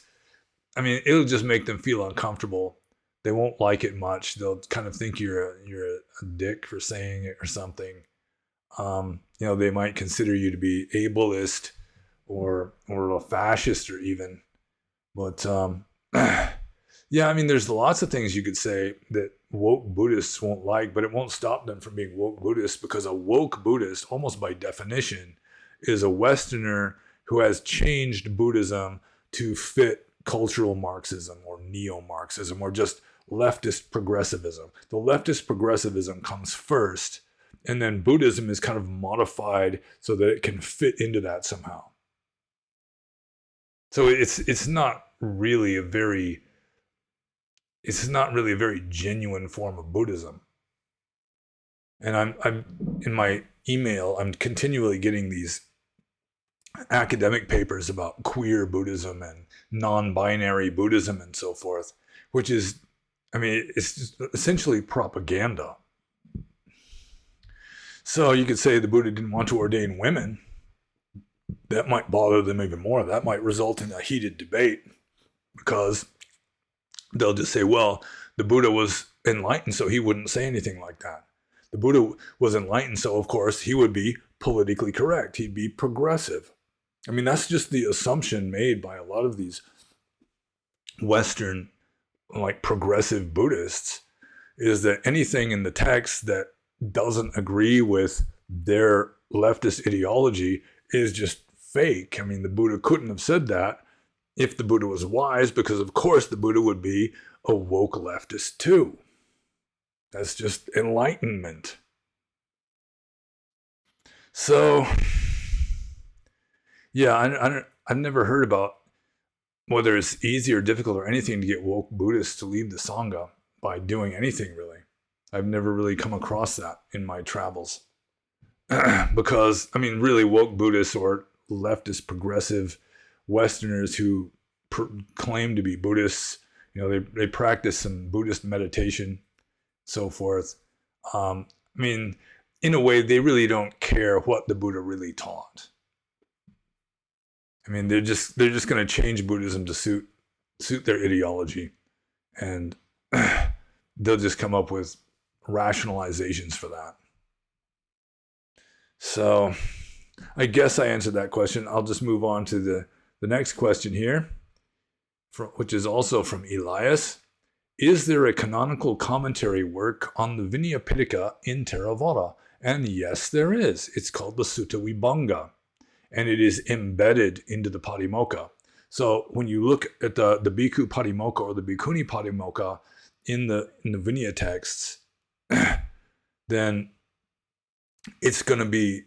I mean, it'll just make them feel uncomfortable. They won't like it much. They'll kind of think you're a dick for saying it or something. They might consider you to be ableist or a fascist or even. But, yeah, I mean, there's lots of things you could say that woke Buddhists won't like, but it won't stop them from being woke Buddhists, because a woke Buddhist, almost by definition, is a Westerner who has changed Buddhism to fit cultural Marxism or neo-Marxism or just leftist progressivism. The leftist progressivism comes first, and then Buddhism is kind of modified so that it can fit into that somehow. So it's not really a very genuine form of Buddhism. And I'm in my email, I'm continually getting these academic papers about queer Buddhism and non-binary Buddhism and so forth, which is, I mean, it's just essentially propaganda. So you could say the Buddha didn't want to ordain women. That might bother them even more. That might result in a heated debate, because they'll just say, well, the Buddha was enlightened, so he wouldn't say anything like that. The Buddha was enlightened, so of course he would be politically correct. He'd be progressive. I mean, that's just the assumption made by a lot of these Western, like, progressive Buddhists, is that anything in the text that doesn't agree with their leftist ideology is just fake. I mean, the Buddha couldn't have said that if the Buddha was wise, because of course the Buddha would be a woke leftist too. That's just enlightenment. So, yeah, I've never heard about whether it's easy or difficult or anything to get woke Buddhists to leave the Sangha by doing anything, really. I've never really come across that in my travels. Because, I mean, really, woke Buddhists or leftist progressive Westerners who claim to be Buddhists, they practice some Buddhist meditation, so forth. I mean, in a way, they really don't care what the Buddha really taught. I mean, they're just going to change Buddhism to suit their ideology, and they'll just come up with rationalizations for that. So I guess I answered that question. I'll just move on to the next question here, which is also from Elias. Is there a canonical commentary work on the Vinaya Pitaka in Theravada? And yes, there is. It's called the Sutta Vibhanga, and it is embedded into the Patimokkha. So when you look at the Bhikkhu Patimokkha or the Bhikkhuni Patimokkha in the Vinaya texts, then there's going to be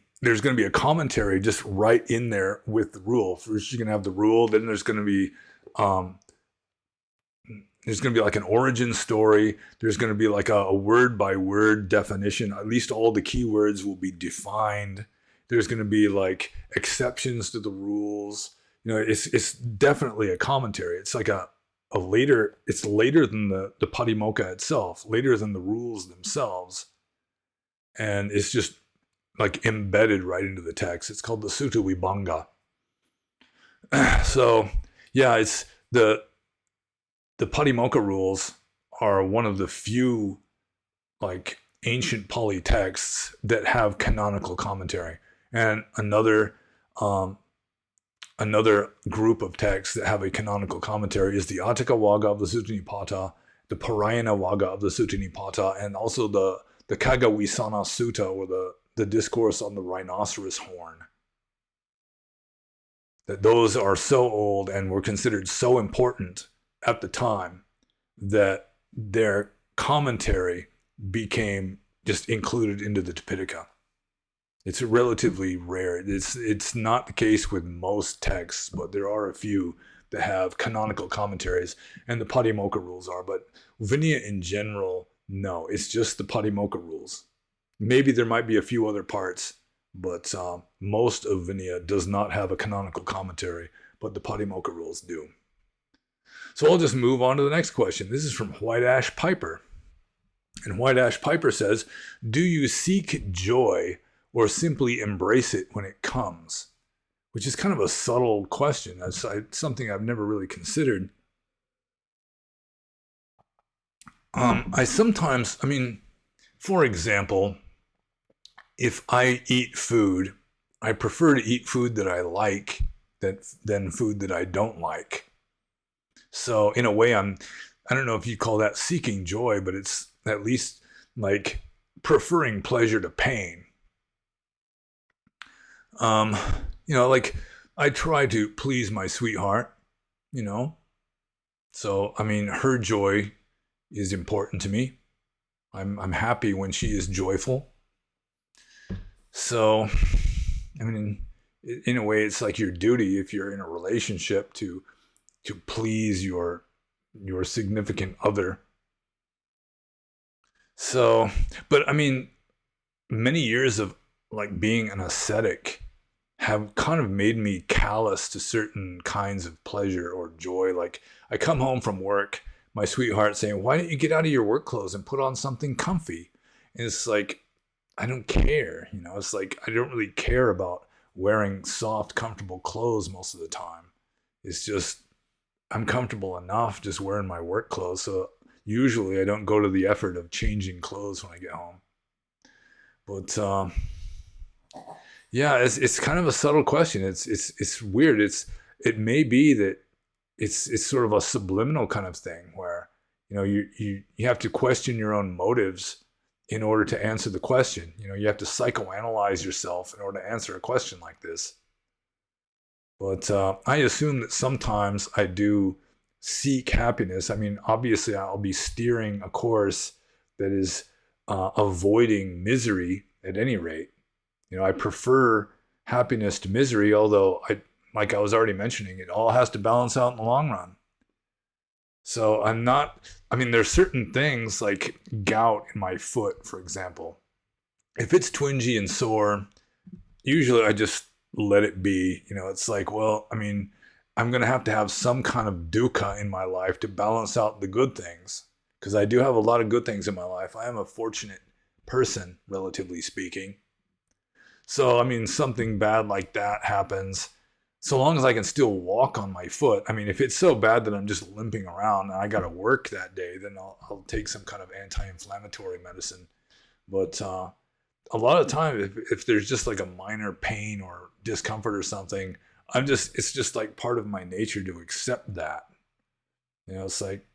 a commentary just right in there with the rule. First, you're going to have the rule. Then there's going to be like an origin story. There's going to be like a word by word definition. At least all the keywords will be defined. There's going to be like exceptions to the rules. It's definitely a commentary. It's like it's later than the Patimokkha itself, later than the rules themselves. And it's just like embedded right into the text. It's called the Sutta Vibhanga. So, yeah, it's the Patimokkha rules are one of the few like ancient Pali texts that have canonical commentary. And another group of texts that have a canonical commentary is the Atthaka Vagga of the Sutta Nipata, the Parayana Vagga of the Sutta Nipata, and also the Kaggavisana Sutta, or the discourse on the rhinoceros horn. That those are so old and were considered so important at the time that their commentary became just included into the Tipitaka. It's relatively rare. It's not the case with most texts, but there are a few that have canonical commentaries, and the Patimokkha rules are. But Vinaya in general, no, it's just the Patimokkha rules. Maybe there might be a few other parts, but most of Vinaya does not have a canonical commentary, but the Patimokkha rules do. So I'll just move on to the next question. This is from White Ash Piper. And White Ash Piper says, do you seek joy or simply embrace it when it comes? Which is kind of a subtle question. That's something I've never really considered. I sometimes, for example, if I eat food, I prefer to eat food that I like than food that I don't like. So in a way, I don't know if you call that seeking joy, but it's at least like preferring pleasure to pain. Like I try to please my sweetheart, So, her joy is important to me. I'm happy when she is joyful. So, in a way, it's like your duty if you're in a relationship to please your significant other. So, but many years of like being an ascetic have kind of made me callous to certain kinds of pleasure or joy. Like I come home from work, my sweetheart saying, why don't you get out of your work clothes and put on something comfy? And it's like, I don't care. It's like, I don't really care about wearing soft, comfortable clothes most of the time. It's just, I'm comfortable enough just wearing my work clothes. So usually I don't go to the effort of changing clothes when I get home. But, yeah, it's kind of a subtle question. It's weird. It may be that it's sort of a subliminal kind of thing where you have to question your own motives in order to answer the question. You have to psychoanalyze yourself in order to answer a question like this. But I assume that sometimes I do seek happiness. Obviously I'll be steering a course that is avoiding misery at any rate. I prefer happiness to misery, although like I was already mentioning, it all has to balance out in the long run. So there's certain things like gout in my foot, for example. If it's twingy and sore, usually I just let it be. It's like, well, I'm going to have some kind of dukkha in my life to balance out the good things. Because I do have a lot of good things in my life. I am a fortunate person, relatively speaking. So, something bad like that happens. So long as I can still walk on my foot. If it's so bad that I'm just limping around and I got to work that day, then I'll take some kind of anti-inflammatory medicine. But a lot of the time, if there's just like a minor pain or discomfort or something, it's just like part of my nature to accept that. It's like,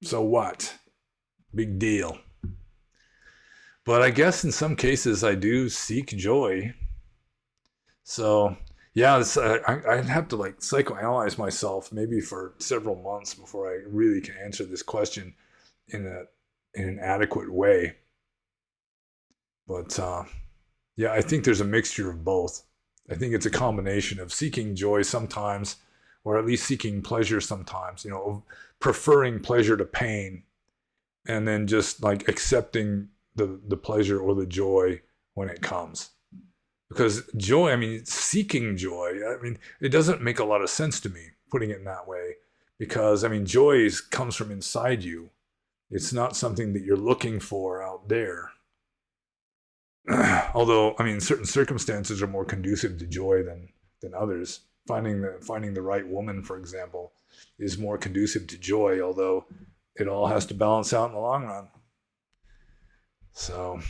so what? Big deal. But I guess in some cases I do seek joy. So yeah, I'd have to like psychoanalyze myself maybe for several months before I really can answer this question in an adequate way. But yeah, I think there's a mixture of both. I think it's a combination of seeking joy sometimes, or at least seeking pleasure sometimes, preferring pleasure to pain, and then just like accepting the pleasure or the joy when it comes. Because joy, seeking joy, it doesn't make a lot of sense to me, putting it in that way. Because, joy comes from inside you. It's not something that you're looking for out there. Although, certain circumstances are more conducive to joy than others. Finding the right woman, for example, is more conducive to joy, although it all has to balance out in the long run. So,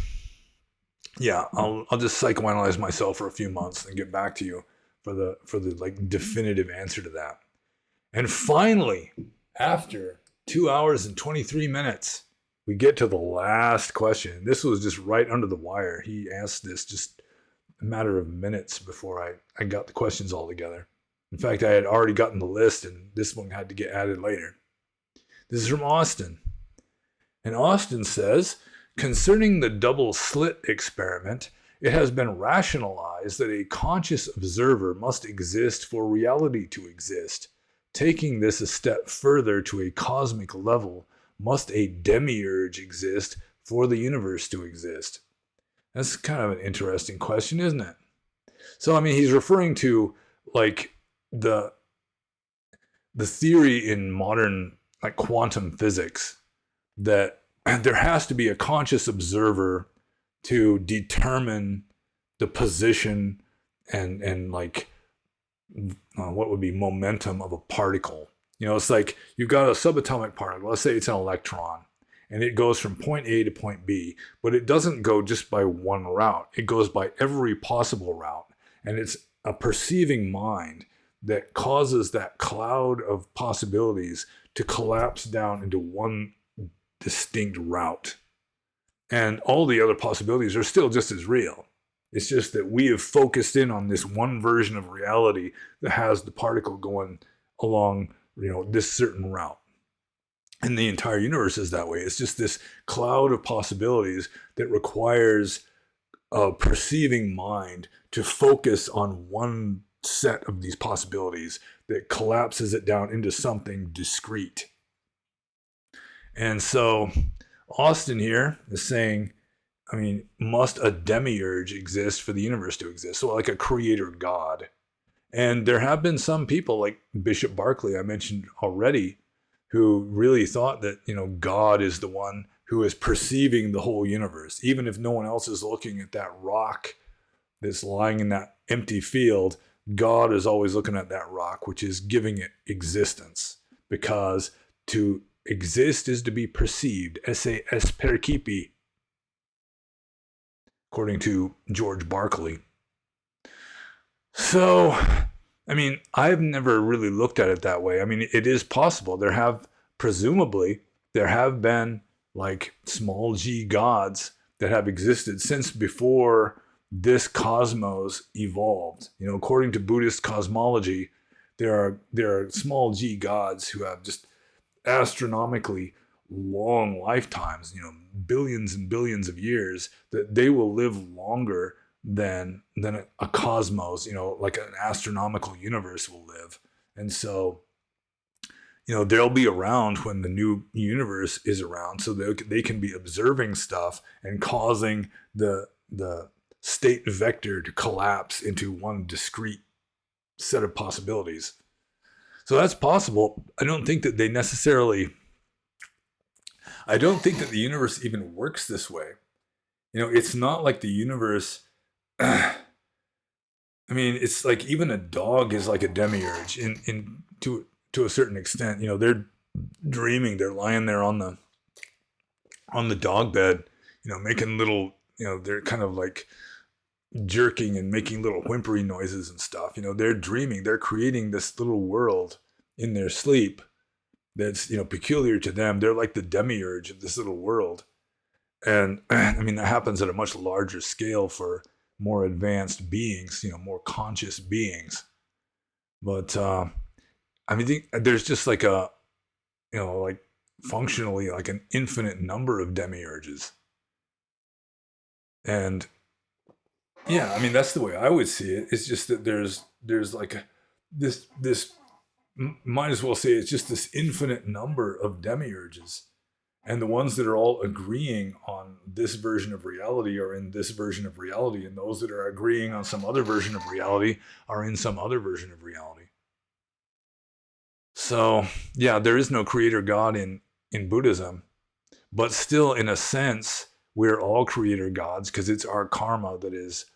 yeah, I'll just psychoanalyze myself for a few months and get back to you for the like definitive answer to that. And finally, after 2 hours and 23 minutes, we get to the last question. This was just right under the wire. He asked this just a matter of minutes before I got the questions all together. In fact, I had already gotten the list, and this one had to get added later. This is from Austin. And Austin says, concerning the double slit experiment, it has been rationalized that a conscious observer must exist for reality to exist. Taking this a step further to a cosmic level, must a demiurge exist for the universe to exist? That's kind of an interesting question, isn't it? So, he's referring to like the theory in modern like quantum physics that there has to be a conscious observer to determine the position and like what would be momentum of a particle. You know, it's like you've got a subatomic particle. Let's say it's an electron, and it goes from point A to point B, but it doesn't go just by one route. It goes by every possible route, and it's a perceiving mind that causes that cloud of possibilities to collapse down into one distinct route. And all the other possibilities are still just as real. It's just that we have focused in on this one version of reality that has the particle going along, you know, this certain route. And the entire universe is that way. It's just this cloud of possibilities that requires a perceiving mind to focus on one set of these possibilities that collapses it down into something discrete. And so Austin here is saying, I mean, must a demiurge exist for the universe to exist? So like a creator God. And there have been some people like Bishop Berkeley, I mentioned already, who really thought that, you know, God is the one who is perceiving the whole universe. Even if no one else is looking at that rock that's lying in that empty field, God is always looking at that rock, which is giving it existence. Because to exist is to be perceived. Esse percipi, according to George Berkeley. So, I mean, I've never really looked at it that way. I mean, it is possible. Presumably, there have been like small g gods that have existed since before this cosmos evolved. You know, according to Buddhist cosmology, there are small g gods who have just astronomically long lifetimes, you know, billions and billions of years, that they will live longer than a cosmos, you know, like an astronomical universe will live. And so, you know, they'll be around when the new universe is around, so they can be observing stuff and causing the state vector to collapse into one discrete set of possibilities. So that's possible. I don't think that the universe even works this way. You know, it's not like the universe. I mean, it's like even a dog is like a demiurge to a certain extent. You know, they're dreaming, they're lying there on the dog bed, you know, making little, you know, they're kind of like jerking and making little whimpering noises and stuff. You know, they're dreaming, they're creating this little world in their sleep that's, you know, peculiar to them. They're like the demiurge of this little world. And I mean, that happens at a much larger scale for more advanced beings, you know, more conscious beings. But I mean, there's just like a, you know, like functionally like an infinite number of demiurges. And yeah, I mean, that's the way I would see it. It's just that there's like this might as well say it's just this infinite number of demiurges. And the ones that are all agreeing on this version of reality are in this version of reality. And those that are agreeing on some other version of reality are in some other version of reality. So, yeah, there is no creator God in Buddhism. But still, in a sense, we're all creator gods because it's our karma that is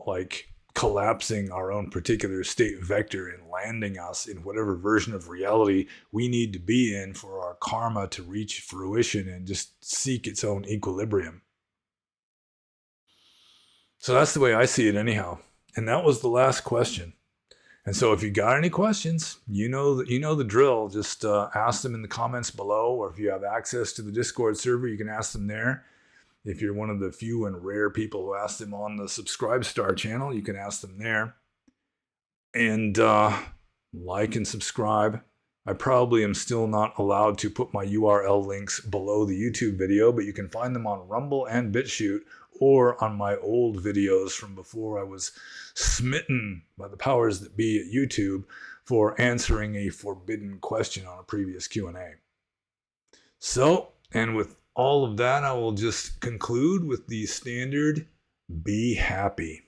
like collapsing our own particular state vector and landing us in whatever version of reality we need to be in for our karma to reach fruition and just seek its own equilibrium. So that's the way I see it anyhow. And that was the last question. And so if you got any questions, you know the drill. Just ask them in the comments below, or if you have access to the Discord server, you can ask them there. If you're one of the few and rare people who ask them on the Subscribe Star channel, you can ask them there. And like and subscribe. I probably am still not allowed to put my URL links below the YouTube video, but you can find them on Rumble and BitChute, or on my old videos from before I was smitten by the powers that be at YouTube for answering a forbidden question on a previous Q&A. So, and with all of that, I will just conclude with the standard, be happy.